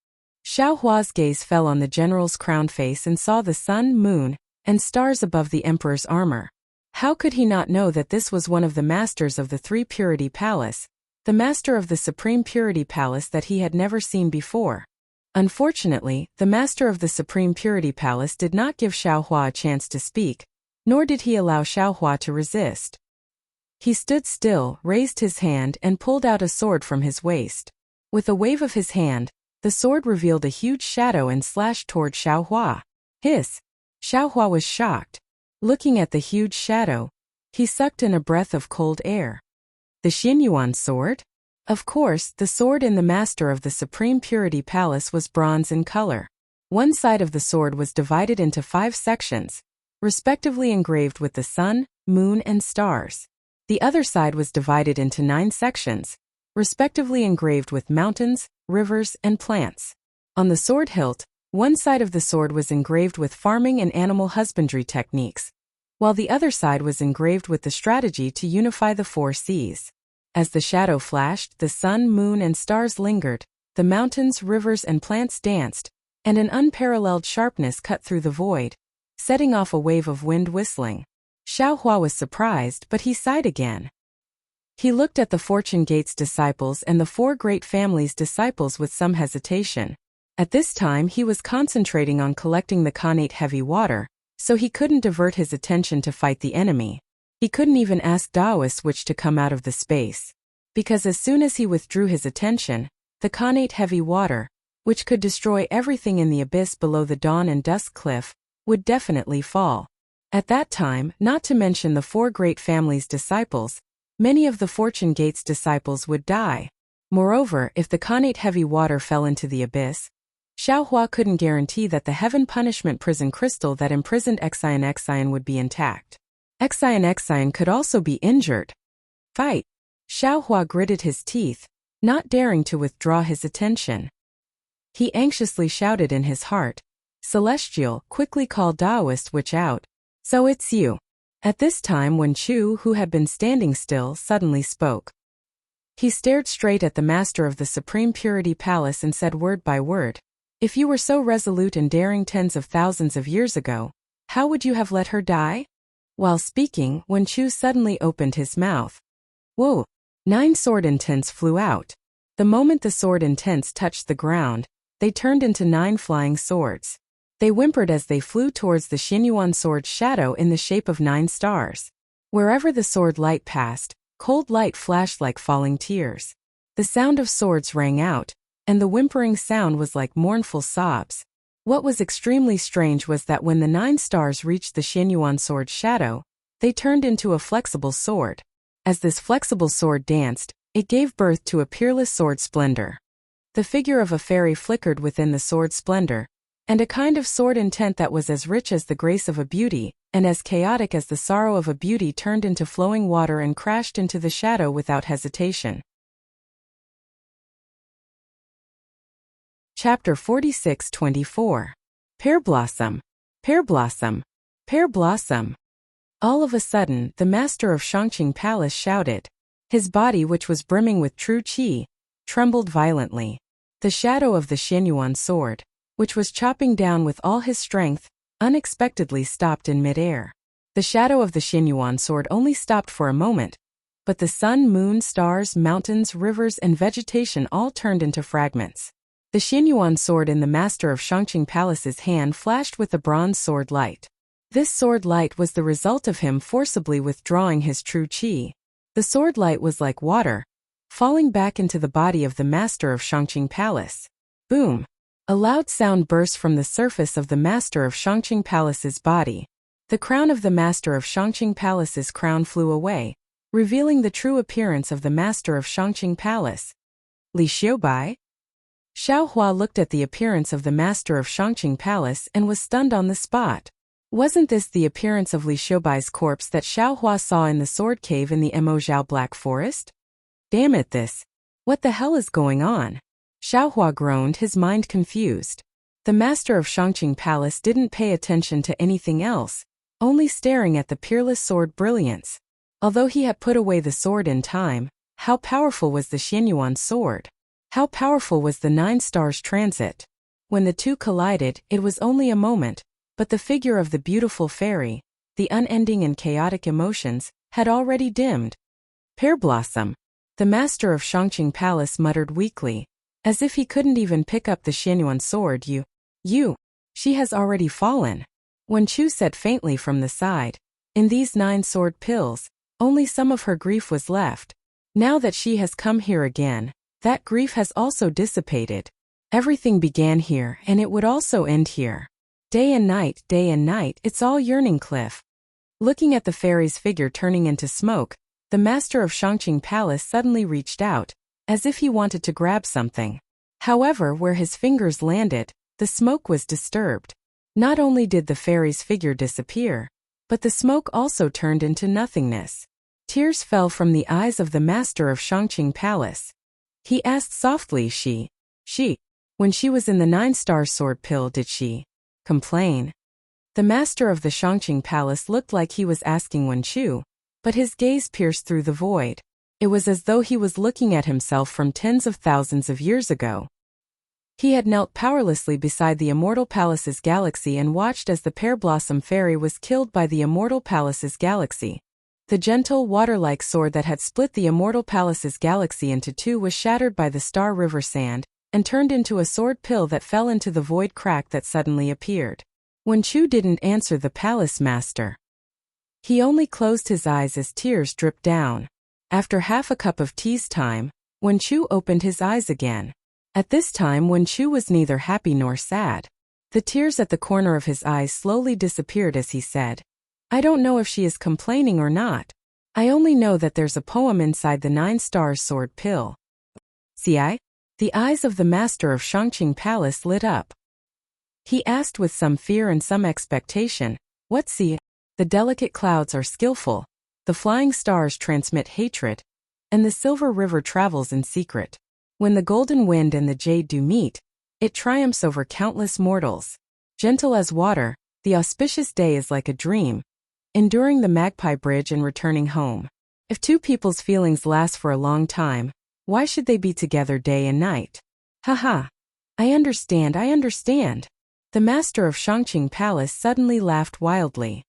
Xiaohua's gaze fell on the general's crowned face and saw the sun, moon, and stars above the emperor's armor. How could he not know that this was one of the masters of the Three Purity Palace, the master of the Supreme Purity Palace that he had never seen before? Unfortunately, the master of the Supreme Purity Palace did not give Xiaohua a chance to speak, nor did he allow Xiaohua to resist. He stood still, raised his hand, and pulled out a sword from his waist. With a wave of his hand, the sword revealed a huge shadow and slashed toward Xiaohua. Hiss! Xiaohua was shocked. Looking at the huge shadow, he sucked in a breath of cold air. The Xianyuan sword? Of course, the sword in the master of the Supreme Purity Palace was bronze in color. One side of the sword was divided into 5 sections, respectively engraved with the sun, moon, and stars. The other side was divided into 9 sections, respectively engraved with mountains, rivers, and plants. On the sword hilt, one side of the sword was engraved with farming and animal husbandry techniques, while the other side was engraved with the strategy to unify the 4 seas. As the shadow flashed, the sun, moon, and stars lingered, the mountains, rivers, and plants danced, and an unparalleled sharpness cut through the void, setting off a wave of wind whistling. Xiaohua was surprised, but he sighed again. He looked at the Fortune Gate's disciples and the 4 great families' disciples with some hesitation. At this time he was concentrating on collecting the Khanate heavy water, so he couldn't divert his attention to fight the enemy. He couldn't even ask Taoist which to come out of the space, because as soon as he withdrew his attention, the Khanate heavy water, which could destroy everything in the abyss below the dawn and dusk cliff, would definitely fall. At that time, not to mention the 4 great families' disciples, many of the Fortune Gate's disciples would die. Moreover, if the Khanate heavy water fell into the abyss, Xiaohua couldn't guarantee that the heaven punishment prison crystal that imprisoned Xian would be intact. Xian could also be injured. "Fight!" Xiaohua gritted his teeth, not daring to withdraw his attention. He anxiously shouted in his heart, "Celestial, quickly call Taoist Witch out." "So it's you." At this time Wen Chu, who had been standing still, suddenly spoke. He stared straight at the master of the Supreme Purity Palace and said word by word, "If you were so resolute and daring tens of thousands of years ago, how would you have let her die?" While speaking, Wen Chu suddenly opened his mouth. Whoa! 9 sword intents flew out. The moment the sword intents touched the ground, they turned into 9 flying swords. They whimpered as they flew towards the Xianyuan sword's shadow in the shape of 9 stars. Wherever the sword light passed, cold light flashed like falling tears. The sound of swords rang out, and the whimpering sound was like mournful sobs. What was extremely strange was that when the 9 stars reached the Xianyuan sword's shadow, they turned into a flexible sword. As this flexible sword danced, it gave birth to a peerless sword splendor. The figure of a fairy flickered within the sword's splendor, and a kind of sword intent that was as rich as the grace of a beauty, and as chaotic as the sorrow of a beauty turned into flowing water and crashed into the shadow without hesitation. Chapter 46-24. Pear Blossom. Pear Blossom. Pear Blossom. All of a sudden, the master of Shangqing Palace shouted. His body, which was brimming with true qi, trembled violently. The shadow of the Xianyuan sword, which was chopping down with all his strength, unexpectedly stopped in midair. The shadow of the Xianyuan sword only stopped for a moment, but the sun, moon, stars, mountains, rivers, and vegetation all turned into fragments. The Xianyuan sword in the master of Shangqing Palace's hand flashed with the bronze sword light. This sword light was the result of him forcibly withdrawing his true qi. The sword light was like water, falling back into the body of the master of Shangqing Palace. Boom! A loud sound burst from the surface of the master of Shangqing Palace's body. The crown of the master of Shangqing Palace's crown flew away, revealing the true appearance of the master of Shangqing Palace. Li Xiaobai? Xiaohua looked at the appearance of the master of Shangqing Palace and was stunned on the spot. Wasn't this the appearance of Li Xiaobai's corpse that Xiaohua saw in the sword cave in the Emojiao Black Forest? Damn it, what the hell is going on? Xiaohua groaned, his mind confused. The master of Shangqing Palace didn't pay attention to anything else, only staring at the peerless sword brilliance. Although he had put away the sword in time, how powerful was the Xianyuan sword? How powerful was the 9 stars transit? When the two collided, it was only a moment, but the figure of the beautiful fairy, the unending and chaotic emotions, had already dimmed. Pear Blossom. The master of Shangqing Palace muttered weakly, as if he couldn't even pick up the Xianyuan sword. She has already fallen. Wen Chu said faintly from the side. In these 9 sword pills, only some of her grief was left. Now that she has come here again, that grief has also dissipated. Everything began here and it would also end here. Day and night, it's all yearning cliff. Looking at the fairy's figure turning into smoke, the master of Shangqing Palace suddenly reached out, as if he wanted to grab something. However, where his fingers landed, the smoke was disturbed. Not only did the fairy's figure disappear, but the smoke also turned into nothingness. Tears fell from the eyes of the master of Shangqing Palace. He asked softly, when she was in the 9-star sword pill, did she complain? The master of the Shangqing Palace looked like he was asking Wen Chu, but his gaze pierced through the void. It was as though he was looking at himself from tens of thousands of years ago. He had knelt powerlessly beside the Immortal Palace's galaxy and watched as the Pear Blossom Fairy was killed by the Immortal Palace's galaxy. The gentle, water-like sword that had split the Immortal Palace's galaxy into 2 was shattered by the Star River sand, and turned into a sword pill that fell into the void crack that suddenly appeared. Wen Chu didn't answer the palace master. He only closed his eyes as tears dripped down. After half a cup of tea's time, Wen Chu opened his eyes again. At this time Wen Chu was neither happy nor sad. The tears at the corner of his eyes slowly disappeared as he said, I don't know if she is complaining or not. I only know that there's a poem inside the 9 stars sword pill. See? The eyes of the master of Shangqing Palace lit up. He asked with some fear and some expectation, what see? The delicate clouds are skillful, the flying stars transmit hatred, and the silver river travels in secret. When the golden wind and the jade do meet, it triumphs over countless mortals. Gentle as water, the auspicious day is like a dream, enduring the Magpie Bridge and returning home. If 2 people's feelings last for a long time, why should they be together day and night? Haha. I understand. The master of Shangqing Palace suddenly laughed wildly.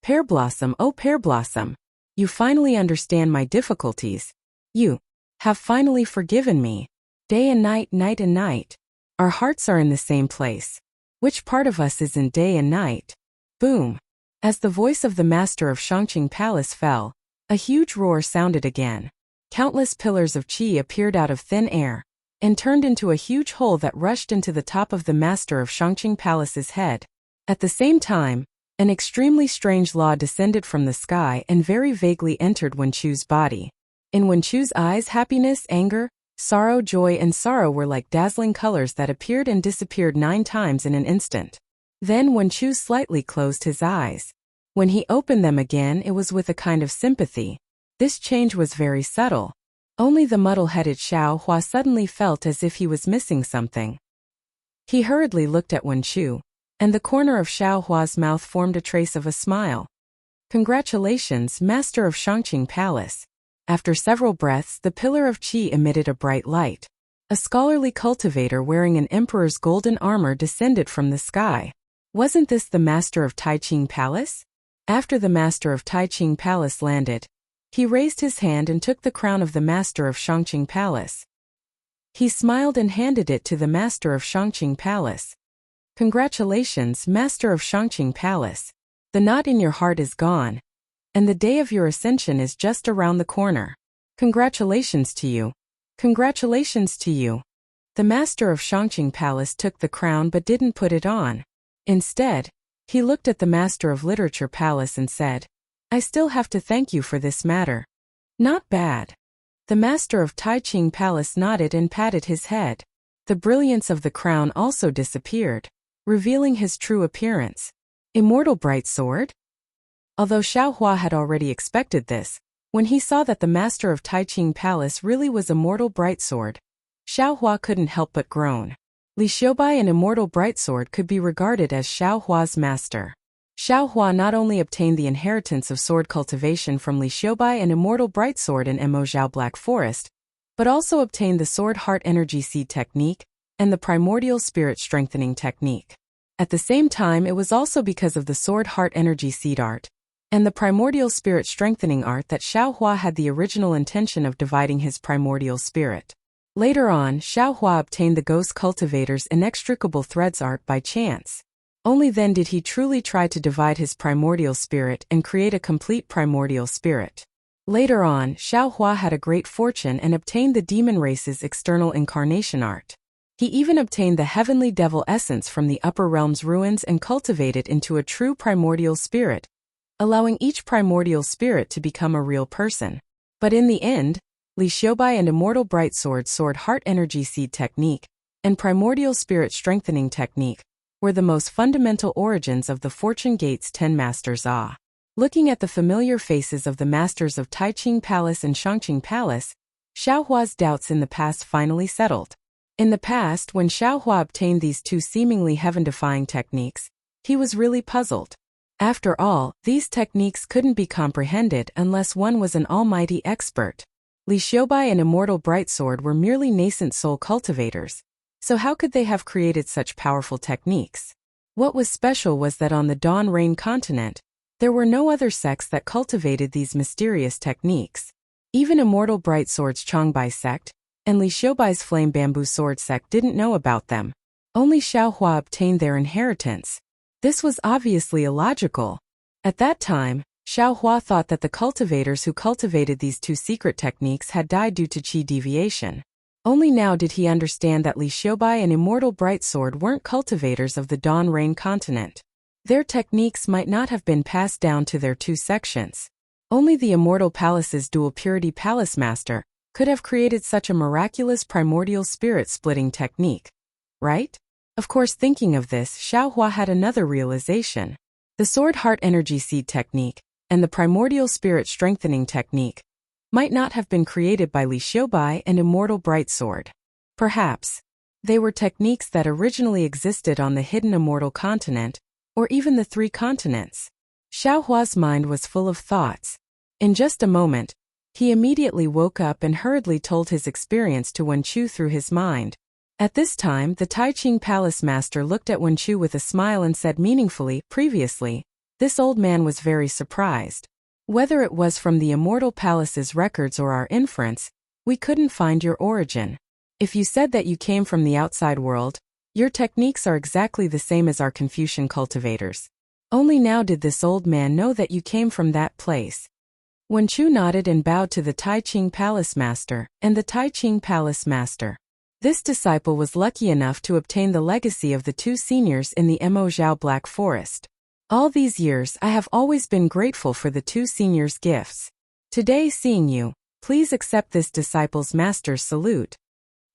Pear Blossom, oh Pear Blossom, you finally understand my difficulties. You have finally forgiven me. Day and night, night and night. Our hearts are in the same place. Which part of us is in day and night? Boom. As the voice of the master of Shangqing Palace fell, a huge roar sounded again. Countless pillars of qi appeared out of thin air, and turned into a huge hole that rushed into the top of the master of Shangqing Palace's head. At the same time, an extremely strange law descended from the sky and very vaguely entered Wen Chu's body. In Wen Chu's eyes, happiness, anger, Sorrow, joy, and sorrow were like dazzling colors that appeared and disappeared 9 times in an instant. Then Wen Chu slightly closed his eyes. When he opened them again, it was with a kind of sympathy. This change was very subtle. Only the muddle-headed Xiao Hua suddenly felt as if he was missing something. He hurriedly looked at Wen Chu, and the corner of Xiao Hua's mouth formed a trace of a smile. Congratulations, Master of Shangqing Palace. After several breaths, the pillar of qi emitted a bright light. A scholarly cultivator wearing an emperor's golden armor descended from the sky. Wasn't this the Master of Taiqing Palace? After the Master of Taiqing Palace landed, he raised his hand and took the crown of the Master of Shangqing Palace. He smiled and handed it to the Master of Shangqing Palace. Congratulations, Master of Shangqing Palace. The knot in your heart is gone, and the day of your ascension is just around the corner. Congratulations to you. Congratulations to you. The Master of Shangqing Palace took the crown but didn't put it on. Instead, he looked at the Master of Literature Palace and said, I still have to thank you for this matter. Not bad. The Master of Taiqing Palace nodded and patted his head. The brilliance of the crown also disappeared, revealing his true appearance. Immortal Bright Sword? Although Xiao Hua had already expected this, when he saw that the Master of Taiqing Palace really was Immortal Bright Sword, Xiao Hua couldn't help but groan. Li Xiubai and Immortal Bright Sword could be regarded as Xiao Hua's master. Xiao Hua not only obtained the inheritance of sword cultivation from Li Xiubai and Immortal Bright Sword in Mo Zhao Black Forest, but also obtained the Sword Heart Energy Seed technique and the Primordial Spirit Strengthening technique. At the same time, it was also because of the Sword Heart Energy Seed art and the Primordial Spirit Strengthening art that Xiao Hua had the original intention of dividing his primordial spirit. Later on, Xiao Hua obtained the Ghost Cultivator's Inextricable Threads art by chance. Only then did he truly try to divide his primordial spirit and create a complete primordial spirit. Later on, Xiao Hua had a great fortune and obtained the Demon Race's External Incarnation art. He even obtained the Heavenly Devil Essence from the Upper Realm's ruins and cultivated into a true primordial spirit, allowing each primordial spirit to become a real person. But in the end, Li Xiubai and Immortal Bright Sword Sword Heart Energy Seed technique and Primordial Spirit Strengthening technique were the most fundamental origins of the Fortune Gate's 10 Masters. Looking at the familiar faces of the Masters of Taiqing Palace and Shangqing Palace, Xiao Hua's doubts in the past finally settled. In the past, when Xiao Hua obtained these two seemingly heaven-defying techniques, he was really puzzled. After all, these techniques couldn't be comprehended unless one was an almighty expert. Li Xiubai and Immortal Bright Sword were merely nascent soul cultivators, so how could they have created such powerful techniques? What was special was that on the Dawn Rain continent, there were no other sects that cultivated these mysterious techniques. Even Immortal Bright Sword's Changbai sect and Li Xiubai's Flame Bamboo Sword sect didn't know about them. Only Xiao Hua obtained their inheritance. This was obviously illogical. At that time, Xiao Hua thought that the cultivators who cultivated these two secret techniques had died due to qi deviation. Only now did he understand that Li Xiubai and Immortal Bright Sword weren't cultivators of the Dawn Rain continent. Their techniques might not have been passed down to their two sections. Only the Immortal Palace's Dual Purity Palace Master could have created such a miraculous primordial spirit splitting technique. Right? Of course, thinking of this, Xiao Hua had another realization. The Sword Heart Energy Seed technique and the Primordial Spirit Strengthening technique might not have been created by Li Xiubai and Immortal Bright Sword. Perhaps they were techniques that originally existed on the hidden Immortal continent, or even the 3 continents. Xiao Hua's mind was full of thoughts. In just a moment, he immediately woke up and hurriedly told his experience to Wen Chu through his mind. At this time, the Taiqing Palace Master looked at Wen Chu with a smile and said meaningfully, previously, this old man was very surprised. Whether it was from the Immortal Palace's records or our inference, we couldn't find your origin. If you said that you came from the outside world, your techniques are exactly the same as our Confucian cultivators. Only now did this old man know that you came from that place. Wen Chu nodded and bowed to the Taiqing Palace Master and the Taiqing Palace Master. This disciple was lucky enough to obtain the legacy of the 2 seniors in the Mo Zhao Black Forest. All these years I have always been grateful for the 2 seniors' gifts. Today, seeing you, please accept this disciple's master's salute.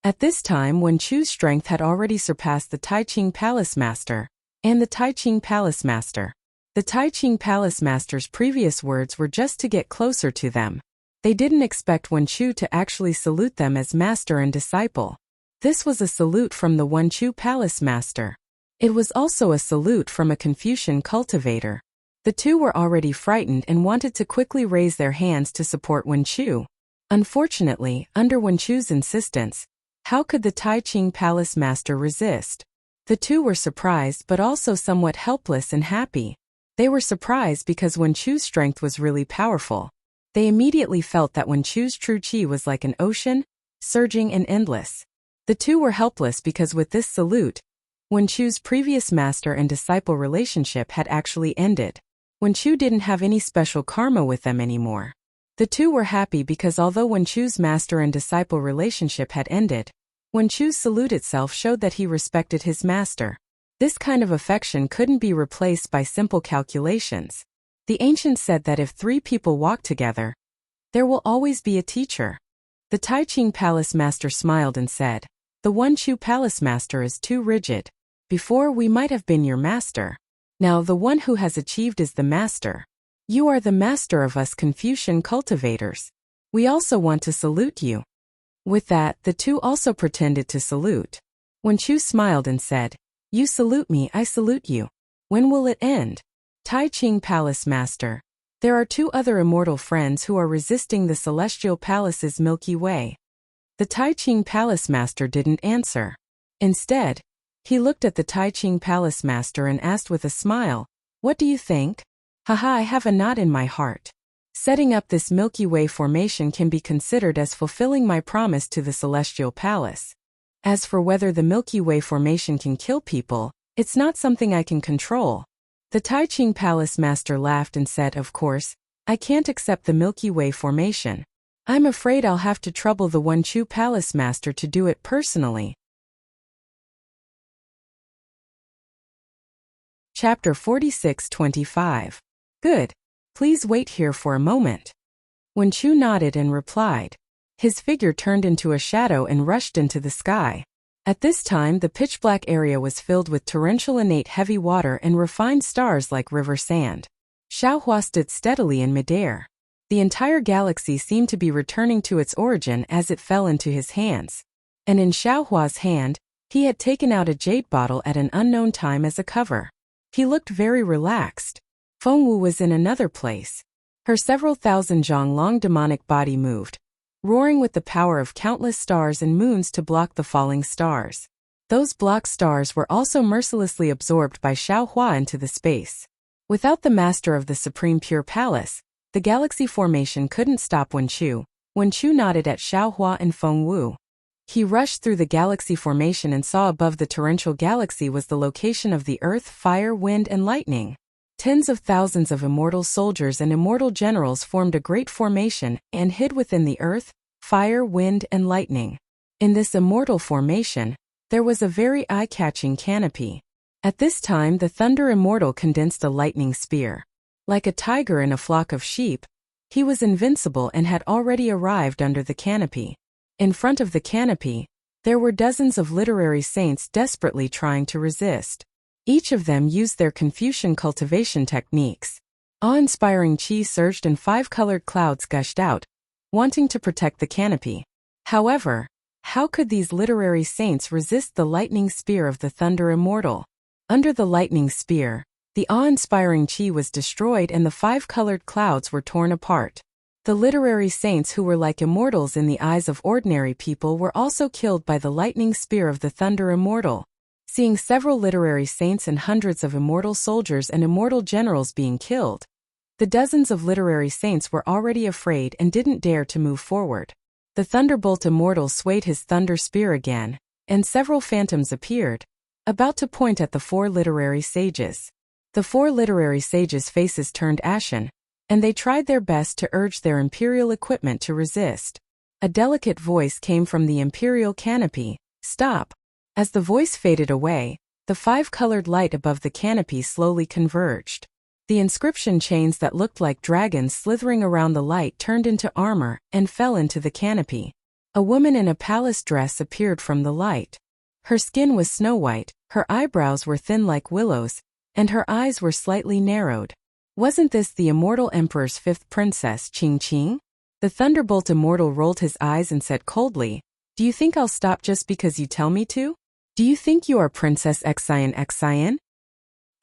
At this time, Wen Chu's strength had already surpassed the Taiqing Palace Master and the Taiqing Palace Master. The Taiqing Palace Master's previous words were just to get closer to them. They didn't expect Wen Chu to actually salute them as master and disciple. This was a salute from the Wen Chu Palace Master. It was also a salute from a Confucian cultivator. The two were already frightened and wanted to quickly raise their hands to support Wen Chu. Unfortunately, under Wen Chu's insistence, how could the Taiqing Palace Master resist? The two were surprised but also somewhat helpless and happy. They were surprised because Wen Chu's strength was really powerful. They immediately felt that Wen Chu's true qi was like an ocean, surging and endless. The two were helpless because with this salute, Wen Chu's previous master and disciple relationship had actually ended. Wen Chu didn't have any special karma with them anymore. The two were happy because although Wen Chu's master and disciple relationship had ended, Wen Chu's salute itself showed that he respected his master. This kind of affection couldn't be replaced by simple calculations. The ancients said that if three people walk together, there will always be a teacher. The Taiqing Palace Master smiled and said, "The Wen Chu Palace Master is too rigid. Before we might have been your master. Now the one who has achieved is the master. You are the master of us Confucian cultivators. We also want to salute you." With that, the two also pretended to salute. Wen Chu smiled and said, "You salute me, I salute you. When will it end?" Taiqing Palace Master. There are two other immortal friends who are resisting the Celestial Palace's Milky Way. The Taiqing Palace Master didn't answer. Instead, he looked at the Taiqing Palace Master and asked with a smile, "What do you think?" "Haha, I have a knot in my heart. Setting up this Milky Way formation can be considered as fulfilling my promise to the Celestial Palace. As for whether the Milky Way formation can kill people, it's not something I can control." The Taiqing Palace Master laughed and said, "Of course, I can't accept the Milky Way formation. I'm afraid I'll have to trouble the Wen Chu Palace Master to do it personally." Chapter 46-25. Good. Please wait here for a moment. Wen Chu nodded and replied. His figure turned into a shadow and rushed into the sky. At this time, the pitch-black area was filled with torrential innate heavy water and refined stars like river sand. Xiaohua stood steadily in midair. The entire galaxy seemed to be returning to its origin as it fell into his hands. And in Xiaohua's hand, he had taken out a jade bottle at an unknown time as a cover. He looked very relaxed. Fengwu was in another place. Her several thousand zhang long demonic body moved, roaring with the power of countless stars and moons to block the falling stars. Those blocked stars were also mercilessly absorbed by Xiaohua into the space. Without the master of the Supreme Pure Palace, the galaxy formation couldn't stop Wen Chu. Wen Chu nodded at Xiaohua and Fengwu. He rushed through the galaxy formation and saw above the torrential galaxy was the location of the earth, fire, wind, and lightning. Tens of thousands of immortal soldiers and immortal generals formed a great formation and hid within the earth, fire, wind, and lightning. In this immortal formation, there was a very eye-catching canopy. At this time, the Thunder Immortal condensed a lightning spear. Like a tiger in a flock of sheep, he was invincible and had already arrived under the canopy. In front of the canopy, there were dozens of literary saints desperately trying to resist. Each of them used their Confucian cultivation techniques. Awe-inspiring qi surged and 5 colored clouds gushed out, wanting to protect the canopy. However, how could these literary saints resist the lightning spear of the Thunder Immortal? Under the lightning spear, the awe-inspiring qi was destroyed and the 5 colored clouds were torn apart. The literary saints who were like immortals in the eyes of ordinary people were also killed by the lightning spear of the Thunder Immortal. Seeing several literary saints and hundreds of immortal soldiers and immortal generals being killed, the dozens of literary saints were already afraid and didn't dare to move forward. The Thunderbolt Immortal swayed his thunder spear again, and several phantoms appeared, about to point at the 4 literary sages. The 4 literary sages' faces turned ashen, and they tried their best to urge their imperial equipment to resist. A delicate voice came from the imperial canopy, "Stop." As the voice faded away, the 5-colored light above the canopy slowly converged. The inscription chains that looked like dragons slithering around the light turned into armor and fell into the canopy. A woman in a palace dress appeared from the light. Her skin was snow-white, her eyebrows were thin like willows, and her eyes were slightly narrowed. Wasn't this the immortal emperor's fifth princess, Qing? The thunderbolt immortal rolled his eyes and said coldly, "Do you think I'll stop just because you tell me to? Do you think you are Princess Xian?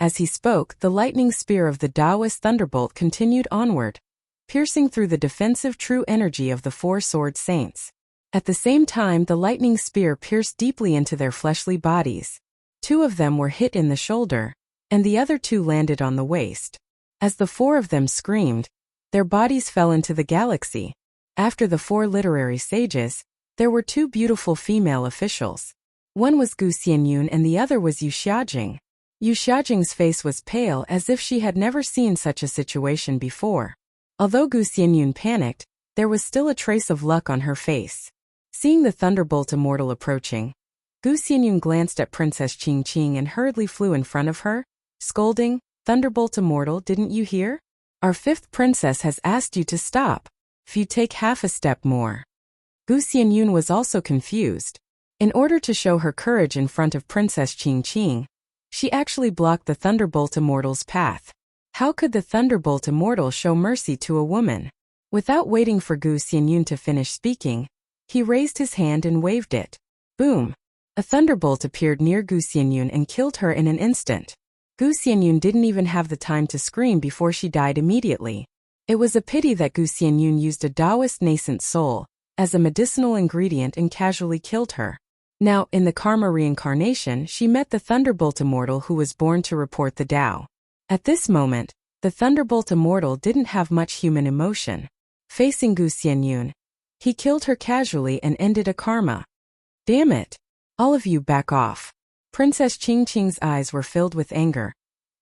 As he spoke, the lightning spear of the Taoist thunderbolt continued onward, piercing through the defensive true energy of the four sword saints. At the same time, the lightning spear pierced deeply into their fleshly bodies. 2 of them were hit in the shoulder, and the other 2 landed on the waist. As the 4 of them screamed, their bodies fell into the galaxy. After the 4 literary sages, there were 2 beautiful female officials. One was Gu Xianyun and the other was Yu Xiaojing. Yu Xiaojing's face was pale as if she had never seen such a situation before. Although Gu Xianyun panicked, there was still a trace of luck on her face. Seeing the thunderbolt immortal approaching, Gu Xianyun glanced at Princess Qing and hurriedly flew in front of her, scolding, "Thunderbolt immortal, didn't you hear? Our 5th princess has asked you to stop. If you take half a step more." Gu Xianyun was also confused. In order to show her courage in front of Princess Qing, she actually blocked the Thunderbolt Immortal's path. How could the Thunderbolt Immortal show mercy to a woman? Without waiting for Gu Xianyun to finish speaking, he raised his hand and waved it. Boom! A thunderbolt appeared near Gu Xianyun and killed her in an instant. Gu Xianyun didn't even have the time to scream before she died immediately. It was a pity that Gu Xianyun used a Taoist nascent soul as a medicinal ingredient and casually killed her. Now, in the Karma reincarnation, she met the Thunderbolt Immortal who was born to report the Tao. At this moment, the Thunderbolt Immortal didn't have much human emotion. Facing Gu Xianyun, he killed her casually and ended a karma. Damn it! All of you back off. Princess Qing's eyes were filled with anger,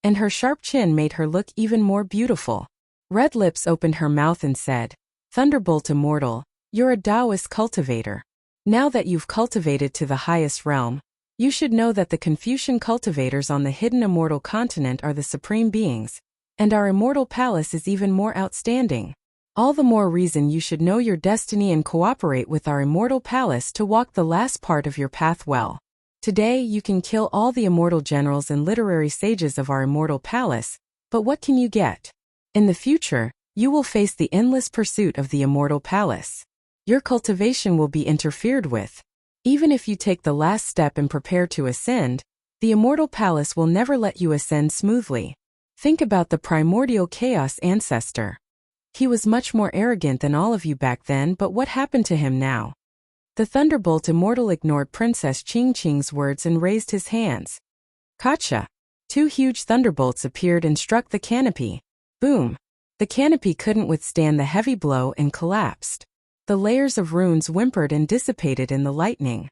and her sharp chin made her look even more beautiful. Red Lips opened her mouth and said, "Thunderbolt Immortal, you're a Taoist cultivator. Now that you've cultivated to the highest realm, you should know that the Confucian cultivators on the hidden immortal continent are the supreme beings, and our immortal palace is even more outstanding. All the more reason you should know your destiny and cooperate with our immortal palace to walk the last part of your path well. Today you can kill all the immortal generals and literary sages of our immortal palace, but what can you get? In the future, you will face the endless pursuit of the immortal palace. Your cultivation will be interfered with. Even if you take the last step and prepare to ascend, the immortal palace will never let you ascend smoothly. Think about the primordial chaos ancestor. He was much more arrogant than all of you back then, but what happened to him now?" The Thunderbolt Immortal ignored Princess Qing's words and raised his hands. Gotcha! 2 huge thunderbolts appeared and struck the canopy. Boom! The canopy couldn't withstand the heavy blow and collapsed. The layers of runes whimpered and dissipated in the lightning.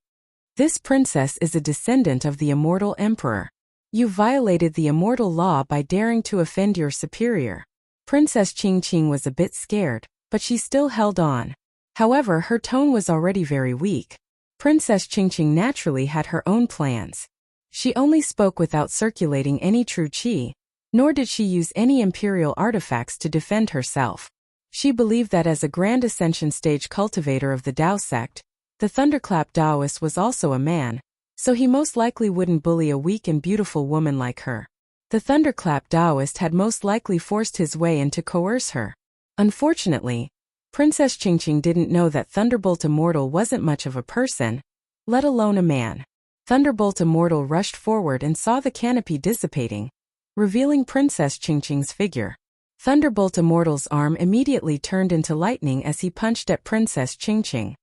This princess is a descendant of the immortal emperor. You violated the immortal law by daring to offend your superior. Princess Qing was a bit scared, but she still held on. However, her tone was already very weak. Princess Qing naturally had her own plans. She only spoke without circulating any true qi, nor did she use any imperial artifacts to defend herself. She believed that as a grand ascension stage cultivator of the Tao sect, the Thunderclap Taoist was also a man, so he most likely wouldn't bully a weak and beautiful woman like her. The Thunderclap Taoist had most likely forced his way in to coerce her. Unfortunately, Princess Qing didn't know that Thunderbolt Immortal wasn't much of a person, let alone a man. Thunderbolt Immortal rushed forward and saw the canopy dissipating, revealing Princess Qing's figure. Thunderbolt Immortal's arm immediately turned into lightning as he punched at Princess Qing.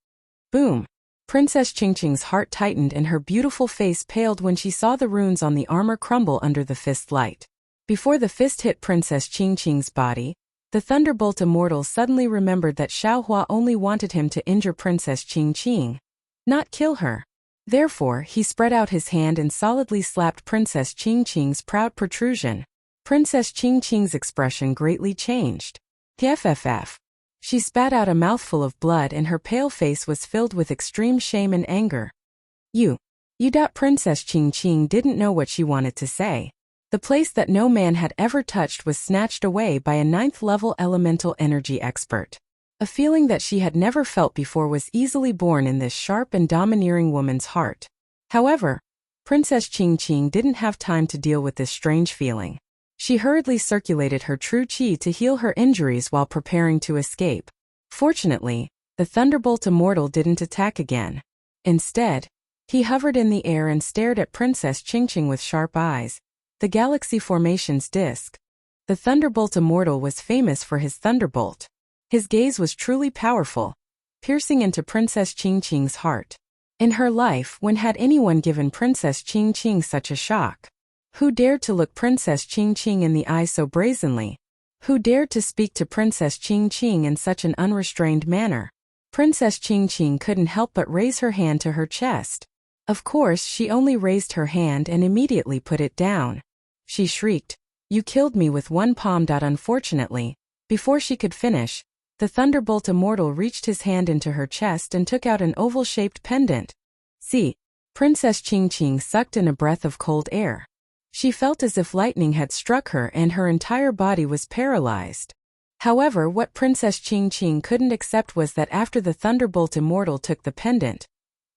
Boom! Princess Qing's heart tightened and her beautiful face paled when she saw the runes on the armor crumble under the fist light. Before the fist hit Princess Qing's body, the Thunderbolt Immortal suddenly remembered that Xiaohua only wanted him to injure Princess Qing, not kill her. Therefore, he spread out his hand and solidly slapped Princess Qing's proud protrusion. Princess Qing's expression greatly changed. TFFF. She spat out a mouthful of blood and her pale face was filled with extreme shame and anger. You. Princess Qing didn't know what she wanted to say. The place that no man had ever touched was snatched away by a 9th-level elemental energy expert. A feeling that she had never felt before was easily born in this sharp and domineering woman's heart. However, Princess Qing didn't have time to deal with this strange feeling. She hurriedly circulated her true qi to heal her injuries while preparing to escape. Fortunately, the Thunderbolt Immortal didn't attack again. Instead, he hovered in the air and stared at Princess Qing with sharp eyes. The Galaxy Formation's disk. The Thunderbolt Immortal was famous for his thunderbolt. His gaze was truly powerful, piercing into Princess Qing's heart. In her life, when had anyone given Princess Qing such a shock? Who dared to look Princess Qing in the eye so brazenly? Who dared to speak to Princess Qing in such an unrestrained manner? Princess Qing couldn't help but raise her hand to her chest. Of course, she only raised her hand and immediately put it down. She shrieked, "You killed me with one palm." Unfortunately, before she could finish, the Thunderbolt Immortal reached his hand into her chest and took out an oval-shaped pendant. See, Princess Qing sucked in a breath of cold air. She felt as if lightning had struck her and her entire body was paralyzed. However, what Princess Qing couldn't accept was that after the Thunderbolt Immortal took the pendant,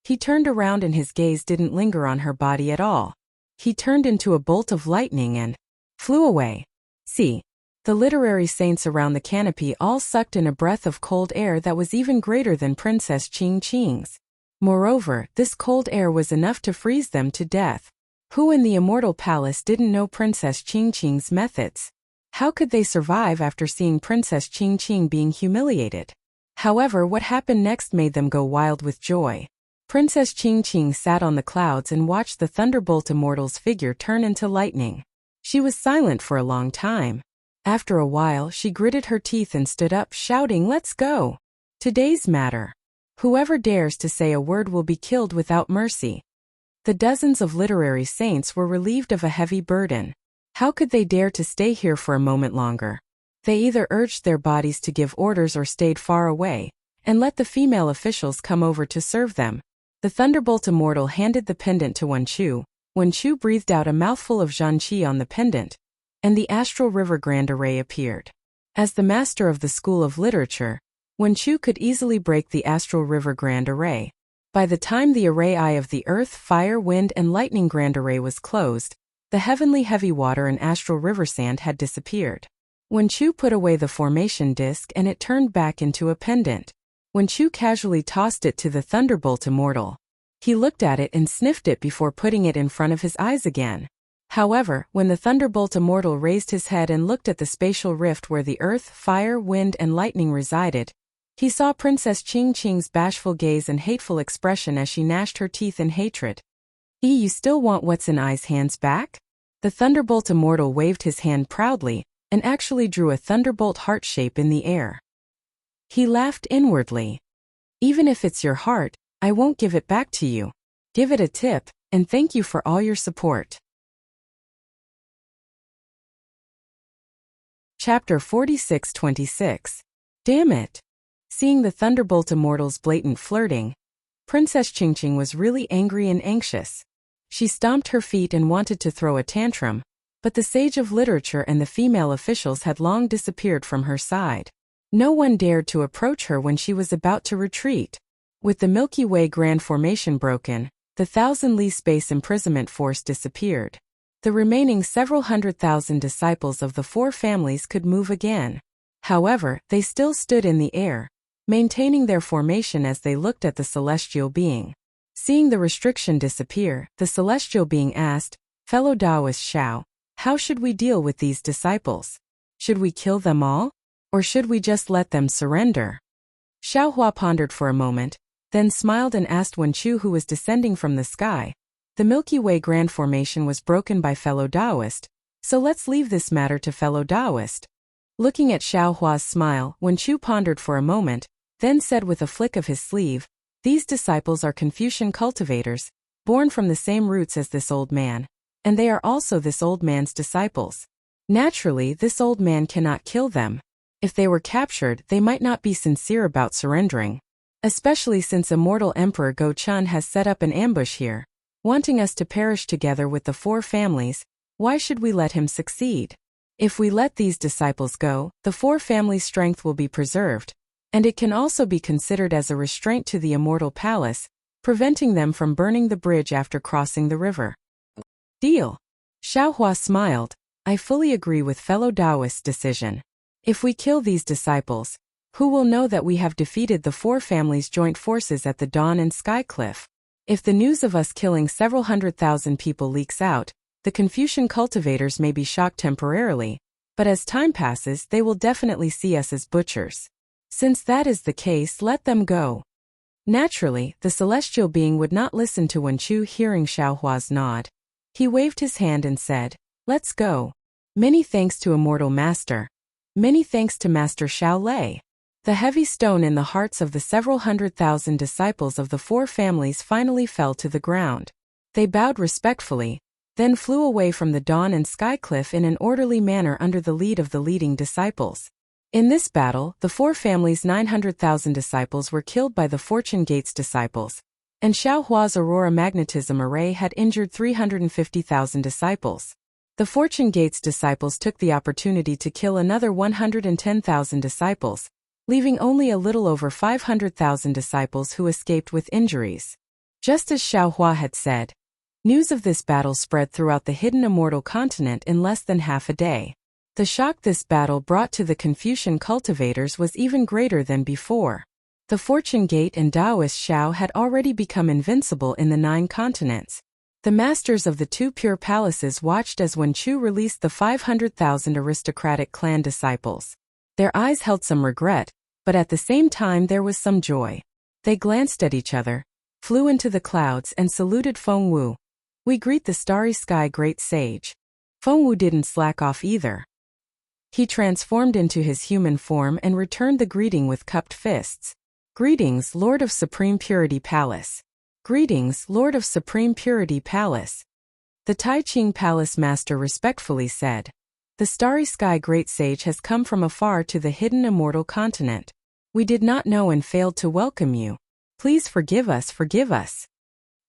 he turned around and his gaze didn't linger on her body at all. He turned into a bolt of lightning and flew away. See, the literary saints around the canopy all sucked in a breath of cold air that was even greater than Princess Qing's. Moreover, this cold air was enough to freeze them to death. Who in the Immortal Palace didn't know Princess Qing's methods? How could they survive after seeing Princess Qing being humiliated? However, what happened next made them go wild with joy. Princess Qing sat on the clouds and watched the Thunderbolt Immortal's figure turn into lightning. She was silent for a long time. After a while, she gritted her teeth and stood up, shouting, "Let's go! Today's matter. Whoever dares to say a word will be killed without mercy." The dozens of literary saints were relieved of a heavy burden. How could they dare to stay here for a moment longer? They either urged their bodies to give orders or stayed far away, and let the female officials come over to serve them. The Thunderbolt Immortal handed the pendant to Wen Chu. Wen Chu breathed out a mouthful of Zhanqi on the pendant, and the Astral River Grand Array appeared. As the master of the School of Literature, Wen Chu could easily break the Astral River Grand Array. By the time the Array Eye of the Earth, Fire, Wind, and Lightning Grand Array was closed, the heavenly heavy water and astral river sand had disappeared. Wen Chu put away the formation disc and it turned back into a pendant. Wen Chu casually tossed it to the Thunderbolt Immortal. He looked at it and sniffed it before putting it in front of his eyes again. However, when the Thunderbolt Immortal raised his head and looked at the spatial rift where the earth, fire, wind, and lightning resided, he saw Princess Qing's bashful gaze and hateful expression as she gnashed her teeth in hatred. You still want what's in I's hands back?" The Thunderbolt Immortal waved his hand proudly, and actually drew a thunderbolt heart shape in the air. He laughed inwardly. "Even if it's your heart, I won't give it back to you. Give it a tip, and thank you for all your support." Chapter 46-26. Damn it! Seeing the Thunderbolt Immortal's blatant flirting, Princess Qing was really angry and anxious. She stomped her feet and wanted to throw a tantrum, but the sage of literature and the female officials had long disappeared from her side. No one dared to approach her when she was about to retreat. With the Milky Way Grand Formation broken, the 1,000-li space imprisonment force disappeared. The remaining several 100,000 disciples of the four families could move again. However, they still stood in the air, maintaining their formation as they looked at the celestial being. Seeing the restriction disappear, the celestial being asked, "Fellow Taoist Xiao, how should we deal with these disciples? Should we kill them all? Or should we just let them surrender?" Xiao Hua pondered for a moment, then smiled and asked Wen Chu, who was descending from the sky. "The Milky Way Grand Formation was broken by fellow Taoist, so let's leave this matter to fellow Taoist." Looking at Xiao Hua's smile, Wen Chu pondered for a moment, then said with a flick of his sleeve, "These disciples are Confucian cultivators, born from the same roots as this old man, and they are also this old man's disciples. Naturally, this old man cannot kill them. If they were captured, they might not be sincere about surrendering. Especially since Immortal Emperor Go Chun has set up an ambush here, wanting us to perish together with the four families. Why should we let him succeed? If we let these disciples go, the four families' strength will be preserved, and it can also be considered as a restraint to the immortal palace, preventing them from burning the bridge after crossing the river. Deal. Xiaohua smiled. I fully agree with fellow Taoist's decision. If we kill these disciples, who will know that we have defeated the four families' joint forces at the Dawn and Sky Cliff? If the news of us killing several 100,000 people leaks out, the Confucian cultivators may be shocked temporarily, but as time passes they will definitely see us as butchers. Since that is the case, let them go. Naturally, the celestial being would not listen to Wen Chu. Hearing Xiaohua's nod, he waved his hand and said, "Let's go. Many thanks to Immortal Master. Many thanks to Master Xiaolei." The heavy stone in the hearts of the several 100,000 disciples of the four families finally fell to the ground. They bowed respectfully, then flew away from the Dawn and Sky Cliff in an orderly manner under the lead of the leading disciples. In this battle, the four families' 900,000 disciples were killed by the Fortune Gates disciples, and Xiaohua's Aurora Magnetism Array had injured 350,000 disciples. The Fortune Gates disciples took the opportunity to kill another 110,000 disciples, leaving only a little over 500,000 disciples who escaped with injuries. Just as Xiaohua had said, news of this battle spread throughout the hidden immortal continent in less than half a day. The shock this battle brought to the Confucian cultivators was even greater than before. The Fortune Gate and Taoist Xiao had already become invincible in the 9 continents. The masters of the 2 pure palaces watched as Wen Chu released the 500,000 aristocratic clan disciples. Their eyes held some regret, but at the same time there was some joy. They glanced at each other, flew into the clouds and saluted Feng Wu. "We greet the starry sky great sage." Feng Wu didn't slack off either. He transformed into his human form and returned the greeting with cupped fists. "Greetings, Lord of Supreme Purity Palace. Greetings, Lord of Supreme Purity Palace." The Tai Ching Palace Master respectfully said, "The starry sky great sage has come from afar to the hidden immortal continent. We did not know and failed to welcome you. Please forgive us, forgive us."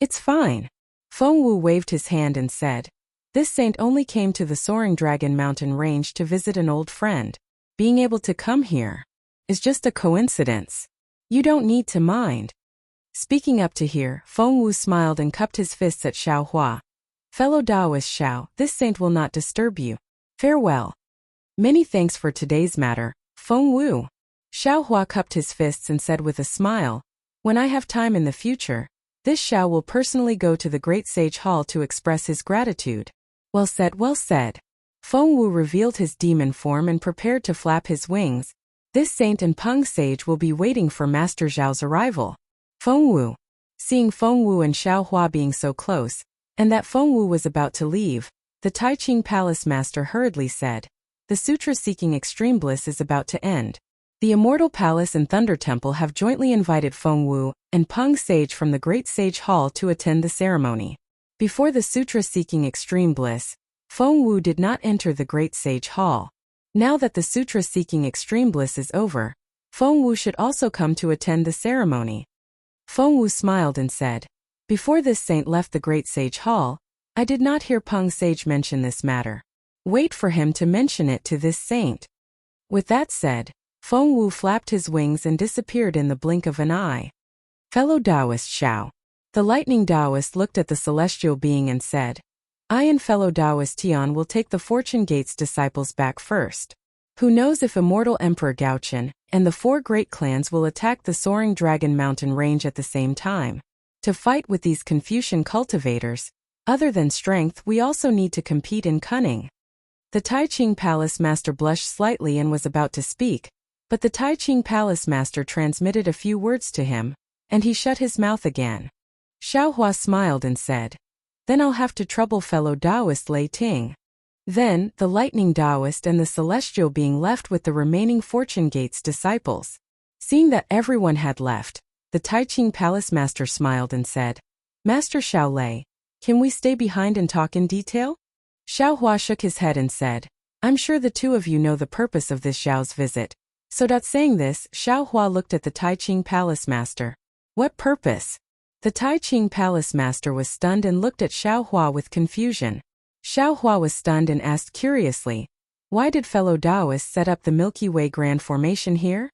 "It's fine." Feng Wu waved his hand and said, "This saint only came to the Soaring Dragon Mountain range to visit an old friend. Being able to come here is just a coincidence. You don't need to mind." Speaking up to hear, Feng Wu smiled and cupped his fists at Xiaohua. "Fellow Taoist Xiao, this saint will not disturb you. Farewell." "Many thanks for today's matter, Feng Wu." Xiaohua cupped his fists and said with a smile, "When I have time in the future, this Xiao will personally go to the Great Sage Hall to express his gratitude." "Well said, well said." Feng Wu revealed his demon form and prepared to flap his wings. This saint and Peng Sage will be waiting for Master Zhao's arrival. Feng Wu. Seeing Feng Wu and Xiaohua being so close, and that Feng Wu was about to leave, the Tai Ching Palace Master hurriedly said, "The sutra seeking extreme bliss is about to end. The Immortal Palace and Thunder Temple have jointly invited Feng Wu and Peng Sage from the Great Sage Hall to attend the ceremony." Before the sutra seeking extreme bliss, Feng Wu did not enter the Great Sage Hall. Now that the sutra seeking extreme bliss is over, Feng Wu should also come to attend the ceremony. Feng Wu smiled and said, "Before this saint left the Great Sage Hall, I did not hear Peng Sage mention this matter. Wait for him to mention it to this saint." With that said, Feng Wu flapped his wings and disappeared in the blink of an eye. "Fellow Taoist Xiao." The lightning Taoist looked at the celestial being and said, "I and fellow Taoist Tian will take the Fortune Gates disciples back first. Who knows if Immortal Emperor Gaochen and the 4 great clans will attack the Soaring Dragon Mountain range at the same time. To fight with these Confucian cultivators, other than strength, we also need to compete in cunning." The Tai Ching Palace Master blushed slightly and was about to speak, but the Tai Ching Palace Master transmitted a few words to him, and he shut his mouth again. Xiaohua smiled and said, "Then I'll have to trouble fellow Taoist Lei Ting." Then, the lightning Taoist and the celestial being left with the remaining Fortune Gates disciples. Seeing that everyone had left, the Tai Ching Palace Master smiled and said, "Master Xiaolei, can we stay behind and talk in detail?" Xiaohua shook his head and said, "I'm sure the 2 of you know the purpose of this Zhao's visit." Saying this, Xiaohua looked at the Tai Ching Palace Master. "What purpose?" The Tai Ching Palace Master was stunned and looked at Xiaohua with confusion. Xiaohua was stunned and asked curiously, "Why did fellow Taoists set up the Milky Way Grand Formation here?"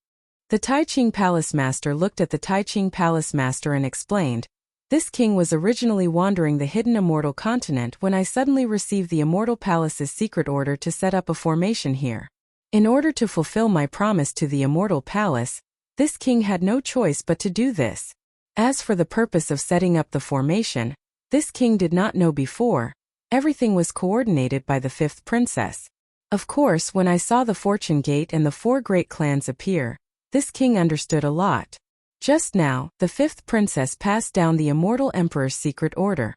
The Tai Ching Palace Master looked at the Tai Ching Palace Master and explained, "This king was originally wandering the hidden immortal continent when I suddenly received the Immortal Palace's secret order to set up a formation here. In order to fulfill my promise to the Immortal Palace, this king had no choice but to do this. As for the purpose of setting up the formation, this king did not know before. Everything was coordinated by the fifth princess. Of course, when I saw the fortune gate and the four great clans appear, this king understood a lot. Just now, the fifth princess passed down the immortal emperor's secret order."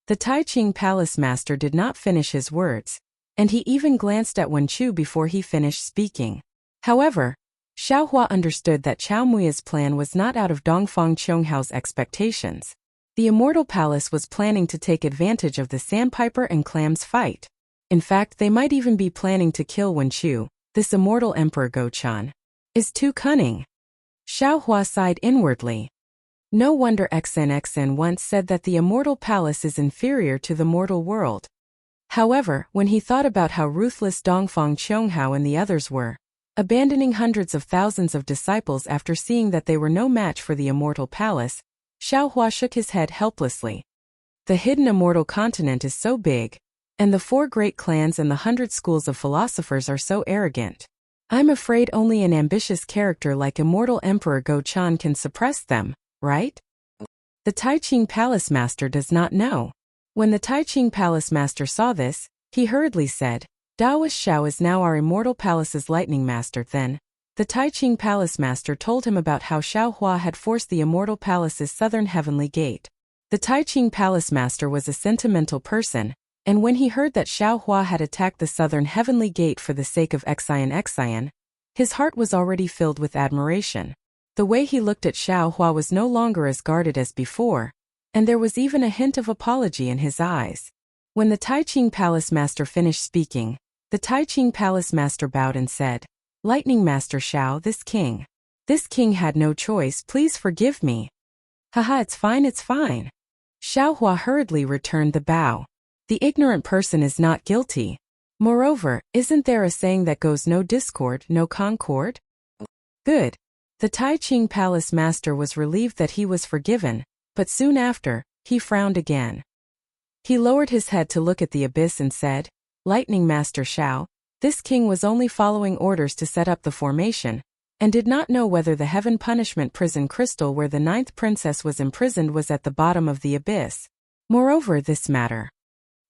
The Tai Ching Palace Master did not finish his words, and he even glanced at Wen Chu before he finished speaking. However, Xiaohua understood that Chao Mui's plan was not out of Dongfang Chonghao's expectations. The Immortal Palace was planning to take advantage of the Sandpiper and Clams fight. In fact, they might even be planning to kill Wen Chu. This immortal Emperor Gochan is too cunning. Xiaohua sighed inwardly. No wonder XNXN once said that the Immortal Palace is inferior to the mortal world. However, when he thought about how ruthless Dongfang Chonghao and the others were, abandoning hundreds of thousands of disciples after seeing that they were no match for the Immortal Palace, Xiaohua shook his head helplessly. The hidden immortal continent is so big, and the four great clans and the 100 schools of philosophers are so arrogant. I'm afraid only an ambitious character like Immortal Emperor Gochan can suppress them, right? The Tai Ching Palace Master does not know. When the Tai Ching Palace Master saw this, he hurriedly said, "Daoist Xiao is now our Immortal Palace's Lightning Master." Then, the Tai Ching Palace Master told him about how Xiaohua had forced the Immortal Palace's southern heavenly gate. The Tai Ching Palace Master was a sentimental person, and when he heard that Xiaohua had attacked the southern heavenly gate for the sake of Xian, his heart was already filled with admiration. The way he looked at Xiaohua was no longer as guarded as before, and there was even a hint of apology in his eyes. When the Tai Ching Palace Master finished speaking, the Tai Ching Palace Master bowed and said, "Lightning Master Xiao, this king had no choice, please forgive me." "Haha, it's fine. Xiaohua hurriedly returned the bow. "The ignorant person is not guilty. Moreover, isn't there a saying that goes no discord, no concord?" Good. The Tai Ching Palace Master was relieved that he was forgiven, but soon after, he frowned again. He lowered his head to look at the abyss and said, "Lightning Master Xiao, this king was only following orders to set up the formation, and did not know whether the Heaven Punishment Prison crystal where the 9th princess was imprisoned was at the bottom of the abyss. Moreover, this matter."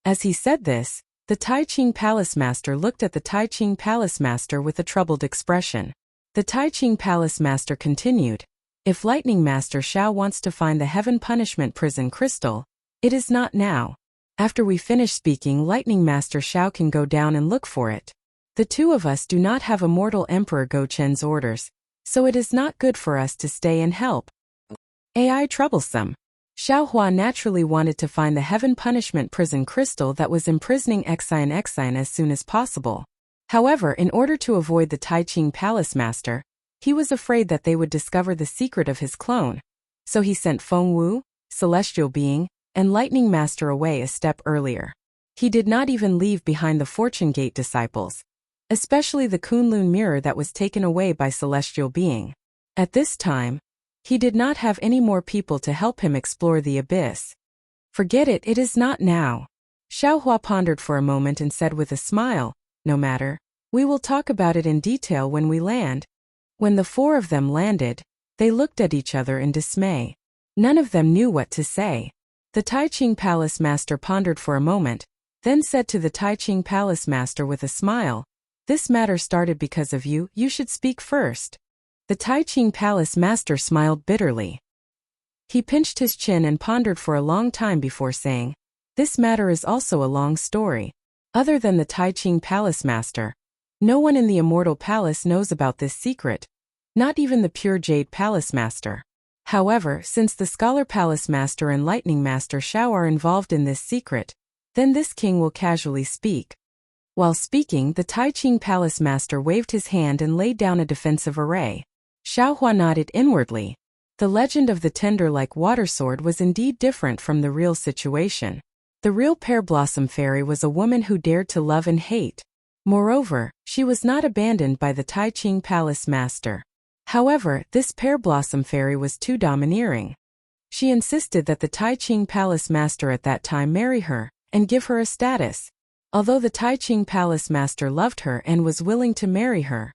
As he said this, the Tai Ching Palace Master looked at the Tai Ching Palace Master with a troubled expression. The Tai Ching Palace Master continued, "If Lightning Master Xiao wants to find the Heaven Punishment Prison crystal, it is not now. After we finish speaking, Lightning Master Xiao can go down and look for it. The two of us do not have Immortal Emperor Gochen's orders, so it is not good for us to stay and help." AI troublesome. Xiaohua naturally wanted to find the Heaven Punishment Prison crystal that was imprisoning Xian as soon as possible. However, in order to avoid the Tai Ching Palace Master, he was afraid that they would discover the secret of his clone. So he sent Feng Wu, Celestial Being, and Lightning Master away a step earlier. He did not even leave behind the Fortune Gate disciples, especially the Kunlun mirror that was taken away by Celestial Being. At this time, he did not have any more people to help him explore the abyss. "Forget it, it is not now." Xiaohua pondered for a moment and said with a smile, "No matter. We will talk about it in detail when we land." When the four of them landed, they looked at each other in dismay. None of them knew what to say. The Tai Ching Palace Master pondered for a moment, then said to the Tai Ching Palace Master with a smile, "This matter started because of you, you should speak first." The Tai Ching Palace Master smiled bitterly. He pinched his chin and pondered for a long time before saying, "This matter is also a long story. Other than the Tai Ching Palace Master, no one in the Immortal Palace knows about this secret, not even the Pure Jade Palace Master. However, since the Scholar Palace Master and Lightning Master Xiao are involved in this secret, then this king will casually speak." While speaking, the Tai Ching Palace Master waved his hand and laid down a defensive array. Xiaohua nodded inwardly. The legend of the tender-like water sword was indeed different from the real situation. The real Pear Blossom Fairy was a woman who dared to love and hate. Moreover, she was not abandoned by the Tai Ching Palace Master. However, this pear blossom fairy was too domineering. She insisted that the Tai Ching Palace master at that time marry her and give her a status. Although the Tai Ching Palace master loved her and was willing to marry her,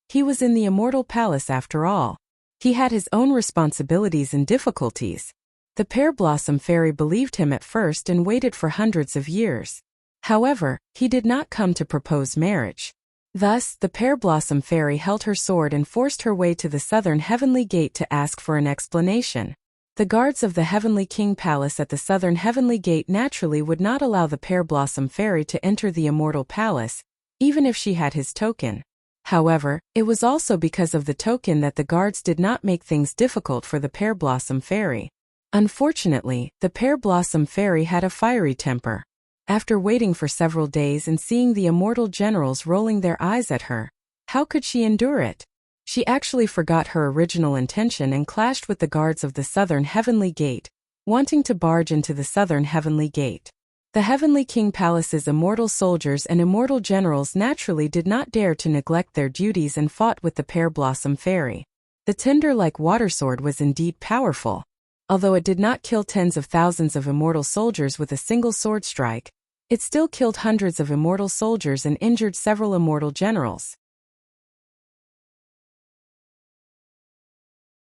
he was in the immortal palace after all. He had his own responsibilities and difficulties. The pear blossom fairy believed him at first and waited for hundreds of years. However, he did not come to propose marriage. Thus, the pear blossom fairy held her sword and forced her way to the southern heavenly gate to ask for an explanation. The guards of the Heavenly King Palace at the southern heavenly gate naturally would not allow the pear blossom fairy to enter the immortal palace, even if she had his token. However, it was also because of the token that the guards did not make things difficult for the pear blossom fairy. Unfortunately, the pear blossom fairy had a fiery temper. After waiting for several days and seeing the immortal generals rolling their eyes at her, how could she endure it? She actually forgot her original intention and clashed with the guards of the southern heavenly gate, wanting to barge into the southern heavenly gate. The Heavenly King Palace's immortal soldiers and immortal generals naturally did not dare to neglect their duties and fought with the pear blossom fairy. The tinder-like water sword was indeed powerful. Although it did not kill tens of thousands of immortal soldiers with a single sword strike, it still killed hundreds of immortal soldiers and injured several immortal generals.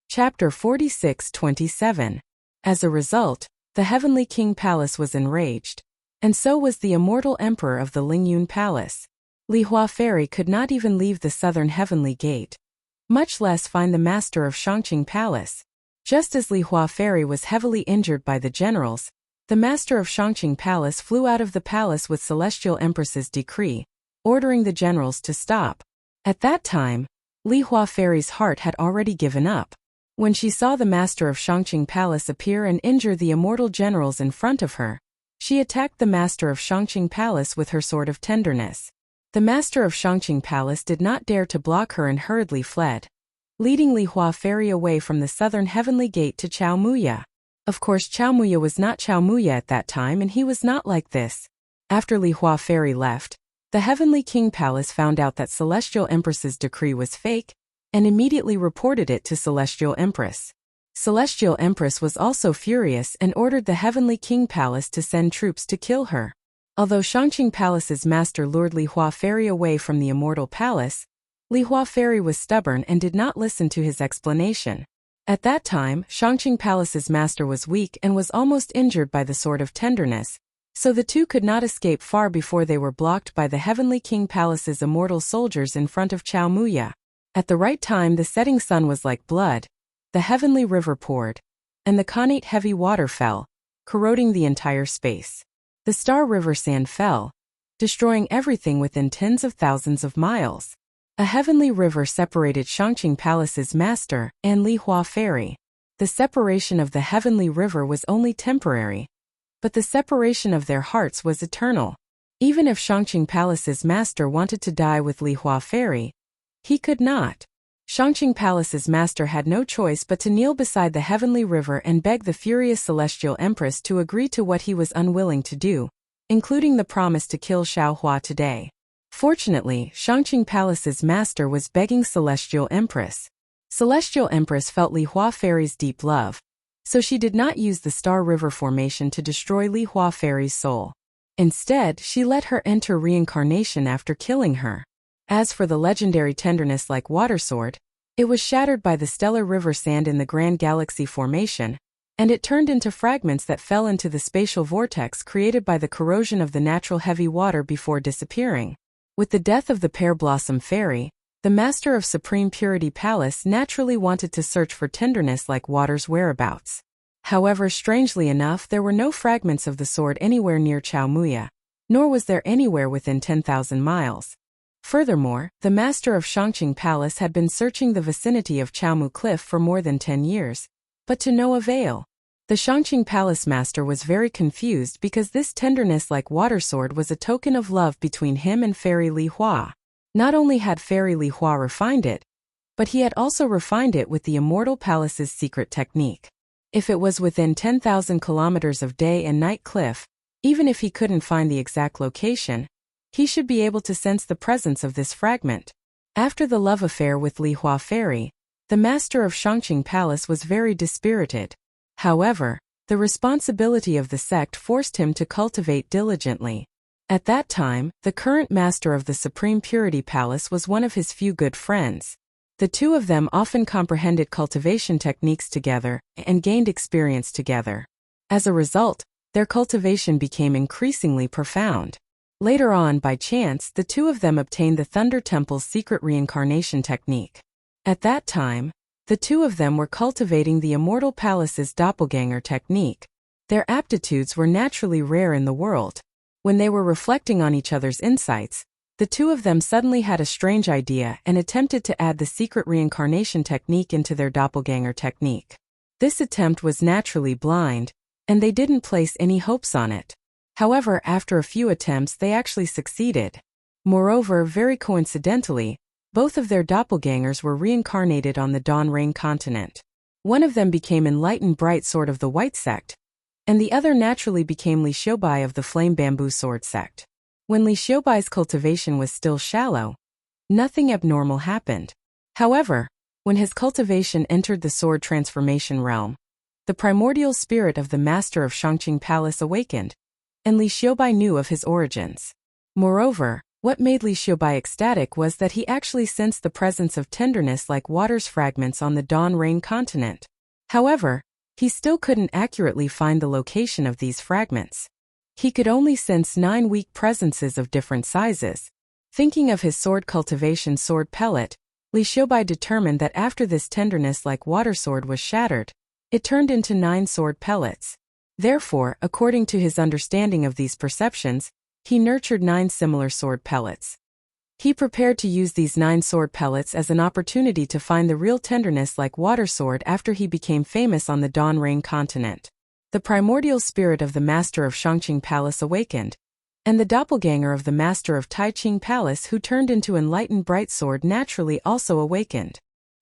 Chapter 46-27. As a result, the Heavenly King Palace was enraged, and so was the immortal emperor of the Lingyun Palace. Li Hua Fairy could not even leave the southern heavenly gate, much less find the master of Shangqing Palace. Just as Li Hua Fairy was heavily injured by the generals, the master of Shangqing Palace flew out of the palace with Celestial Empress's decree, ordering the generals to stop. At that time, Li Hua Fairy's heart had already given up. When she saw the master of Shangqing Palace appear and injure the immortal generals in front of her, she attacked the master of Shangqing Palace with her sword of tenderness. The master of Shangqing Palace did not dare to block her and hurriedly fled, leading Li Hua Fairy away from the southern heavenly gate to Chao Muya. Of course, Chao Muya was not Chao Muya at that time, and he was not like this. After Li Hua Fairy left, the Heavenly King Palace found out that Celestial Empress's decree was fake, and immediately reported it to Celestial Empress. Celestial Empress was also furious and ordered the Heavenly King Palace to send troops to kill her. Although Shangqing Palace's master lured Li Hua Fairy away from the immortal palace, Li Hua Fairy was stubborn and did not listen to his explanation. At that time, Shangqing Palace's master was weak and was almost injured by the sword of tenderness, so the two could not escape far before they were blocked by the Heavenly King Palace's immortal soldiers in front of Chao Muya. At the right time, the setting sun was like blood, the heavenly river poured, and the connate heavy water fell, corroding the entire space. The star river sand fell, destroying everything within tens of thousands of miles. A heavenly river separated Shangqing Palace's master and Li Hua Fairy. The separation of the heavenly river was only temporary, but the separation of their hearts was eternal. Even if Shangqing Palace's master wanted to die with Li Hua Fairy, he could not. Shangqing Palace's master had no choice but to kneel beside the heavenly river and beg the furious Celestial Empress to agree to what he was unwilling to do, including the promise to kill Xiao Hua today. Fortunately, Shangqing Palace's master was begging Celestial Empress. Celestial Empress felt Li Hua Fairy's deep love, so she did not use the Star River formation to destroy Li Hua Fairy's soul. Instead, she let her enter reincarnation after killing her. As for the legendary tenderness-like water sword, it was shattered by the stellar river sand in the Grand Galaxy formation, and it turned into fragments that fell into the spatial vortex created by the corrosion of the natural heavy water before disappearing. With the death of the Pear Blossom Fairy, the master of Supreme Purity Palace naturally wanted to search for tenderness-like water's whereabouts. However, strangely enough, there were no fragments of the sword anywhere near Chao Muya, nor was there anywhere within 10,000 miles. Furthermore, the master of Shangqing Palace had been searching the vicinity of Chaomu Cliff for more than 10 years, but to no avail. The Shangqing Palace master was very confused because this tenderness-like water sword was a token of love between him and Fairy Li Hua. Not only had Fairy Li Hua refined it, but he had also refined it with the Immortal Palace's secret technique. If it was within 10,000 kilometers of day and night cliff, even if he couldn't find the exact location, he should be able to sense the presence of this fragment. After the love affair with Li Hua Fairy, The master of Shangqing Palace was very dispirited. However, the responsibility of the sect forced him to cultivate diligently. At that time, the current master of the Supreme Purity Palace was one of his few good friends. The two of them often comprehended cultivation techniques together and gained experience together. As a result, their cultivation became increasingly profound. Later on, by chance, the two of them obtained the Thunder Temple's secret reincarnation technique. At that time, the two of them were cultivating the Immortal Palace's doppelganger technique. Their aptitudes were naturally rare in the world. When they were reflecting on each other's insights, the two of them suddenly had a strange idea and attempted to add the secret reincarnation technique into their doppelganger technique. This attempt was naturally blind, and they didn't place any hopes on it. However, after a few attempts they actually succeeded. Moreover, very coincidentally, both of their doppelgangers were reincarnated on the Dawn Rain continent. One of them became Enlightened Bright Sword of the White Sect, and the other naturally became Li Xiubai of the Flame Bamboo Sword sect. When Li Xiubai's cultivation was still shallow, nothing abnormal happened. However, when his cultivation entered the sword transformation realm, the primordial spirit of the master of Shangqing Palace awakened, and Li Xiubai knew of his origins. Moreover, what made Li Xiubai ecstatic was that he actually sensed the presence of tenderness like water's fragments on the Dawn Rain continent. However, he still couldn't accurately find the location of these fragments. He could only sense 9 weak presences of different sizes. Thinking of his sword cultivation sword pellet, Li Xiubai determined that after this tenderness like water sword was shattered, it turned into 9 sword pellets. Therefore, according to his understanding of these perceptions, he nurtured 9 similar sword pellets. He prepared to use these 9 sword pellets as an opportunity to find the real tenderness like water sword after he became famous on the Dawn Rain continent. The primordial spirit of the master of Shangqing Palace awakened, and the doppelganger of the master of Taiqing Palace who turned into Enlightened Bright Sword naturally also awakened.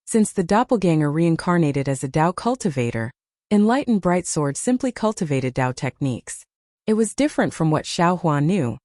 Since the doppelganger reincarnated as a Dao cultivator, Enlightened Bright Sword simply cultivated Dao techniques. It was different from what Xiaohua knew,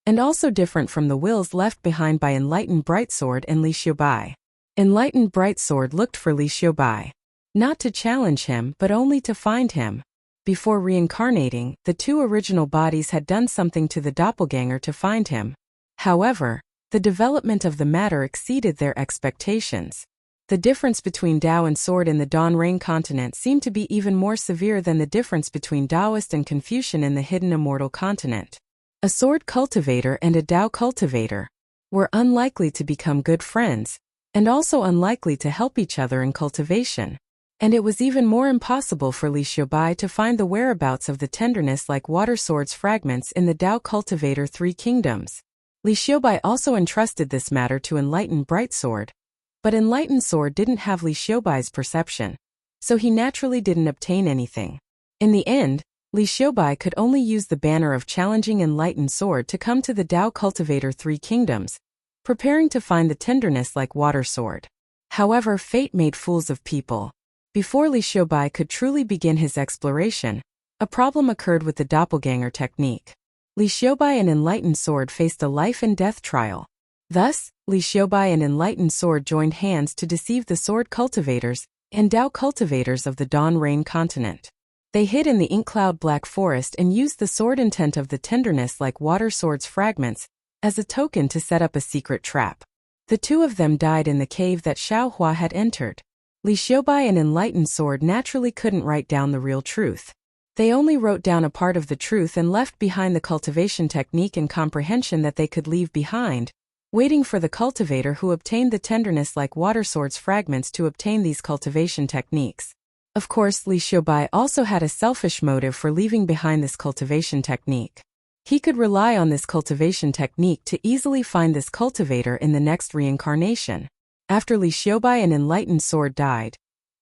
and also different from the wills left behind by Enlightened Bright Sword and Li Xiubai. Enlightened Bright Sword looked for Li Xiubai, not to challenge him but only to find him. Before reincarnating, the 2 original bodies had done something to the doppelganger to find him. However, the development of the matter exceeded their expectations. The difference between Dao and sword in the Dawn Rain continent seemed to be even more severe than the difference between Taoist and Confucian in the hidden immortal continent. A sword cultivator and a Dao cultivator were unlikely to become good friends, and also unlikely to help each other in cultivation. And it was even more impossible for Li Xiubai to find the whereabouts of the tenderness like water sword's fragments in the Dao cultivator 3 kingdoms. Li Xiubai also entrusted this matter to Enlightened Bright Sword. But Enlightened Sword didn't have Li Xiubai's perception, so he naturally didn't obtain anything. In the end, Li Xiubai could only use the banner of challenging Enlightened Sword to come to the Dao cultivator 3 kingdoms, preparing to find the tenderness like water sword. However, fate made fools of people. Before Li Xiubai could truly begin his exploration, a problem occurred with the doppelganger technique. Li Xiubai and Enlightened Sword faced a life and death trial. Thus, Li Xiubai and Enlightened Sword joined hands to deceive the sword cultivators and Dao cultivators of the Dawn Rain continent. They hid in the ink cloud Black Forest and used the sword intent of the tenderness like water sword's fragments as a token to set up a secret trap. The 2 of them died in the cave that Xiaohua had entered. Li Xiubai and Enlightened Sword naturally couldn't write down the real truth. They only wrote down a part of the truth and left behind the cultivation technique and comprehension that they could leave behind, waiting for the cultivator who obtained the tenderness like water sword's fragments to obtain these cultivation techniques. Of course, Li Xiubai also had a selfish motive for leaving behind this cultivation technique. He could rely on this cultivation technique to easily find this cultivator in the next reincarnation. After Li Xiubai and Enlightened Sword died,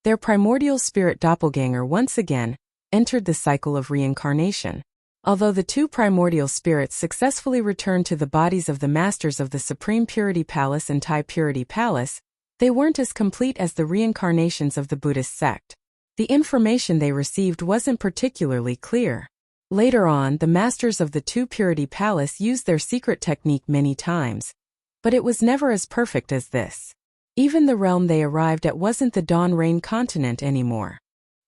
their primordial spirit doppelganger once again entered the cycle of reincarnation. Although the 2 primordial spirits successfully returned to the bodies of the masters of the Supreme Purity Palace and Tai Purity Palace, they weren't as complete as the reincarnations of the Buddhist sect. The information they received wasn't particularly clear. Later on, the masters of the 2 Purity Palace used their secret technique many times, but it was never as perfect as this. Even the realm they arrived at wasn't the Dawn Rain continent anymore.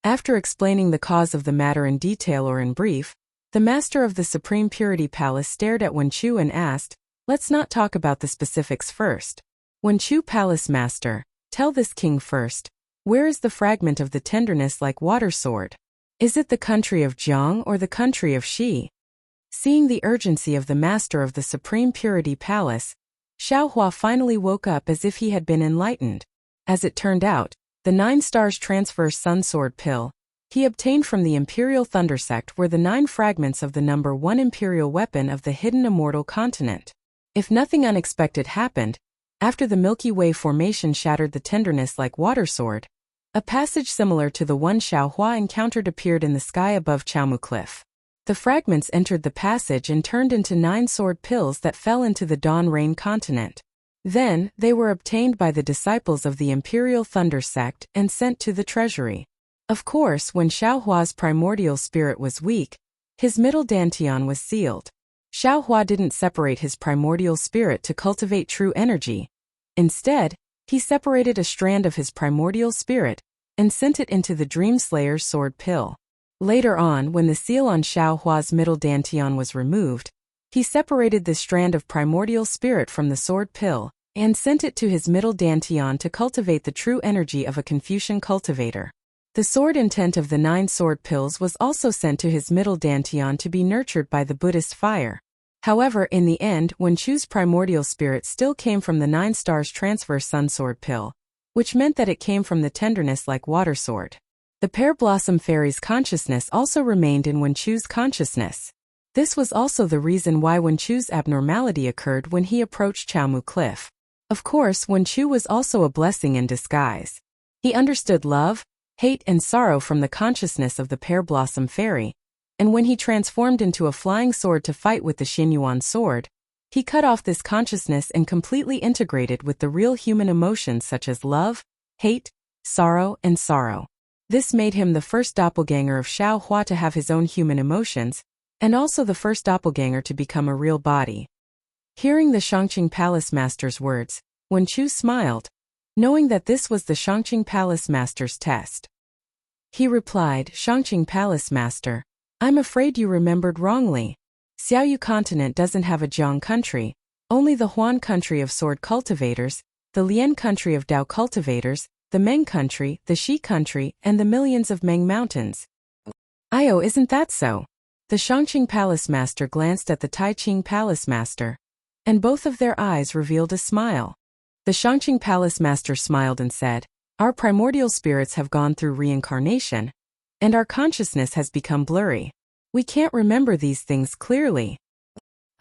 After explaining the cause of the matter in detail or in brief, the master of the Supreme Purity Palace stared at Wenchu and asked, "Let's not talk about the specifics first. Wenchu Palace Master, tell this king first, where is the fragment of the tenderness like water sword? Is it the country of Jiang or the country of Shi?" Seeing the urgency of the master of the Supreme Purity Palace, Xiaohua finally woke up as if he had been enlightened. As it turned out, the 9 stars transfer sun sword pill he obtained from the Imperial Thunder Sect were the 9 fragments of the number 1 imperial weapon of the hidden immortal continent. If nothing unexpected happened, after the Milky Way formation shattered the tenderness like water sword, a passage similar to the one Xiaohua encountered appeared in the sky above Chaomu Cliff. The fragments entered the passage and turned into 9 sword pills that fell into the Dawn Rain continent. Then, they were obtained by the disciples of the Imperial Thunder Sect and sent to the treasury. Of course, when Xiaohua's primordial spirit was weak, his middle dantian was sealed. Xiaohua didn't separate his primordial spirit to cultivate true energy. Instead, he separated a strand of his primordial spirit and sent it into the Dream Slayer's sword pill. Later on, when the seal on Xiaohua's middle dantian was removed, he separated this strand of primordial spirit from the sword pill and sent it to his middle dantian to cultivate the true energy of a Confucian cultivator. The sword intent of the 9 sword pills was also sent to his middle dantian to be nurtured by the Buddhist fire. However, in the end, Wenchu's primordial spirit still came from the 9 stars transfer sun sword pill, which meant that it came from the tenderness like water sword. The Pear Blossom Fairy's consciousness also remained in Wenchu's consciousness. This was also the reason why Wenchu's abnormality occurred when he approached Chaomu Cliff. Of course, Wenchu was also a blessing in disguise. He understood love, hate and sorrow from the consciousness of the Pear Blossom Fairy, and when he transformed into a flying sword to fight with the Xinyuan sword, he cut off this consciousness and completely integrated with the real human emotions such as love, hate, sorrow, and sorrow. This made him the first doppelganger of Xiaohua to have his own human emotions, and also the first doppelganger to become a real body. Hearing the Shangqing Palace Master's words, Wenchu smiled, knowing that this was the Shangqing Palace Master's test. He replied, "Shangqing Palace Master, I'm afraid you remembered wrongly. Xiaoyu continent doesn't have a Jiang country, only the Huan country of sword cultivators, the Lian country of Dao cultivators, the Meng country, the Shi country, and the millions of Meng mountains." "Io, isn't that so?" The Shangqing Palace Master glanced at the Taiqing Palace Master, and both of their eyes revealed a smile. The Shangqing Palace Master smiled and said, "Our primordial spirits have gone through reincarnation, and our consciousness has become blurry. We can't remember these things clearly.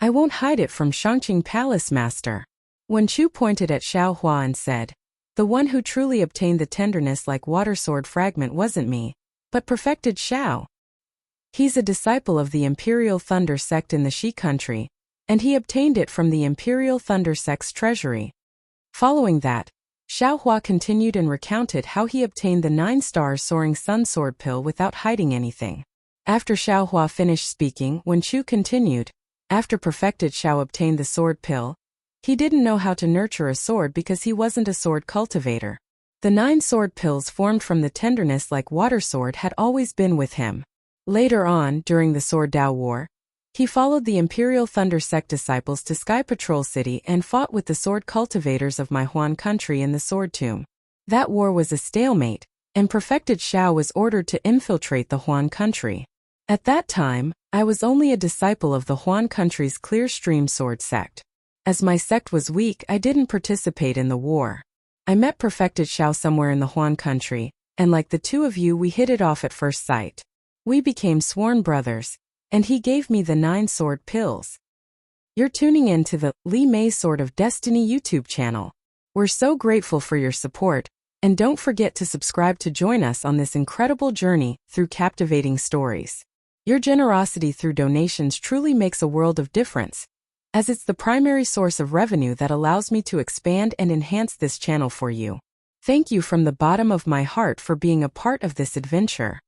I won't hide it from Shangqing Palace Master." Wenchu pointed at Xiaohua and said, "The one who truly obtained the tenderness like water sword fragment wasn't me, but perfected Xiao. He's a disciple of the Imperial Thunder Sect in the Shi country, and he obtained it from the Imperial Thunder Sect's treasury." Following that, Xiaohua continued and recounted how he obtained the 9-star soaring sun sword pill without hiding anything. After Xiaohua finished speaking, Wenchu continued, "After perfected Xiao obtained the sword pill, he didn't know how to nurture a sword because he wasn't a sword cultivator. The 9 sword pills formed from the tenderness like water sword had always been with him. Later on, during the Sword Dao War, he followed the Imperial Thunder Sect disciples to Sky Patrol City and fought with the sword cultivators of Maihuan country in the Sword Tomb. That war was a stalemate, and perfected Xiao was ordered to infiltrate the Huan country. At that time, I was only a disciple of the Huan country's Clear Stream Sword sect. As my sect was weak, I didn't participate in the war. I met perfected Xiao somewhere in the Huan country, and like the two of you, we hit it off at first sight. We became sworn brothers, and he gave me the 9 sword pills." You're tuning in to the Li Mei Sword of Destiny YouTube channel. We're so grateful for your support, and don't forget to subscribe to join us on this incredible journey through captivating stories. Your generosity through donations truly makes a world of difference, as it's the primary source of revenue that allows me to expand and enhance this channel for you. Thank you from the bottom of my heart for being a part of this adventure.